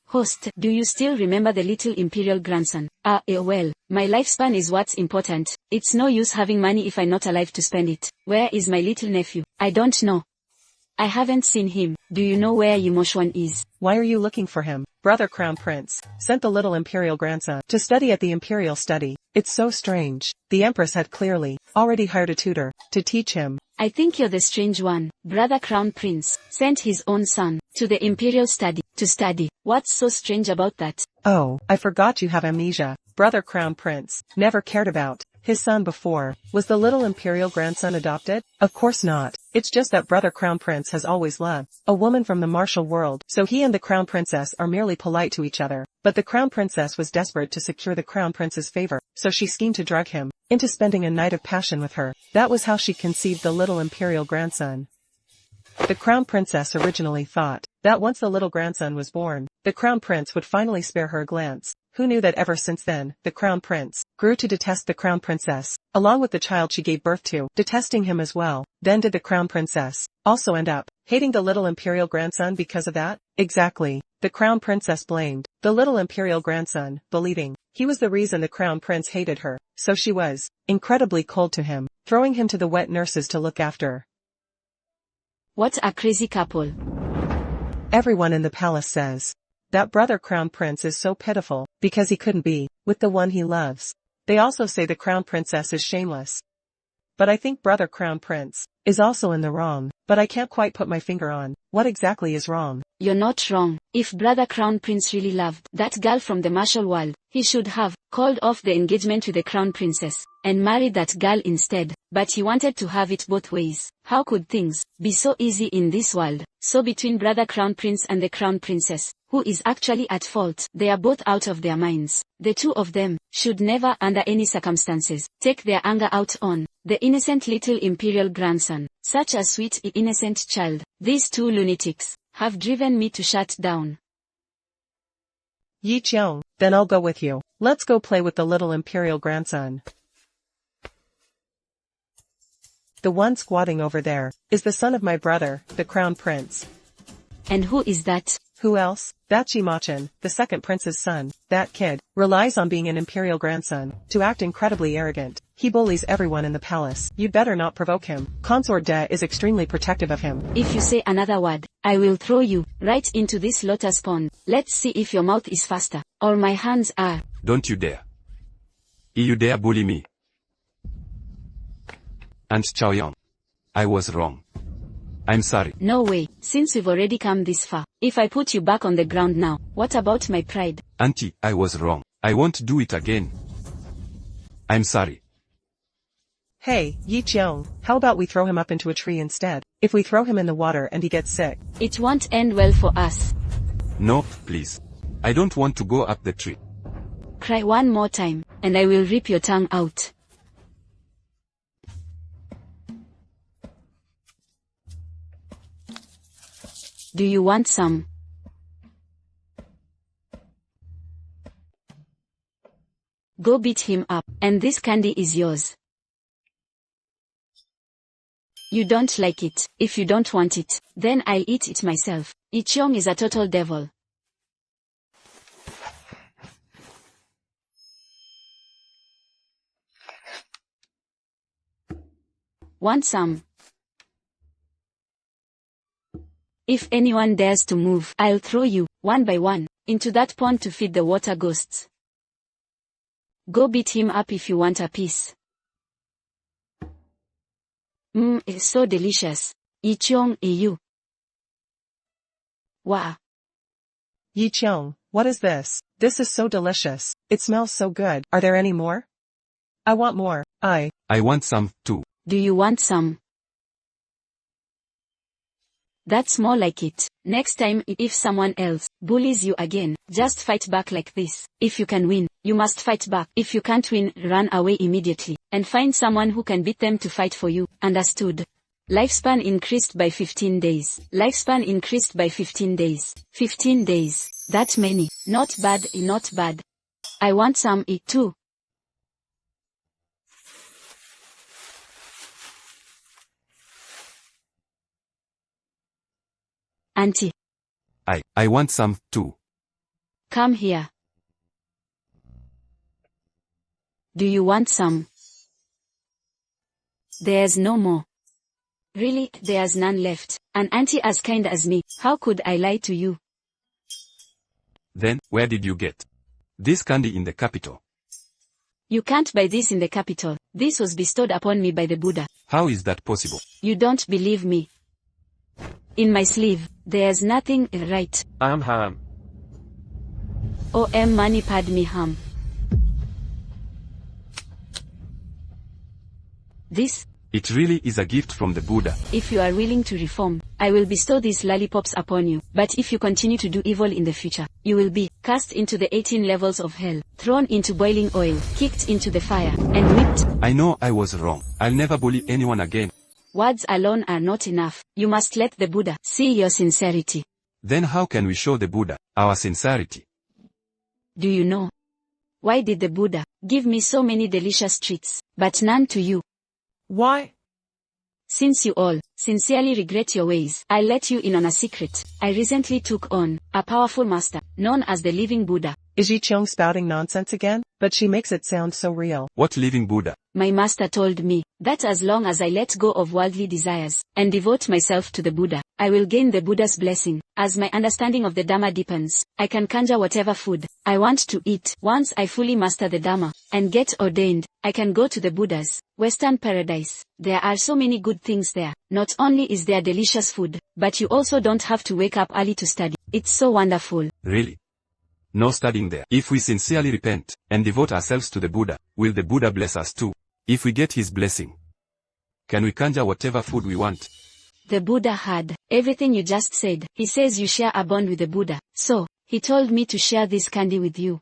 Speaker 1: Host, do you still remember the little imperial grandson? Well, my lifespan is what's important. It's no use having money if I'm not alive to spend it. Where is my little nephew? I don't know. I haven't seen him. Do you know where Yimoshwan is?
Speaker 6: Why are you looking for him? Brother Crown Prince sent the little imperial grandson to study at the imperial study. It's so strange. The Empress had clearly already hired a tutor to teach him.
Speaker 1: I think you're the strange one. Brother Crown Prince sent his own son to the imperial study to study. What's so strange about that?
Speaker 6: Oh, I forgot you have amnesia. Brother Crown Prince never cared about his son before. Was the little imperial grandson adopted? Of course not. It's just that Brother Crown Prince has always loved a woman from the martial world, so he and the Crown Princess are merely polite to each other. But the Crown Princess was desperate to secure the Crown Prince's favor, so she schemed to drug him into spending a night of passion with her. That was how she conceived the little imperial grandson. The Crown Princess originally thought that once the little grandson was born, the Crown Prince would finally spare her a glance. Who knew that ever since then, the Crown Prince grew to detest the Crown Princess, along with the child she gave birth to, detesting him as well. Then did the Crown Princess also end up hating the little imperial grandson because of that? Exactly. The Crown Princess blamed the little imperial grandson, believing he was the reason the Crown Prince hated her, so she was incredibly cold to him, throwing him to the wet nurses to look after.
Speaker 1: What a crazy couple.
Speaker 6: Everyone in the palace says that Brother Crown Prince is so pitiful because he couldn't be with the one he loves. They also say the Crown Princess is shameless. But I think Brother Crown Prince is also in the wrong, but I can't quite put my finger on what exactly is wrong.
Speaker 1: You're not wrong. If Brother Crown Prince really loved that girl from the martial world, he should have called off the engagement with the Crown Princess and married that girl instead. But he wanted to have it both ways. How could things be so easy in this world? So between Brother Crown Prince and the Crown Princess, who is actually at fault? They are both out of their minds. The two of them should never under any circumstances take their anger out on the innocent little imperial grandson. Such a sweet innocent child. These two lunatics have driven me to shut down.
Speaker 6: Yi Cheong, then I'll go with you. Let's go play with the little imperial grandson. The one squatting over there is the son of my brother, the Crown Prince.
Speaker 1: And who is that?
Speaker 6: Who else? That's Yimachan, the second prince's son. That kid relies on being an imperial grandson to act incredibly arrogant. He bullies everyone in the palace. You'd better not provoke him. Consort De is extremely protective of him.
Speaker 1: If you say another word, I will throw you right into this lotus pond. Let's see if your mouth is faster, or my hands are.
Speaker 3: Don't you dare. You dare bully me. And Chaoyang, I was wrong. I'm sorry.
Speaker 1: No way, since we've already come this far. If I put you back on the ground now, what about my pride?
Speaker 3: Auntie, I was wrong. I won't do it again. I'm sorry.
Speaker 6: Hey, Yi Cheong, how about we throw him up into a tree instead? If we throw him in the water and he gets sick,
Speaker 1: it won't end well for us.
Speaker 3: No, please. I don't want to go up the tree.
Speaker 1: Cry one more time, and I will rip your tongue out. Do you want some? Go beat him up, and this candy is yours. You don't like it. If you don't want it, then I'll eat it myself. Yi Cheong is a total devil. Want some? If anyone dares to move, I'll throw you, one by one, into that pond to feed the water ghosts. Go beat him up if you want a piece. It's so delicious. Yi Cheong, you. Wow.
Speaker 6: Yi Cheong, what is this? This is so delicious. It smells so good. Are there any more? I want more. I
Speaker 3: want some, too.
Speaker 1: Do you want some? That's more like it. Next time, if someone else bullies you again, just fight back like this. If you can win, you must fight back. If you can't win, run away immediately, and find someone who can beat them to fight for you. Understood? Lifespan increased by 15 days. Lifespan increased by 15 days. 15 days. That many. Not bad, not bad. I want some too. Auntie,
Speaker 3: I want some, too.
Speaker 1: come here. Do you want some? There's no more. Really, there's none left. An auntie as kind as me, how could I lie to you?
Speaker 3: Then, where did you get this candy in the capital?
Speaker 1: You can't buy this in the capital. This was bestowed upon me by the Buddha.
Speaker 3: How is that possible?
Speaker 1: You don't believe me. In my sleeve, there's nothing right.
Speaker 5: Ham.
Speaker 1: Om Mani Padme Hum. This,
Speaker 3: It really is a gift from the Buddha.
Speaker 1: if you are willing to reform, I will bestow these lollipops upon you. But if you continue to do evil in the future, you will be cast into the 18 levels of hell, thrown into boiling oil, kicked into the fire, and whipped.
Speaker 3: I know I was wrong. I'll never bully anyone again.
Speaker 1: Words alone are not enough. You must let the Buddha see your sincerity.
Speaker 3: Then how can we show the Buddha our sincerity?
Speaker 1: Do you know? Why did the Buddha give me so many delicious treats, but none to you?
Speaker 4: Why?
Speaker 1: Since you all sincerely regret your ways, I'll let you in on a secret. I recently took on a powerful master, known as the living Buddha.
Speaker 6: Is Yi Cheong spouting nonsense again? But she makes it sound so real.
Speaker 3: What living Buddha?
Speaker 1: My master told me that as long as I let go of worldly desires and devote myself to the Buddha, I will gain the Buddha's blessing. As my understanding of the Dhamma deepens, I can conjure whatever food I want to eat. Once I fully master the Dhamma and get ordained, I can go to the Buddha's Western paradise. There are so many good things there. Not only is there delicious food, but you also don't have to wake up early to study. It's so wonderful.
Speaker 3: Really? No studying there. If we sincerely repent and devote ourselves to the Buddha, will the Buddha bless us too? If we get his blessing, can we conjure whatever food we want?
Speaker 1: The Buddha heard everything you just said. He says you share a bond with the Buddha. So, he told me to share this candy with you.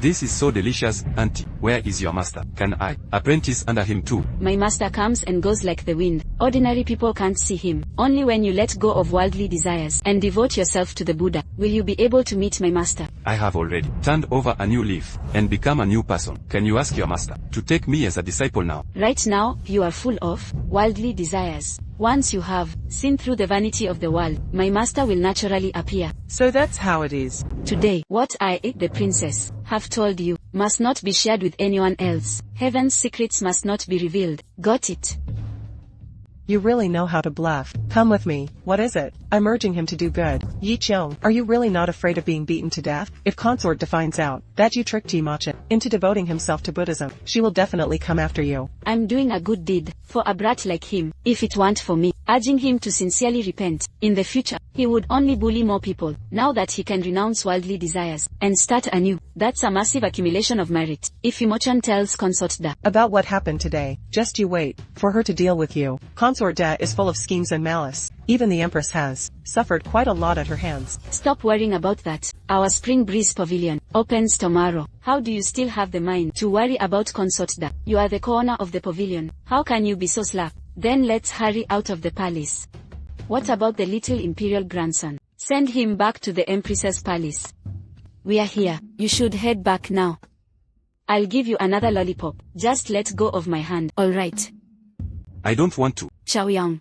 Speaker 3: This is so delicious, auntie. Where is your master? Can I apprentice under him too?
Speaker 1: My master comes and goes like the wind. Ordinary people can't see him. Only when you let go of worldly desires and devote yourself to the Buddha, will you be able to meet my master.
Speaker 3: I have already turned over a new leaf and become a new person. Can you ask your master to take me as a disciple now?
Speaker 1: Right now, you are full of worldly desires. Once you have seen through the vanity of the world, my master will naturally appear.
Speaker 4: So that's how it is.
Speaker 1: Today, what I, the princess, have told you, must not be shared with anyone else. Heaven's secrets must not be revealed. Got it?
Speaker 6: You really know how to bluff. Come with me. What is it? I'm urging him to do good. Yi Cheong, are you really not afraid of being beaten to death? If consort finds out that you tricked Yi Machin into devoting himself to Buddhism, she will definitely come after you.
Speaker 1: I'm doing a good deed for a brat like him. If it weren't for me, urging him to sincerely repent, in the future, he would only bully more people. Now that he can renounce worldly desires and start anew, that's a massive accumulation of merit. If Imochan tells Consort Da
Speaker 6: about what happened today, just you wait for her to deal with you. Consort Da is full of schemes and malice. Even the Empress has suffered quite a lot at her hands.
Speaker 1: Stop worrying about that. Our Spring Breeze Pavilion opens tomorrow. How do you still have the mind to worry about Consort Da? You are the corner of the pavilion. How can you be so slack? Then let's hurry out of the palace. What about the little imperial grandson? Send him back to the Empress's palace. We are here. You should head back now. I'll give you another lollipop. Just let go of my hand. Alright.
Speaker 3: I don't want to.
Speaker 1: Chaoyang.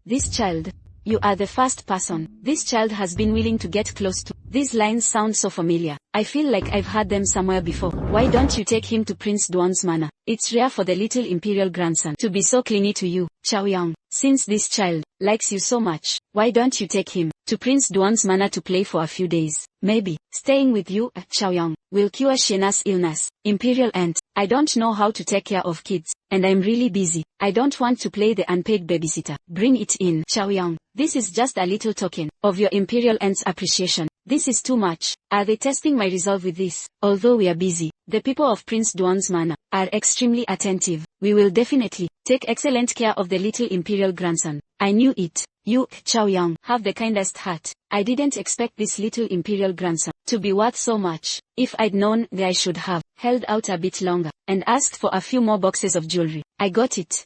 Speaker 1: This child. You are the first person this child has been willing to get close to. These lines sound so familiar. I feel like I've heard them somewhere before. Why don't you take him to Prince Duan's manor? It's rare for the little imperial grandson to be so clingy to you, Chaoyang. Since this child likes you so much, why don't you take him to Prince Duan's manor to play for a few days? Maybe staying with you, Chaoyang, will cure Shiena's illness. Imperial aunt, I don't know how to take care of kids, and I'm really busy. I don't want to play the unpaid babysitter. Bring it in, Chaoyang. This is just a little token of your imperial aunt's appreciation. This is too much. Are they testing my resolve with this? Although we are busy, the people of Prince Duan's manor are extremely attentive. We will definitely take excellent care of the little imperial grandson. I knew it. You, Chaoyang, have the kindest heart. I didn't expect this little imperial grandson to be worth so much. If I'd known, I should have held out a bit longer and asked for a few more boxes of jewelry. I got it.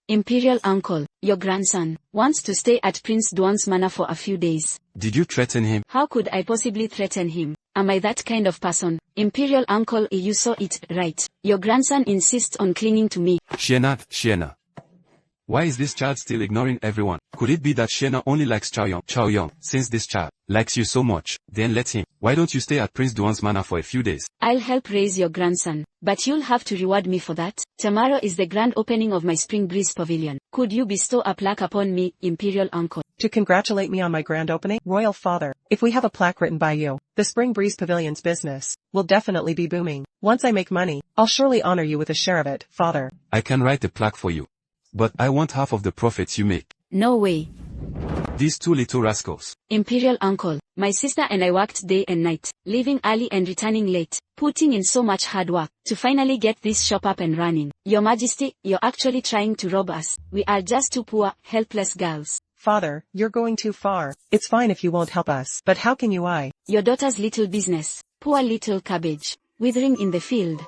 Speaker 1: Imperial uncle, your grandson, wants to stay at Prince Duan's manor for a few days.
Speaker 3: Did you threaten him?
Speaker 1: How could I possibly threaten him? Am I that kind of person? Imperial uncle, you saw it, right? Your grandson insists on clinging to me.
Speaker 3: Shiena. Why is this child still ignoring everyone? Could it be that Shena only likes Chaoyang, since this child likes you so much, then let him. Why don't you stay at Prince Duan's manor for a few days?
Speaker 1: I'll help raise your grandson, but you'll have to reward me for that. Tomorrow is the grand opening of my Spring Breeze Pavilion. Could you bestow a plaque upon me, Imperial Uncle?
Speaker 6: To congratulate me on my grand opening? Royal Father, if we have a plaque written by you, the Spring Breeze Pavilion's business will definitely be booming. Once I make money, I'll surely honor you with a share of it, Father.
Speaker 3: I can write the plaque for you. But I want half of the profits you make.
Speaker 1: No way.
Speaker 3: These two little rascals.
Speaker 1: Imperial Uncle, my sister and I worked day and night, leaving early and returning late, putting in so much hard work, to finally get this shop up and running. Your Majesty, you're actually trying to rob us. We are just two poor, helpless girls.
Speaker 6: Father, you're going too far. It's fine if you won't help us, but how can you?
Speaker 1: Your daughter's little business, poor little cabbage, withering in the field.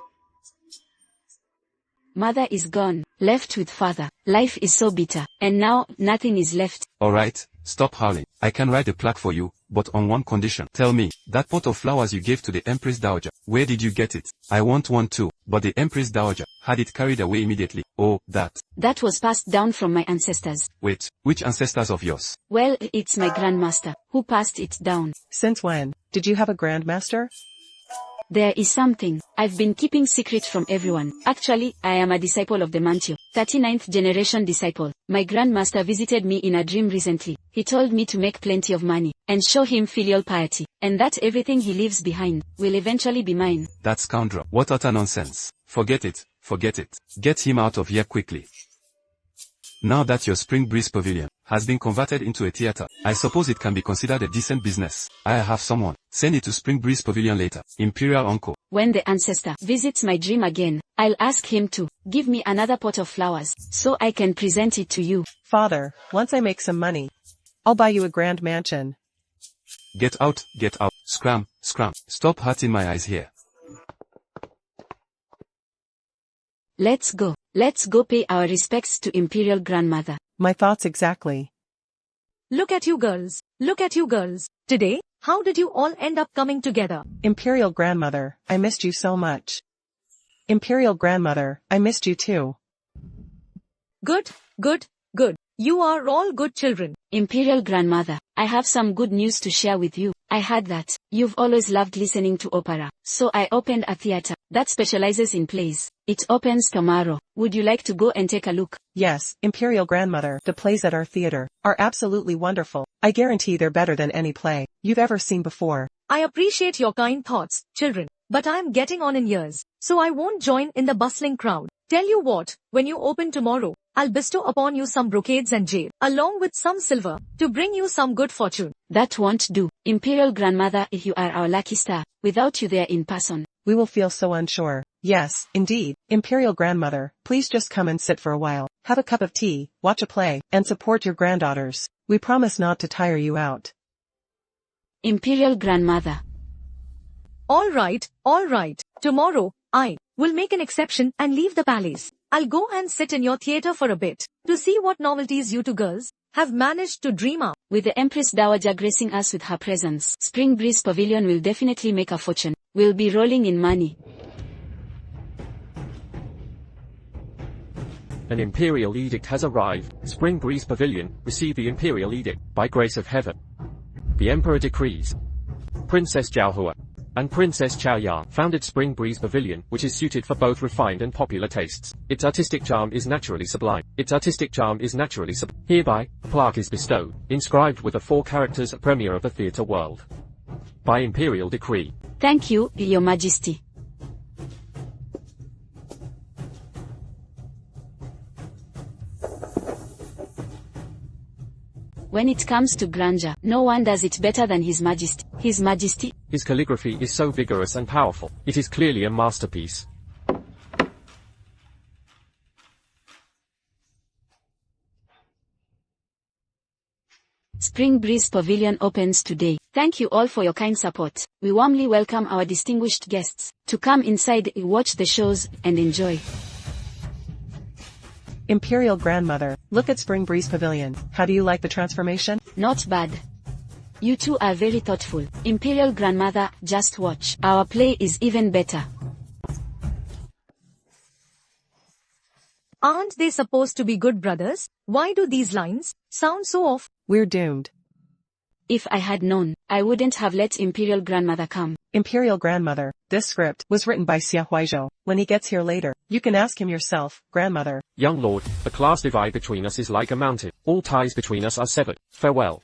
Speaker 1: Mother is gone, left with father. Life is so bitter, and now, nothing is left.
Speaker 3: Alright, stop howling. I can write a plaque for you, but on one condition. Tell me, that pot of flowers you gave to the Empress Dowager, where did you get it? I want one too, but the Empress Dowager had it carried away immediately. Oh, that.
Speaker 1: That was passed down from my ancestors.
Speaker 3: Wait, which ancestors of yours?
Speaker 1: Well, it's my grandmaster, who passed it down.
Speaker 6: Since when? Did you have a grandmaster?
Speaker 1: There is something I've been keeping secret from everyone. Actually, I am a disciple of the Mantio, 39th generation disciple. My grandmaster visited me in a dream recently. He told me to make plenty of money, and show him filial piety, and that everything he leaves behind will eventually be mine.
Speaker 3: That scoundrel. What utter nonsense. Forget it, forget it. Get him out of here quickly. Now that your Spring Breeze Pavilion has been converted into a theater, I suppose it can be considered a decent business. I have someone. Send it to Spring Breeze Pavilion later. Imperial Uncle.
Speaker 1: When the ancestor visits my dream again, I'll ask him to give me another pot of flowers, so I can present it to you.
Speaker 6: Father, once I make some money, I'll buy you a grand mansion.
Speaker 3: Get out, get out. Scram, scram. Stop hurting my eyes here.
Speaker 1: Let's go. Let's go pay our respects to Imperial Grandmother.
Speaker 6: My thoughts exactly.
Speaker 2: Look at you girls. Look at you girls. Today, how did you all end up coming together?
Speaker 6: Imperial Grandmother, I missed you so much. Imperial Grandmother, I missed you too.
Speaker 2: Good, good, good. You are all good children.
Speaker 1: Imperial Grandmother, I have some good news to share with you. I heard that you've always loved listening to opera, so I opened a theater that specializes in plays. It opens tomorrow. Would you like to go and take a look?
Speaker 6: Yes, Imperial Grandmother, the plays at our theater are absolutely wonderful. I guarantee they're better than any play you've ever seen before.
Speaker 2: I appreciate your kind thoughts, children, but I am getting on in years, so I won't join in the bustling crowd. Tell you what, when you open tomorrow, I'll bestow upon you some brocades and jade, along with some silver, to bring you some good fortune.
Speaker 1: That won't do. Imperial Grandmother, you are our lucky star. Without you there in person,
Speaker 6: we will feel so unsure. Yes, indeed. Imperial Grandmother, please just come and sit for a while. Have a cup of tea, watch a play, and support your granddaughters. We promise not to tire you out.
Speaker 1: Imperial Grandmother.
Speaker 2: All right. Tomorrow, I will make an exception and leave the palace. I'll go and sit in your theater for a bit, to see what novelties you two girls have managed to dream up.
Speaker 1: With the Empress Dowager gracing us with her presence, Spring Breeze Pavilion will definitely make a fortune. We'll be rolling in money.
Speaker 5: An imperial edict has arrived. Spring Breeze Pavilion, receive the imperial edict, by grace of heaven. The Emperor decrees. Princess Jiaohua and Princess Chaoyang founded Spring Breeze Pavilion, which is suited for both refined and popular tastes. Its artistic charm is naturally sublime. Hereby, a plaque is bestowed, inscribed with the 4 characters premier of the theatre world. By imperial decree.
Speaker 1: Thank you, Your Majesty. When it comes to grandeur, no one does it better than His Majesty. His Majesty.
Speaker 5: His calligraphy is so vigorous and powerful. It is clearly a masterpiece.
Speaker 1: Spring Breeze Pavilion opens today. Thank you all for your kind support. We warmly welcome our distinguished guests to come inside, watch the shows, and enjoy.
Speaker 6: Imperial Grandmother, look at Spring Breeze Pavilion. How do you like the transformation?
Speaker 1: Not bad. You two are very thoughtful. Imperial Grandmother, just watch. Our play is even better.
Speaker 2: Aren't they supposed to be good brothers? Why do these lines sound so off?
Speaker 6: We're doomed.
Speaker 1: If I had known, I wouldn't have let Imperial Grandmother come.
Speaker 6: Imperial Grandmother, this script was written by Xie Huaizhou. When he gets here later, you can ask him yourself, Grandmother.
Speaker 5: Young lord, the class divide between us is like a mountain. All ties between us are severed. Farewell.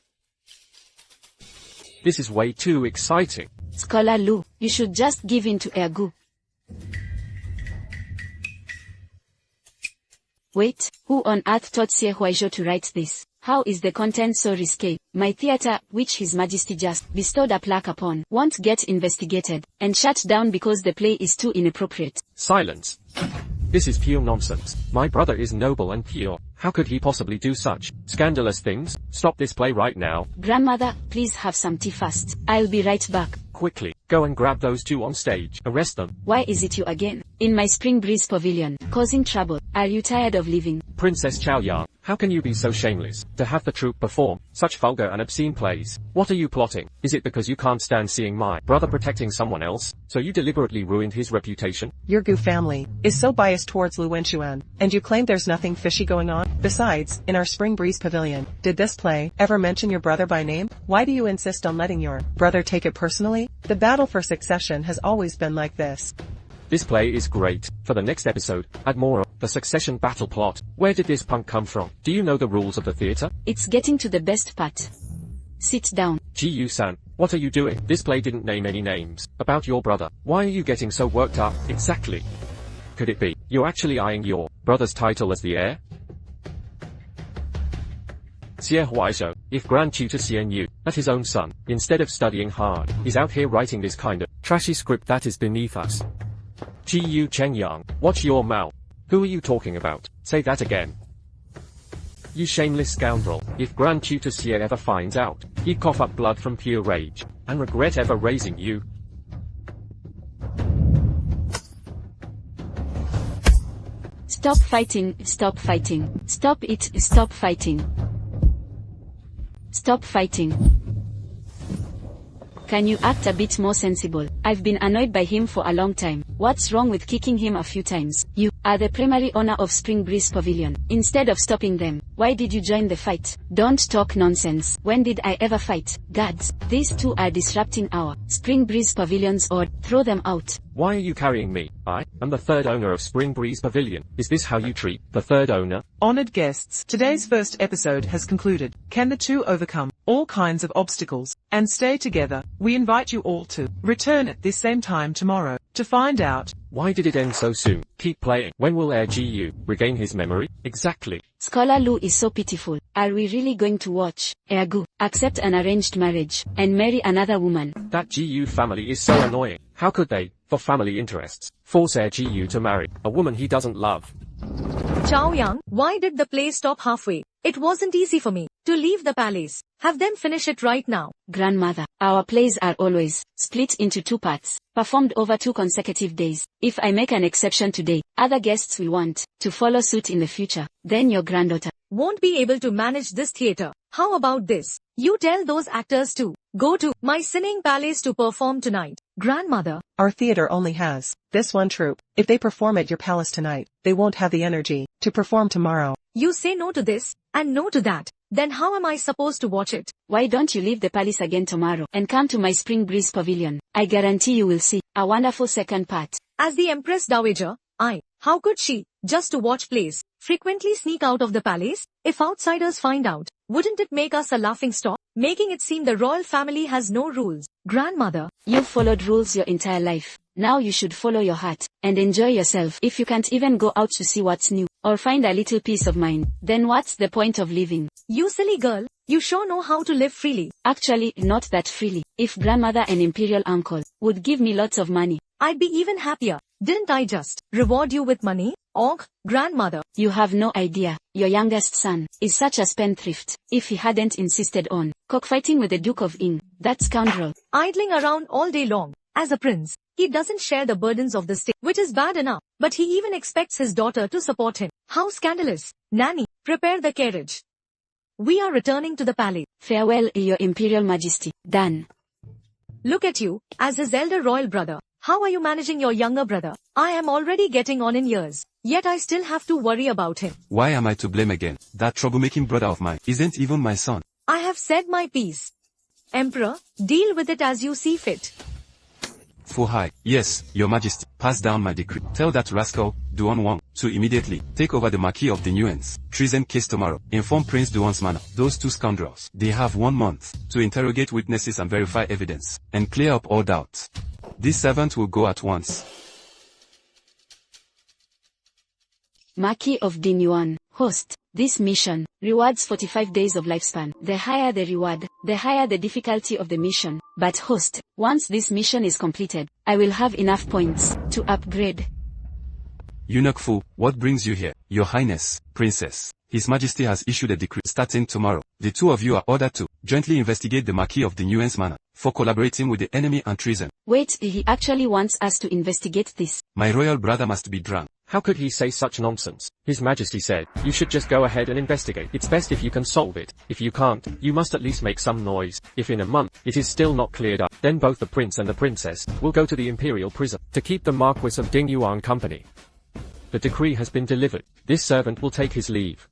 Speaker 5: This is way too exciting.
Speaker 1: Scholar Lu, you should just give in to Ergu. Wait, who on earth taught Xie Huaizhou to write this? How is the content so risque? My theater, which His Majesty just bestowed a plaque upon, won't get investigated and shut down because the play is too inappropriate.
Speaker 5: Silence. This is pure nonsense. My brother is noble and pure. How could he possibly do such scandalous things? Stop this play right now.
Speaker 1: Grandmother, please have some tea first. I'll be right back.
Speaker 5: Quickly, go and grab those two on stage. Arrest them.
Speaker 1: Why is it you again? In my Spring Breeze Pavilion, causing trouble. Are you tired of living?
Speaker 5: Princess Chaoyang, how can you be so shameless to have the troupe perform such vulgar and obscene plays? What are you plotting? Is it because you can't stand seeing my brother protecting someone else, so you deliberately ruined his reputation?
Speaker 6: Your Gu family is so biased towards Lu Wenchuan, and you claim there's nothing fishy going on? Besides, in our Spring Breeze Pavilion, did this play ever mention your brother by name? Why do you insist on letting your brother take it personally? The battle for succession has always been like this.
Speaker 5: This play is great. For the next episode, add more of the succession battle plot. Where did this punk come from? Do you know the rules of the theater?
Speaker 1: It's getting to the best part. Sit down.
Speaker 5: Ji-Yu-san, what are you doing? This play didn't name any names about your brother. Why are you getting so worked up? Exactly. Could it be you're actually eyeing your brother's title as the heir? Xie Huaizhou, if Grand Tutor Xian Yu, that his own son, instead of studying hard, is out here writing this kind of trashy script that is beneath us. Ji-Yu Chengyang, watch your mouth. Who are you talking about? Say that again. You shameless scoundrel. If Grand Tutor Xie ever finds out, he'd cough up blood from pure rage, and regret ever raising you.
Speaker 1: Stop fighting, stop fighting. Stop it, stop fighting. Stop fighting. Can you act a bit more sensible? I've been annoyed by him for a long time. What's wrong with kicking him a few times? You are the primary owner of Spring Breeze Pavilion. Instead of stopping them, why did you join the fight? Don't talk nonsense. When did I ever fight? Gads, these two are disrupting our Spring Breeze Pavilions, or throw them out.
Speaker 5: Why are you carrying me? I am the third owner of Spring Breeze Pavilion. Is this how you treat the third owner?
Speaker 4: Honored guests, today's first episode has concluded. Can the two overcome all kinds of obstacles and stay together? We invite you all to return at this same time tomorrow to find out.
Speaker 5: Why did it end so soon? Keep playing. When will Ji-Yu regain his memory? Exactly.
Speaker 1: Scholar Lu is so pitiful. Are we really going to watch Ergu accept an arranged marriage and marry another woman?
Speaker 5: That Ji-Yu family is so annoying. How could they, for family interests, force Ji-Yu to marry a woman he doesn't love?
Speaker 2: Chaoyang, why did the play stop halfway? It wasn't easy for me to leave the palace. Have them finish it right now.
Speaker 1: Grandmother, our plays are always split into two parts, performed over 2 consecutive days. If I make an exception today, other guests will want to follow suit in the future. Then your granddaughter
Speaker 2: won't be able to manage this theater. How about this? You tell those actors to go to my singing palace to perform tonight. Grandmother,
Speaker 6: Our theater only has this one troupe. If they perform at your palace tonight, they won't have the energy to perform tomorrow.
Speaker 2: you say no to this and no to that. Then how am I supposed to watch it?
Speaker 1: Why don't you leave the palace again tomorrow and come to my Spring Breeze Pavilion? I guarantee you will see a wonderful second part.
Speaker 2: As the Empress Dowager, how could she, just to watch plays, frequently sneak out of the palace? If outsiders find out, wouldn't it make us a laughing stock, making it seem the royal family has no rules? Grandmother,
Speaker 1: You've followed rules your entire life. Now you should follow your heart and enjoy yourself. If you can't even go out to see what's new or find a little peace of mind, then what's the point of living?
Speaker 2: you silly girl, you sure know how to live freely.
Speaker 1: Actually, not that freely. If grandmother and imperial uncle would give me lots of money,
Speaker 2: I'd be even happier. Didn't I just reward you with money? Og, grandmother.
Speaker 1: you have no idea. Your youngest son is such a spendthrift. If he hadn't insisted on cockfighting with the Duke of Ing, that scoundrel,
Speaker 2: Idling around all day long. As a prince, he doesn't share the burdens of the state, which is bad enough. But he even expects his daughter to support him. How scandalous. Nanny, prepare the carriage. We are returning to the palace.
Speaker 1: farewell, your imperial majesty. Done.
Speaker 2: Look at you, as his elder royal brother. How are you managing your younger brother? I am already getting on in years. yet I still have to worry about him.
Speaker 3: Why am I to blame again? That troublemaking brother of mine isn't even my son.
Speaker 2: I have said my piece. Emperor, deal with it as you see fit.
Speaker 3: Fuhai, yes, your majesty, pass down my decree. Tell that rascal, Duan Wang, to immediately take over the Marquis of the Nuance treason case tomorrow. Inform Prince Duan's manor. Those two scoundrels, they have 1 month to interrogate witnesses and verify evidence, and clear up all doubts. This servant will go at once.
Speaker 1: Marquis of Dinyuan, host, this mission, rewards 45 days of lifespan. The higher the reward, the higher the difficulty of the mission. But host, once this mission is completed, I will have enough points to upgrade.
Speaker 3: Eunuch Fu, what brings you here? Your Highness, Princess. His Majesty has issued a decree starting tomorrow. The two of you are ordered to jointly investigate the Marquis of the Nuance manor for collaborating with the enemy and treason.
Speaker 1: Wait, he actually wants us to investigate this.
Speaker 3: My royal brother must be drunk.
Speaker 5: How could he say such nonsense? His Majesty said, you should just go ahead and investigate. It's best if you can solve it. If you can't, you must at least make some noise. If in a month, it is still not cleared up, then both the prince and the princess will go to the imperial prison to keep the Marquis of Dingyuan company. The decree has been delivered. This servant will take his leave.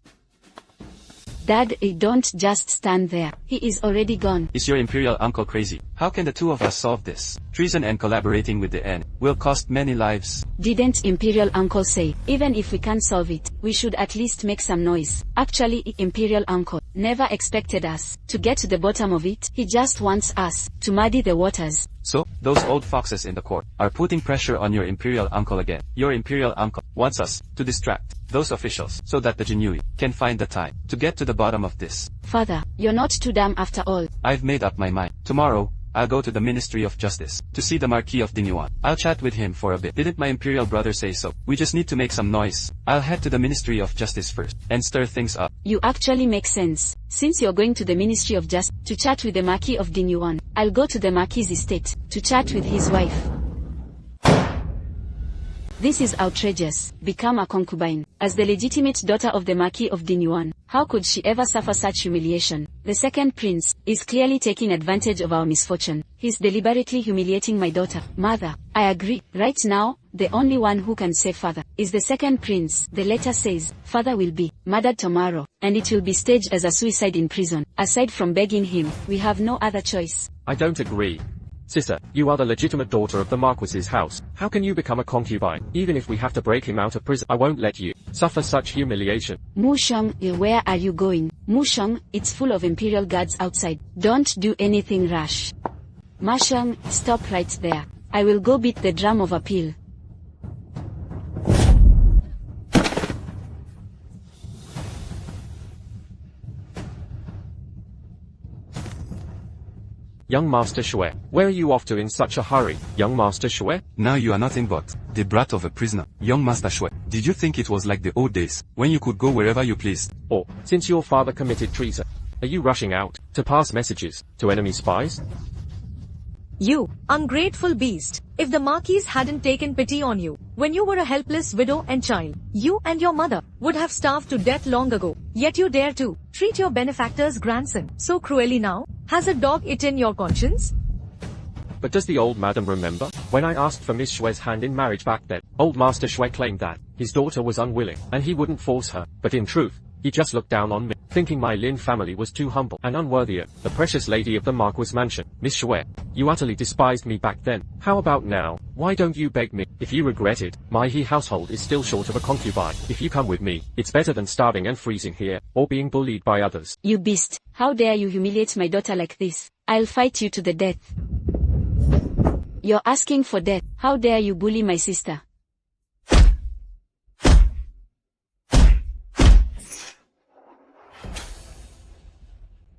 Speaker 1: Dad, don't just stand there. He is already gone.
Speaker 7: Is your imperial uncle crazy? How can the two of us solve this? Treason and collaborating with the enemy will cost many lives.
Speaker 1: Didn't imperial uncle say, even if we can't solve it, we should at least make some noise? Actually, imperial uncle never expected us to get to the bottom of it. He just wants us to muddy the waters.
Speaker 7: So, those old foxes in the court are putting pressure on your imperial uncle again. Your imperial uncle wants us to distract those officials so that the Jinui can find the time to get to the bottom of this.
Speaker 1: Father, you're not too dumb after all.
Speaker 7: I've made up my mind. Tomorrow, I'll go to the Ministry of Justice to see the Marquis of Dinyuan. I'll chat with him for a bit. Didn't my imperial brother say so? We just need to make some noise. I'll head to the Ministry of Justice first and stir things up.
Speaker 1: You actually make sense. Since you're going to the Ministry of Justice to chat with the Marquis of Dinyuan, I'll go to the Marquis' estate to chat with his wife. This is outrageous. Become a concubine. As the legitimate daughter of the Marquis of Dinyuan, how could she ever suffer such humiliation? The second prince is clearly taking advantage of our misfortune. He's deliberately humiliating my daughter. Mother, I agree. Right now, the only one who can save father is the second prince. The letter says, father will be murdered tomorrow, and it will be staged as a suicide in prison. Aside from begging him, we have no other choice.
Speaker 5: I don't agree. Sister, you are the legitimate daughter of the Marquis's house. How can you become a concubine? Even if we have to break him out of prison, I won't let you suffer such humiliation.
Speaker 1: Mushong, where are you going? Mushong, it's full of imperial guards outside. Don't do anything rash. Mushong, stop right there. I will go beat the drum of appeal.
Speaker 5: Young Master Shui, where are you off to in such a hurry, young Master Shui?
Speaker 3: Now you are nothing but the brat of a prisoner. Young Master Shui, did you think it was like the old days, when you could go wherever you pleased?
Speaker 5: Or, since your father committed treason, are you rushing out to pass messages to enemy spies?
Speaker 2: You, ungrateful beast. If the Marquis hadn't taken pity on you, when you were a helpless widow and child, you and your mother would have starved to death long ago. Yet you dare to treat your benefactor's grandson so cruelly now? Has a dog eaten your conscience?
Speaker 5: But does the old madam remember? When I asked for Miss Shui's hand in marriage back then, old Master Shui claimed that his daughter was unwilling, and he wouldn't force her. But in truth, he just looked down on me, thinking my Lin family was too humble and unworthy of the precious lady of the Marquis mansion. Miss Shui, you utterly despised me back then. How about now? Why don't you beg me? If you regret it, my he household is still short of a concubine. If you come with me, it's better than starving and freezing here, or being bullied by others.
Speaker 1: You beast, how dare you humiliate my daughter like this? I'll fight you to the death. You're asking for death. How dare you bully my sister?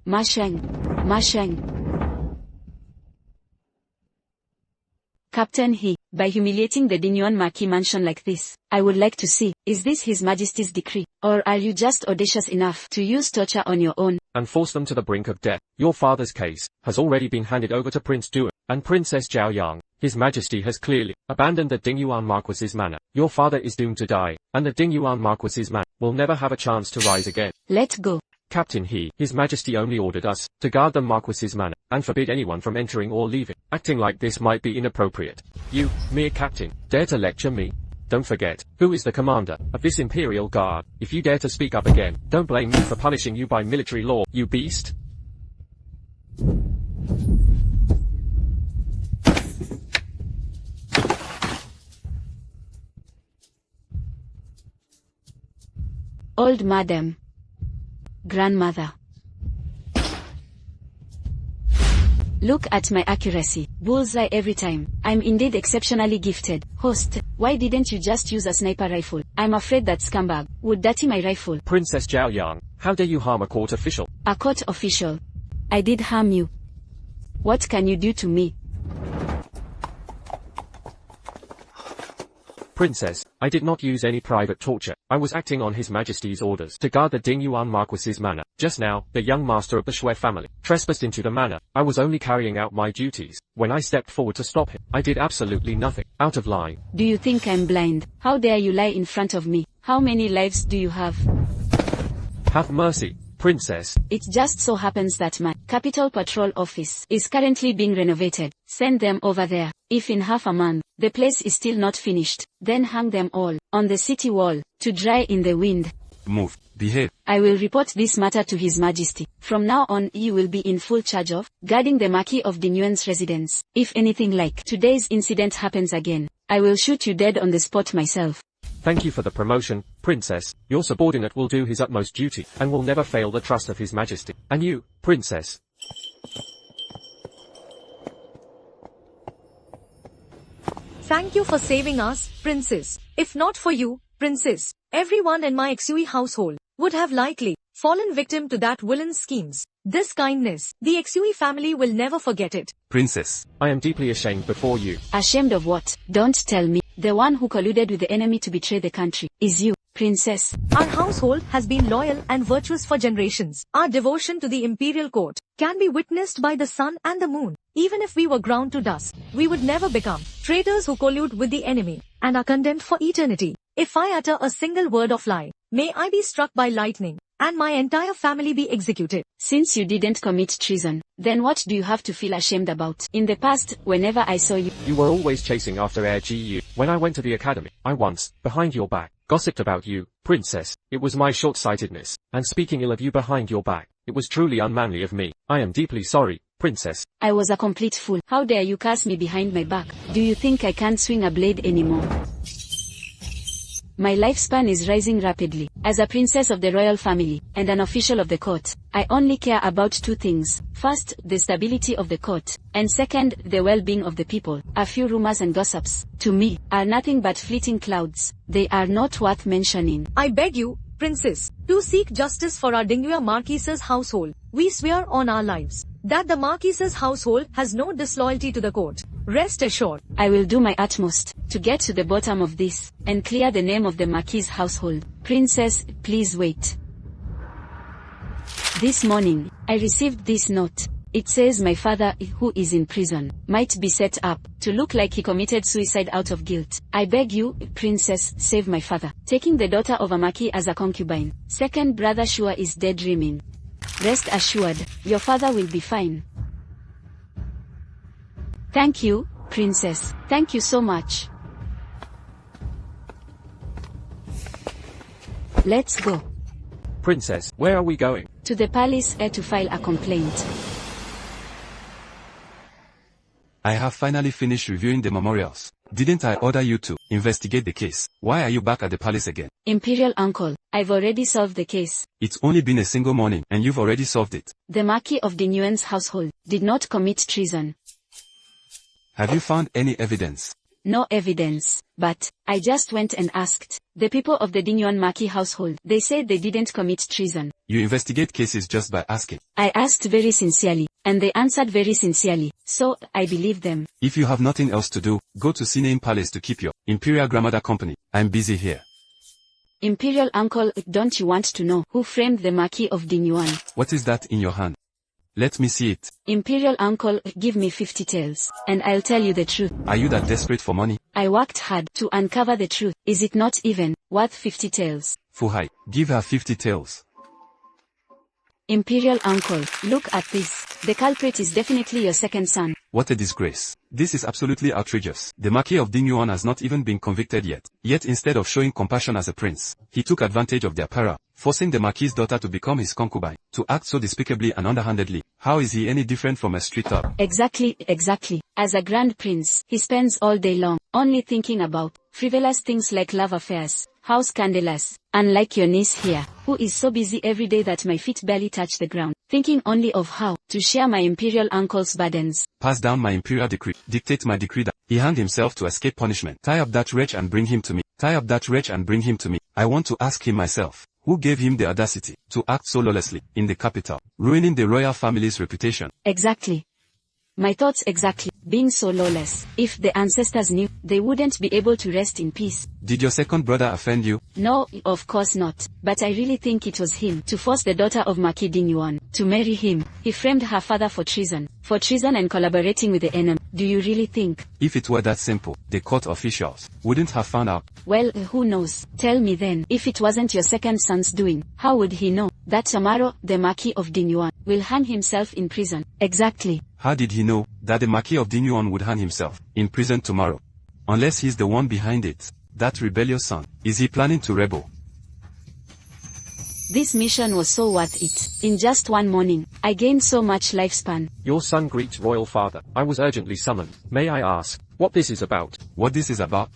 Speaker 1: Mashang. Captain He, by humiliating the Dinyuan Marquis mansion like this, I would like to see, is this His Majesty's decree, or are you just audacious enough to use torture on your own?
Speaker 5: And force them to the brink of death. Your father's case has already been handed over to Prince Duan and Princess Zhaoyang. His Majesty has clearly abandoned the Dingyuan Marquis's manor. Your father is doomed to die, and the Dingyuan Marquis's manor will never have a chance to rise again.
Speaker 1: Let's go.
Speaker 5: Captain He, His Majesty only ordered us to guard the Marquis's manor, and forbid anyone from entering or leaving. Acting like this might be inappropriate. You, mere captain, dare to lecture me? don't forget, who is the commander of this Imperial Guard. If you dare to speak up again, don't blame me for punishing you by military law, you beast.
Speaker 1: Old madam. Grandmother. Look at my accuracy. Bullseye every time. I'm indeed exceptionally gifted. Host, why didn't you just use a sniper rifle? I'm afraid that scumbag would dirty my rifle.
Speaker 5: Princess Zhao Yang, how dare you harm a court official?
Speaker 1: A court official? I did harm you. What can you do to me?
Speaker 5: Princess, I did not use any private torture. I was acting on His Majesty's orders to guard the Dingyuan Marquis's manor. Just now, the young master of the Shui family trespassed into the manor. I was only carrying out my duties. When I stepped forward to stop him, I did absolutely nothing. Out of line.
Speaker 1: Do you think I'm blind? How dare you lie in front of me? How many lives do you have?
Speaker 5: Have mercy, Princess.
Speaker 1: It just so happens that my Capital Patrol office is currently being renovated. Send them over there. If in half a month, the place is still not finished, then hang them all on the city wall to dry in the wind.
Speaker 3: Move. Behave.
Speaker 1: I will report this matter to His Majesty. From now on, you will be in full charge of guarding the Marquis of Dinyuan's residence. If anything like today's incident happens again, I will shoot you dead on the spot myself.
Speaker 5: Thank you for the promotion, Princess. Your subordinate will do his utmost duty, and will never fail the trust of His Majesty. And you, Princess.
Speaker 2: Thank you for saving us, Princess. If not for you, Princess, everyone in my Xui household would have likely fallen victim to that villain's schemes. This kindness, the Xui family will never forget it.
Speaker 3: Princess.
Speaker 5: I am deeply ashamed before you.
Speaker 1: Ashamed of what? Don't tell me. The one who colluded with the enemy to betray the country is you, Princess.
Speaker 2: Our household has been loyal and virtuous for generations. Our devotion to the imperial court can be witnessed by the sun and the moon. Even if we were ground to dust, we would never become traitors who collude with the enemy and are condemned for eternity. If I utter a single word of lie, may I be struck by lightning and my entire family be executed.
Speaker 1: Since you didn't commit treason, then what do you have to feel ashamed about? In the past, whenever I saw you,
Speaker 5: You were always chasing after AIGC. When I went to the academy, I once, behind your back, gossiped about you, Princess. It was my short-sightedness, and speaking ill of you behind your back. It was truly unmanly of me. I am deeply sorry, Princess.
Speaker 1: I was a complete fool. How dare you curse me behind my back? Do you think I can't swing a blade anymore? My lifespan is rising rapidly. As a princess of the royal family, and an official of the court, I only care about two things. First, the stability of the court, and second, the well-being of the people. A few rumors and gossips, to me, are nothing but fleeting clouds. They are not worth mentioning.
Speaker 2: I beg you, Princess, to seek justice for our Dingyua Marquis's household. We swear on our lives that the Marquis's household has no disloyalty to the court. Rest assured.
Speaker 1: I will do my utmost to get to the bottom of this and clear the name of the Marquis' household. Princess, please wait. This morning, I received this note. It says my father, who is in prison, might be set up to look like he committed suicide out of guilt. I beg you, Princess, save my father. Taking the daughter of a Marquis as a concubine. Second brother Shua is daydreaming. Rest assured, your father will be fine. Thank you, Princess. Thank you so much. Let's go.
Speaker 5: Princess, where are we going?
Speaker 1: To the palace to file a complaint.
Speaker 3: I have finally finished reviewing the memorials. Didn't I order you to investigate the case? Why are you back at the palace again?
Speaker 1: Imperial uncle, I've already solved the case.
Speaker 3: It's only been a single morning, and you've already solved it.
Speaker 1: The Marquis of Dinyuan's household did not commit treason.
Speaker 3: Have you found any evidence?
Speaker 1: No evidence, but I just went and asked the people of the Dinyuan Marquis household. They said they didn't commit treason.
Speaker 3: You investigate cases just by asking.
Speaker 1: I asked very sincerely, and they answered very sincerely, so I believe them.
Speaker 3: If you have nothing else to do, go to Sineim Palace to keep your Imperial Grandmother company. I'm busy here.
Speaker 1: Imperial uncle, don't you want to know who framed the Marquis of Dinyuan?
Speaker 3: What is that in your hand? Let me see it.
Speaker 1: Imperial uncle, give me 50 taels, and I'll tell you the truth.
Speaker 3: Are you that desperate for money?
Speaker 1: I worked hard to uncover the truth. Is it not even worth 50 taels?
Speaker 3: Fuhai, give her 50 taels.
Speaker 1: Imperial uncle, look at this. The culprit is definitely your second son.
Speaker 3: What a disgrace. This is absolutely outrageous. The Marquis of Dinyuan has not even been convicted yet. Yet instead of showing compassion as a prince, he took advantage of their power, forcing the Marquis's daughter to become his concubine, to act so despicably and underhandedly. How is he any different from a street thug?
Speaker 1: Exactly. As a grand prince, he spends all day long, only thinking about frivolous things like love affairs. How scandalous. Unlike your niece here, who is so busy every day that my feet barely touch the ground, thinking only of how to share my imperial uncle's burdens.
Speaker 3: Pass down my imperial decree. Dictate my decree that he hanged himself to escape punishment. Tie up that wretch and bring him to me. I want to ask him myself, who gave him the audacity to act so lawlessly in the capital, ruining the royal family's reputation?
Speaker 1: Exactly. My thoughts exactly. Being so lawless. If the ancestors knew, they wouldn't be able to rest in peace.
Speaker 3: Did your second brother offend you?
Speaker 1: No, of course not. But I really think it was him to force the daughter of Marquis Dinyuan to marry him. He framed her father for treason and collaborating with the enemy. Do you really think?
Speaker 3: If it were that simple, the court officials wouldn't have found out.
Speaker 1: Well, who knows? Tell me then, if it wasn't your second son's doing, how would he know that tomorrow the Marquis of Dinyuan will hang himself in prison? Exactly.
Speaker 3: How did he know that the Marquis of Dinyuan would hang himself in prison tomorrow? Unless he's the one behind it. That rebellious son. Is he planning to rebel?
Speaker 1: This mission was so worth it. In just one morning, I gained so much lifespan.
Speaker 5: Your son greets royal father. I was urgently summoned. May I ask what this is about?
Speaker 3: What this is about?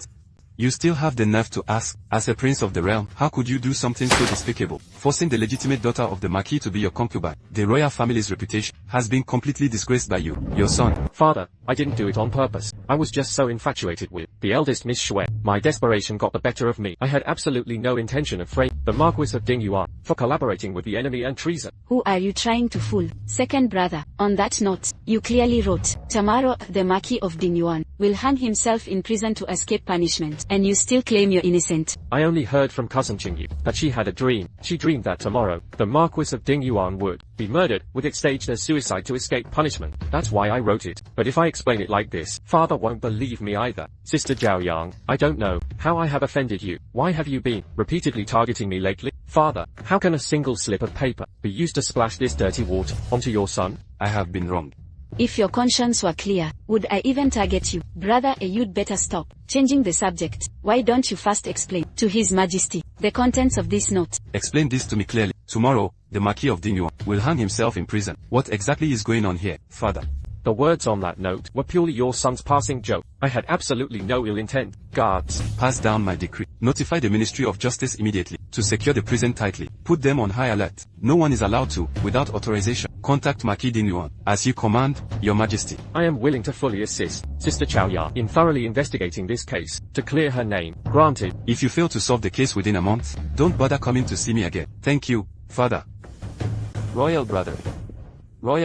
Speaker 3: You still have the nerve to ask, as a prince of the realm, how could you do something so despicable, forcing the legitimate daughter of the Marquis to be your concubine? The royal family's reputation has been completely disgraced by you, your son.
Speaker 5: Father, I didn't do it on purpose. I was just so infatuated with the eldest Miss Shui. My desperation got the better of me. I had absolutely no intention of framing the Marquis of Dinyuan for collaborating with the enemy and treason.
Speaker 1: Who are you trying to fool? Second brother, on that note, you clearly wrote, tomorrow the Marquis of Dinyuan will hang himself in prison to escape punishment, and you still claim you're innocent.
Speaker 5: I only heard from cousin Qingyu that she had a dream. She dreamed that tomorrow, the Marquis of Dinyuan would be murdered, with it staged as suicide to escape punishment. That's why I wrote it. But if I explain it like this, father won't believe me either. Sister Zhao Yang, I don't know how I have offended you. Why have you been repeatedly targeting me lately? Father, how can a single slip of paper be used to splash this dirty water onto your son?
Speaker 3: I have been wrong.
Speaker 1: If your conscience were clear, would I even target you? Brother, you'd better stop changing the subject. Why don't you first explain to His Majesty the contents of this note?
Speaker 3: Explain this to me clearly. Tomorrow, the Marquis of Dinyuan will hang himself in prison. What exactly is going on here, father?
Speaker 5: The words on that note were purely your son's passing joke. I had absolutely no ill intent. Guards,
Speaker 3: pass down my decree. Notify the Ministry of Justice immediately to secure the prison tightly. Put them on high alert. No one is allowed to, without authorization, contact Marquis Dinyuan. As you command, Your Majesty.
Speaker 5: I am willing to fully assist Sister Zhao Yang in thoroughly investigating this case to clear her name. Granted.
Speaker 3: If you fail to solve the case within a month, don't bother coming to see me again. Thank you, father.
Speaker 7: Royal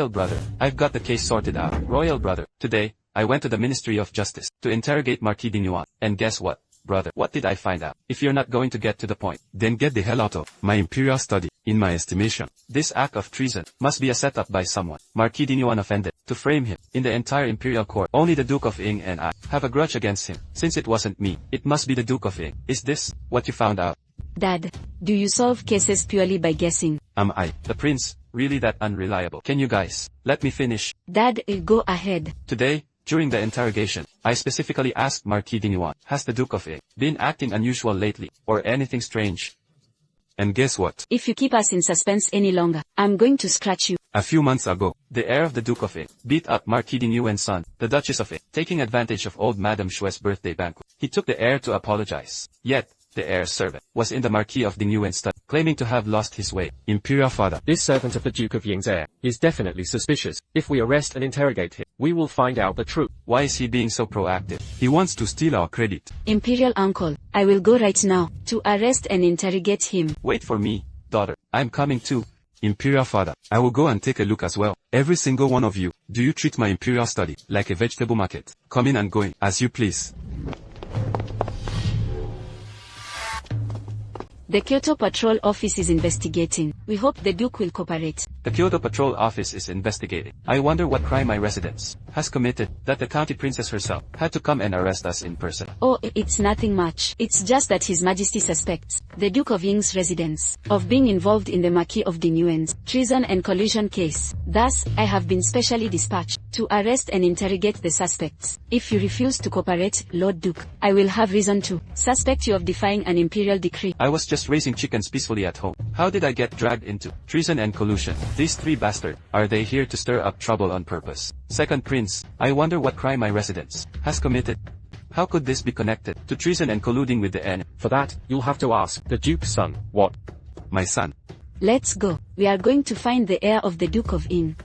Speaker 7: brother, I've got the case sorted out. Royal brother, today, I went to the Ministry of Justice to interrogate Marquis Dinyuan. And guess what, brother? What did I find out? If you're not going to get to the point,
Speaker 3: then get the hell out of my imperial study. In my estimation,
Speaker 7: this act of treason must be a setup by someone. Marquis Dinyuan offended to frame him in the entire imperial court. Only the Duke of Ying and I have a grudge against him. Since it wasn't me, it must be the Duke of Ying. Is this what you found out?
Speaker 1: Dad, do you solve cases purely by guessing?
Speaker 3: Am I,
Speaker 7: the prince, really that unreliable? Can you guys let me finish?
Speaker 1: Dad, go ahead.
Speaker 7: Today, during the interrogation, I specifically asked Marquis Dinyuan, has the Duke of Ying been acting unusual lately, or anything strange?
Speaker 3: And guess what?
Speaker 1: If you keep us in suspense any longer, I'm going to scratch you.
Speaker 3: A few months ago,
Speaker 7: the heir of the Duke of Ying beat up Marquis Dinyuan's son, the Duchess of Ying, taking advantage of old Madame Shue's birthday banquet. He took the heir to apologize. Yet, the heir's servant was in the Marquis of Dinyuan's study, claiming to have lost his way.
Speaker 3: Imperial father,
Speaker 5: this servant of the Duke of Ying's heir is definitely suspicious. If we arrest and interrogate him, we will find out the truth.
Speaker 7: Why is he being so proactive?
Speaker 3: He wants to steal our credit.
Speaker 1: Imperial uncle, I will go right now to arrest and interrogate him.
Speaker 7: Wait for me, daughter. I'm coming too.
Speaker 3: Imperial father, I will go and take a look as well. Every single one of you, do you treat my imperial study like a vegetable market, coming and going as you please?
Speaker 1: The Kyoto Patrol Office is investigating. We hope the Duke will cooperate.
Speaker 7: The Kyoto Patrol Office is investigating. I wonder what crime my residence has committed that the county princess herself had to come and arrest us in person.
Speaker 1: Oh, it's nothing much. It's just that His Majesty suspects the Duke of Ying's residence of being involved in the Marquis of Dinyuan's treason and collusion case. Thus, I have been specially dispatched To arrest and interrogate the suspects. If you refuse to cooperate, Lord Duke, I will have reason to suspect you of defying an imperial decree.
Speaker 7: I was just raising chickens peacefully at home. How did I get dragged into treason and collusion? These three bastards, are they here to stir up trouble on purpose? Second Prince, I wonder what crime my residence has committed. How could this be connected to treason and colluding with the enemy?
Speaker 5: For that, you'll have to ask the Duke's son. What?
Speaker 7: My son.
Speaker 1: Let's go. We are going to find the heir of the Duke of Yin.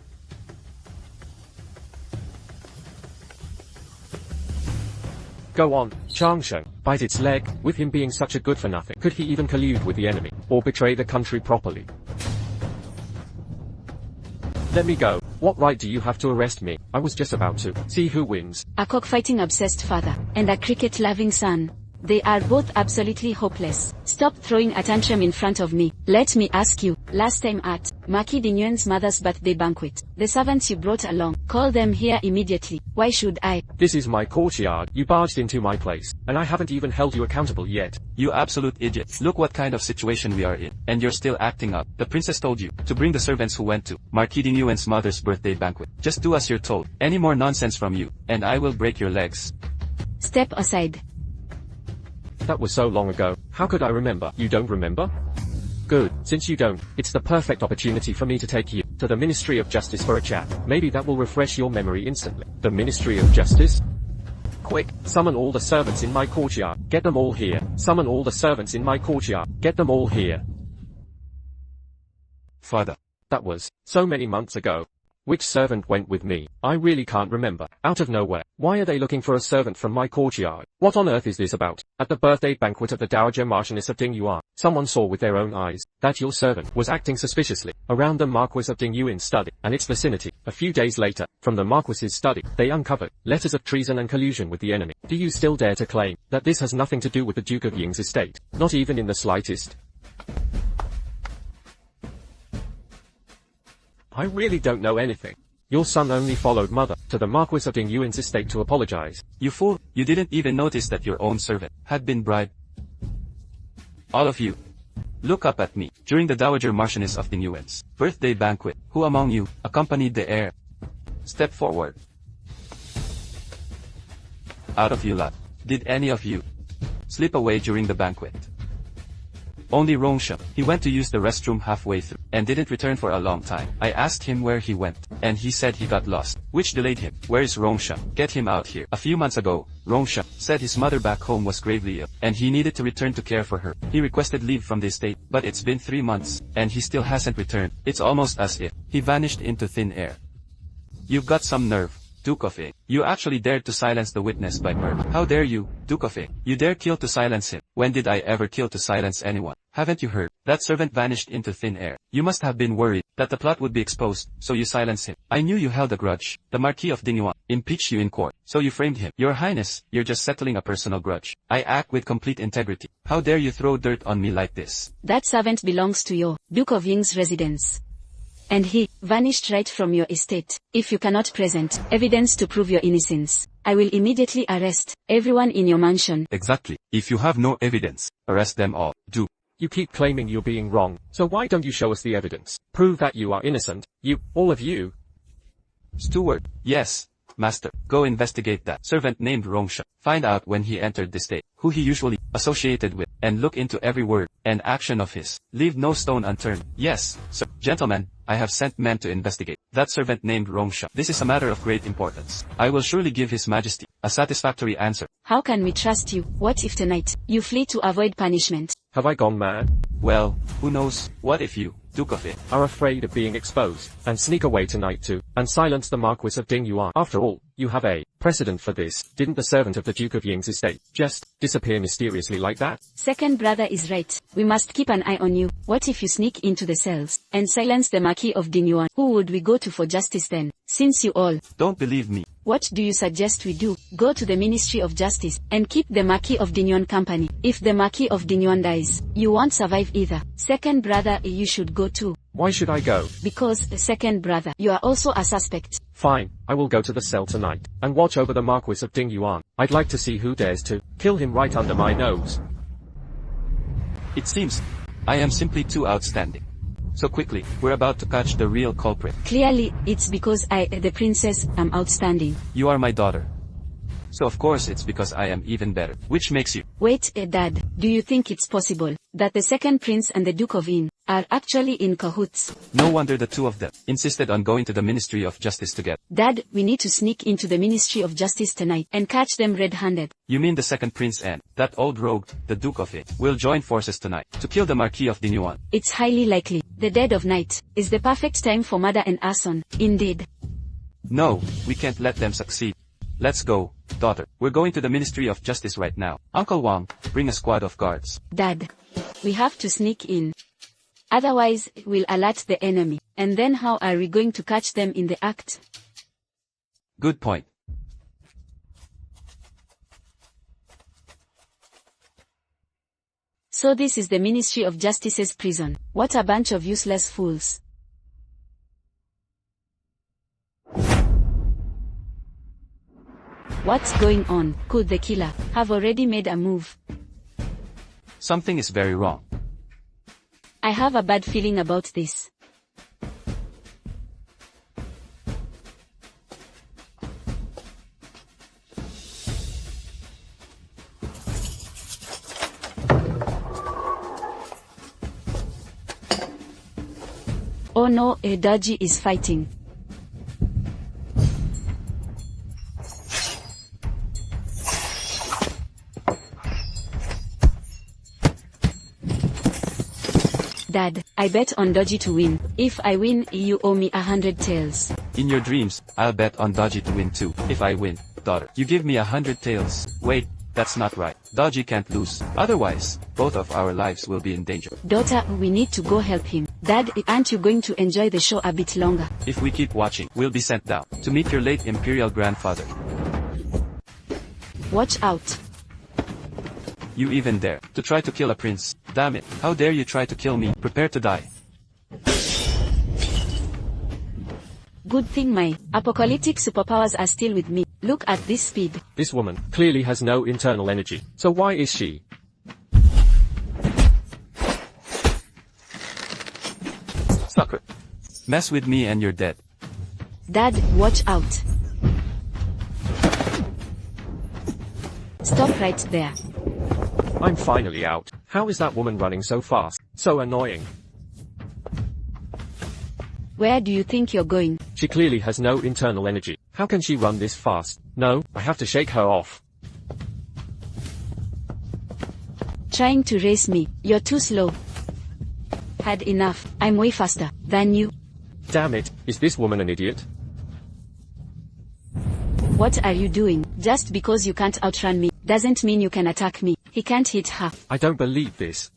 Speaker 5: Go on, Changsheng, bite its leg. With him being such a good for nothing, could he even collude with the enemy, or betray the country properly? Let me go. What right do you have to arrest me? I was just about to see who wins.
Speaker 1: A cockfighting obsessed father, and a cricket-loving son. They are both absolutely hopeless. Stop throwing a tantrum in front of me. Let me ask you, last time at Marquis Dinyuan's mother's birthday banquet, the servants you brought along, call them here immediately. Why should I?
Speaker 5: This is my courtyard. You barged into my place, and I haven't even held you accountable yet.
Speaker 7: You absolute idiot. Look what kind of situation we are in, and you're still acting up. The princess told you to bring the servants who went to Marquis Dinyuan's mother's birthday banquet. Just do as you're told. Any more nonsense from you, and I will break your legs.
Speaker 1: Step aside.
Speaker 5: That was so long ago. How could I remember? You don't remember? Good. Since you don't, it's the perfect opportunity for me to take you to the Ministry of Justice for a chat. Maybe that will refresh your memory instantly. The Ministry of Justice? Quick, summon all the servants in my courtyard. Get them all here. Summon all the servants in my courtyard. Get them all here.
Speaker 7: Father.
Speaker 5: That was so many months ago. Which servant went with me? I really can't remember. Out of nowhere. Why are they looking for a servant from my courtyard? What on earth is this about? At the birthday banquet of the Dowager Marchioness of Dingyuan, someone saw with their own eyes that your servant was acting suspiciously around the Marquis of Dingyuan's study and its vicinity. A few days later, from the Marquis's study, they uncovered letters of treason and collusion with the enemy. Do you still dare to claim that this has nothing to do with the Duke of Ying's estate? Not even in the slightest? I really don't know anything. Your son only followed mother to the Marquis of Dingyuan's estate to apologize.
Speaker 7: You fool, you didn't even notice that your own servant had been bribed. All of you, look up at me. During the Dowager Marchioness of Dingyuan's birthday banquet, who among you accompanied the heir? Step forward. Out of you lot, did any of you slip away during the banquet? Only Rongsha. He went to use the restroom halfway through, and didn't return for a long time. I asked him where he went, and he said he got lost, which delayed him. Where is Rongsha? Get him out here. A few months ago, Rongsha said his mother back home was gravely ill, and he needed to return to care for her. He requested leave from the estate, but it's been 3 months, and he still hasn't returned. It's almost as if he vanished into thin air. You've got some nerve, Duke of A. You actually dared to silence the witness by murder. How dare you, Duke of A? You dare kill to silence him. When did I ever kill to silence anyone? Haven't you heard? That servant vanished into thin air. You must have been worried that the plot would be exposed, so you silenced him. I knew you held a grudge. The Marquis of Dingyuan impeached you in court, so you framed him. Your Highness, you're just settling a personal grudge. I act with complete integrity. How dare you throw dirt on me like this?
Speaker 1: That servant belongs to your Duke of Ying's residence. And he vanished right from your estate. If you cannot present evidence to prove your innocence, I will immediately arrest everyone in your mansion.
Speaker 7: Exactly. If you have no evidence, arrest them all. Do.
Speaker 5: You keep claiming you're being wrong, so why don't you show us the evidence? Prove that you are innocent. You, all of you.
Speaker 7: Steward. Yes, master. Go investigate that servant named Rongsha. Find out when he entered the state, who he usually associated with, and look into every word and action of his. Leave no stone unturned. Yes, sir. Gentlemen, I have sent men to investigate that servant named Rongsha. This is a matter of great importance. I will surely give His Majesty a satisfactory answer.
Speaker 1: How can we trust you? What if tonight you flee to avoid punishment?
Speaker 5: Have I gone mad?
Speaker 7: Well, who knows? What if you, Duke of A,
Speaker 5: are afraid of being exposed, and sneak away tonight too, and silence the Marquis of Dingyuan? After all, you have a precedent for this. Didn't the servant of the Duke of Ying's estate just disappear mysteriously like that?
Speaker 1: Second brother is right. We must keep an eye on you. What if you sneak into the cells and silence the Marquis of Dingyuan? Who would we go to for justice then? Since you all
Speaker 7: don't believe me,
Speaker 1: what do you suggest we do? Go to the Ministry of Justice and keep the Marquis of Dingyuan company. If the Marquis of Dingyuan dies, you won't survive either. Second brother, you should go too.
Speaker 5: Why should I go?
Speaker 1: Because, second brother, you are also a suspect.
Speaker 5: Fine, I will go to the cell tonight, and watch over the Marquis of Dingyuan. I'd like to see who dares to kill him right under my nose.
Speaker 7: It seems I am simply too outstanding. so quickly? We're about to catch the real culprit.
Speaker 1: Clearly, it's because I, the princess, am outstanding.
Speaker 7: You are my daughter. So of course it's because I am even better. Which makes you...
Speaker 1: Wait, Dad, do you think it's possible that the second prince and the Duke of In are actually in cahoots?
Speaker 7: No wonder the two of them insisted on going to the Ministry of Justice together.
Speaker 1: Dad, we need to sneak into the Ministry of Justice tonight and catch them red-handed.
Speaker 7: You mean the second prince and that old rogue, the Duke of In, will join forces tonight to kill the Marquis of Dinuan?
Speaker 1: It's highly likely. The dead of night is the perfect time for murder and arson, indeed.
Speaker 7: No, we can't let them succeed. Let's go, daughter. We're going to the Ministry of Justice right now. Uncle Wang, bring a squad of guards.
Speaker 1: Dad, we have to sneak in. Otherwise, we'll alert the enemy. And then how are we going to catch them in the act?
Speaker 7: Good point.
Speaker 1: So this is the Ministry of Justice's prison. What a bunch of useless fools. What's going on? Could the killer have already made a move?
Speaker 7: Something is very wrong.
Speaker 1: I have a bad feeling about this. Oh no, Daji is fighting. Dad, I bet on Doji to win. If I win, you owe me 100 taels.
Speaker 7: In your dreams, I'll bet on Doji to win too. If I win, daughter, you give me 100 taels. Wait, that's not right. Doji can't lose. Otherwise, both of our lives will be in danger.
Speaker 1: Daughter, we need to go help him. Dad, aren't you going to enjoy the show a bit longer?
Speaker 7: If we keep watching, we'll be sent down to meet your late imperial grandfather.
Speaker 1: Watch out.
Speaker 7: You even dare to try to kill a prince. Damn it, how dare you try to kill me. Prepare to die.
Speaker 1: Good thing my apocalyptic superpowers are still with me. Look at this speed.
Speaker 5: This woman clearly has no internal energy. So why is she?
Speaker 7: Sucker. Mess with me and you're dead.
Speaker 1: Dad, watch out. Stop right there.
Speaker 5: I'm finally out. How is that woman running so fast? So annoying.
Speaker 1: Where do you think you're going?
Speaker 5: She clearly has no internal energy. How can she run this fast? No, I have to shake her off.
Speaker 1: Trying to race me. You're too slow. Had enough. I'm way faster than you.
Speaker 5: Damn it, is this woman an idiot?
Speaker 1: What are you doing? Just because you can't outrun me, doesn't mean you can attack me. He can't hit her.
Speaker 5: I don't believe this.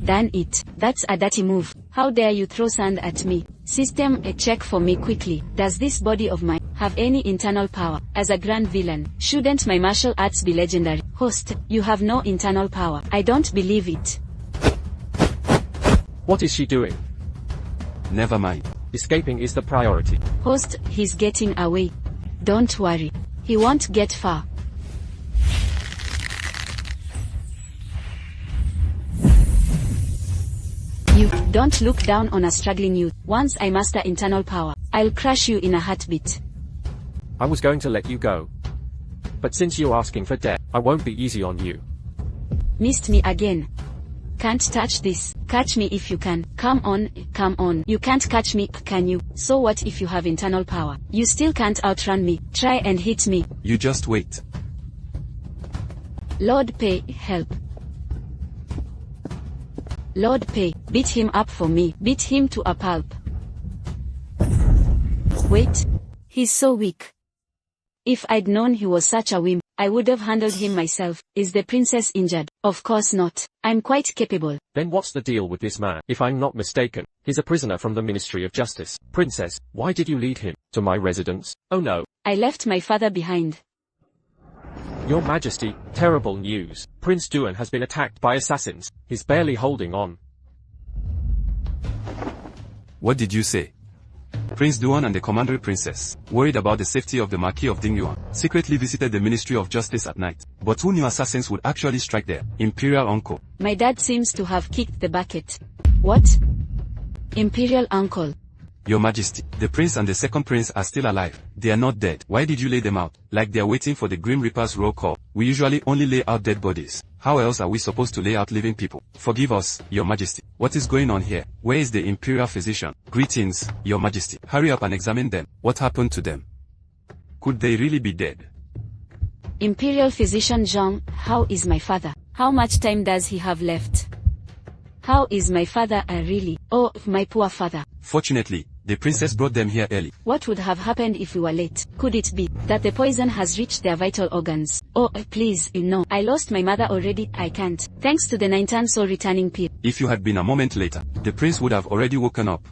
Speaker 1: Done it. That's a dirty move. How dare you throw sand at me? System, a check for me quickly. Does this body of mine have any internal power? As a grand villain, shouldn't my martial arts be legendary? Host, you have no internal power. I don't believe it.
Speaker 5: What is she doing?
Speaker 7: Never mind.
Speaker 5: Escaping is the priority.
Speaker 1: Host, he's getting away. Don't worry. He won't get far. You don't look down on a struggling youth. Once I master internal power, I'll crush you in a heartbeat.
Speaker 5: I was going to let you go. But since you're asking for death, I won't be easy on you.
Speaker 1: Missed me again. Can't touch this. Catch me if you can. Come on, come on. You can't catch me, can you? So what if you have internal power? You still can't outrun me. Try and hit me.
Speaker 3: You just wait.
Speaker 1: Lord Pay, help. Lord Pay, beat him up for me. Beat him to a pulp. Wait. He's so weak. If I'd known he was such a wimp, I would have handled him myself. Is the princess injured? Of course not. I'm quite capable.
Speaker 5: Then what's the deal with this man? If I'm not mistaken, he's a prisoner from the Ministry of Justice. Princess, why did you lead him to my residence? Oh no.
Speaker 1: I left my father behind.
Speaker 5: Your Majesty, terrible news. Prince Duan has been attacked by assassins. He's barely holding on.
Speaker 3: What did you say? Prince Duan and the Commander Princess, worried about the safety of the Marquis of Dingyuan, secretly visited the Ministry of Justice at night. But who knew assassins would actually strike their imperial uncle?
Speaker 1: My dad seems to have kicked the bucket. What? Imperial uncle.
Speaker 3: Your Majesty, the prince and the second prince are still alive. They are not dead. Why did you lay them out? Like they are waiting for the Grim Reaper's roll call. We usually only lay out dead bodies. How else are we supposed to lay out living people? Forgive us, Your Majesty. What is going on here? Where is the Imperial physician? Greetings, Your Majesty. Hurry up and examine them. What happened to them? Could they really be dead?
Speaker 1: Imperial physician Zhang, how is my father? How much time does he have left? How is my father really? Oh, my poor father.
Speaker 3: Fortunately, the princess brought them here early.
Speaker 1: What would have happened if we were late? Could it be that the poison has reached their vital organs? Oh, please, no. I lost my mother already, I can't. Thanks to the 9-turn soul returning pill.
Speaker 3: If you had been a moment later, the prince would have already woken up.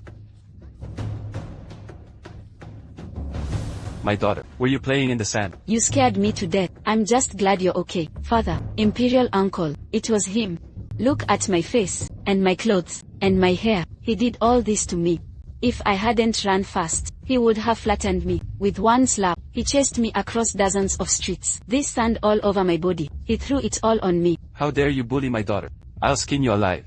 Speaker 3: My daughter, were you playing in the sand?
Speaker 1: You scared me to death. I'm just glad you're okay. Father, Imperial uncle, it was him. Look at my face, and my clothes, and my hair. He did all this to me. If I hadn't run fast, he would have flattened me. With one slap, he chased me across dozens of streets. This sand all over my body. He threw it all on me.
Speaker 7: How dare you bully my daughter? I'll skin you alive.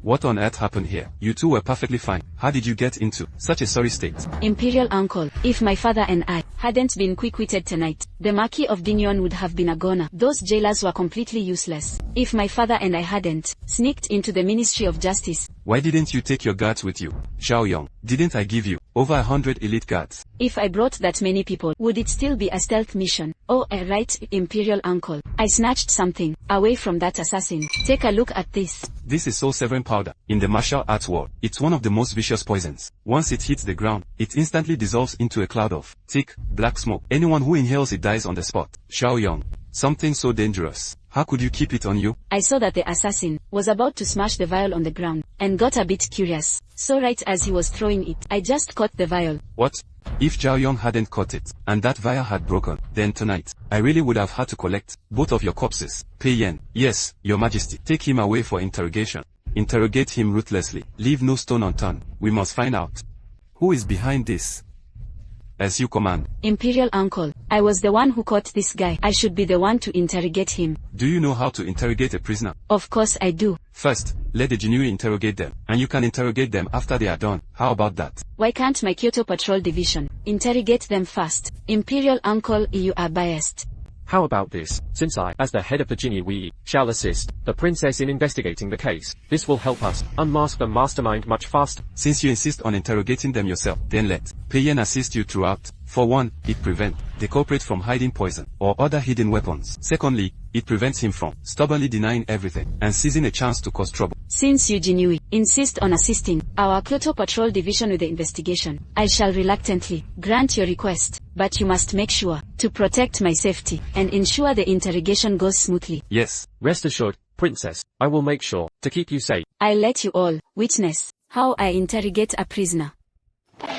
Speaker 3: What on earth happened here? You two were perfectly fine. How did you get into such a sorry state?
Speaker 1: Imperial uncle, if my father and I hadn't been quick-witted tonight, the Marquis of Dignon would have been a goner. Those jailers were completely useless. If my father and I hadn't sneaked into the Ministry of Justice.
Speaker 3: Why didn't you take your guards with you, Xiaoyong? Didn't I give you over 100 elite guards?
Speaker 1: If I brought that many people, would it still be a stealth mission? Oh, right, Imperial uncle. I snatched something away from that assassin. Take a look at this.
Speaker 3: This is soul severing powder. In the martial arts world, it's one of the most vicious poisons. Once it hits the ground, it instantly dissolves into a cloud of thick, black smoke. Anyone who inhales it dies on the spot. Xiaoyong, something so dangerous. How could you keep it on you?
Speaker 1: I saw that the assassin was about to smash the vial on the ground, and got a bit curious. So right as he was throwing it, I just caught the vial.
Speaker 3: What? If Xiaoyong hadn't caught it, and that vial had broken, then tonight, I really would have had to collect both of your corpses. Pei Yan, yes, Your Majesty, take him away for interrogation. Interrogate him ruthlessly. Leave no stone unturned. We must find out who is behind this. As you command.
Speaker 1: Imperial uncle, I was the one who caught this guy. I should be the one to interrogate him.
Speaker 3: Do you know how to interrogate a prisoner?
Speaker 1: Of course I do.
Speaker 3: First, let the Jinui interrogate them, and you can interrogate them after they are done. How about that?
Speaker 1: Why can't my Kyoto Patrol Division interrogate them first? Imperial uncle, you are biased.
Speaker 5: How about this? Since I, as the head of the Jinui, shall assist the princess in investigating the case, this will help us unmask the mastermind much faster.
Speaker 3: Since you insist on interrogating them yourself, then let Pei Yan assist you throughout. For one, it prevents the culprit from hiding poison or other hidden weapons. Secondly, it prevents him from stubbornly denying everything and seizing a chance to cause trouble.
Speaker 1: Since you Jinui insist on assisting our Kyoto Patrol Division with the investigation, I shall reluctantly grant your request, but you must make sure to protect my safety and ensure the interrogation goes smoothly.
Speaker 3: Yes.
Speaker 5: Rest assured, princess, I will make sure to keep you safe.
Speaker 1: I'll let you all witness how I interrogate a prisoner.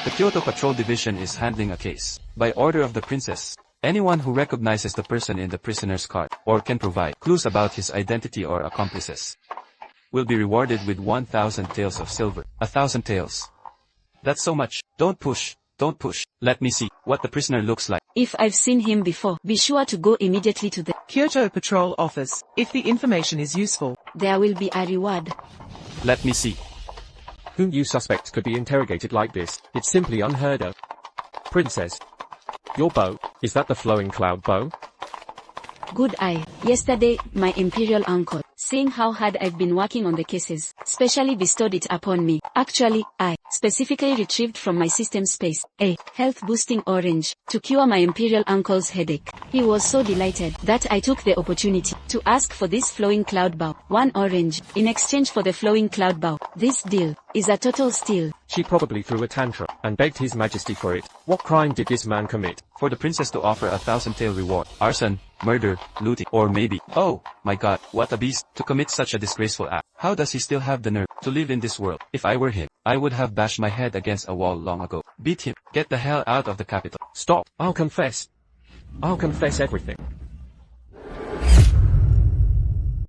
Speaker 7: The Kyoto Patrol Division is handling a case. By order of the princess, anyone who recognizes the person in the prisoner's card, or can provide clues about his identity or accomplices, will be rewarded with 1,000 taels of silver. 1,000 taels. That's so much. Don't push. Don't push. Let me see what the prisoner looks like.
Speaker 1: If I've seen him before, be sure to go immediately to the
Speaker 4: Kyoto Patrol Office. If the information is useful,
Speaker 1: there will be a reward.
Speaker 7: Let me see.
Speaker 5: Whom you suspect could be interrogated like this? It's simply unheard of. Princess, your bow, is that the flowing cloud bow?
Speaker 1: Good eye. Yesterday, my Imperial uncle, seeing how hard I've been working on the cases, specially bestowed it upon me. Actually, I specifically retrieved from my system space a health-boosting orange to cure my Imperial uncle's headache. He was so delighted that I took the opportunity to ask for this flowing cloud bow, 1 orange, in exchange for the flowing cloud bow. This deal is a total steal.
Speaker 5: She probably threw a tantrum and begged His Majesty for it. What crime did this man commit?
Speaker 7: For the princess to offer 1,000 tael reward. Arson, murder, looting, or maybe, oh my god, what a beast, to commit such a disgraceful act. How does he still have the nerve to live in this world? If I were him, I would have bashed my head against a wall long ago. Beat him. Get the hell out of the capital.
Speaker 5: Stop. I'll confess. I'll confess everything.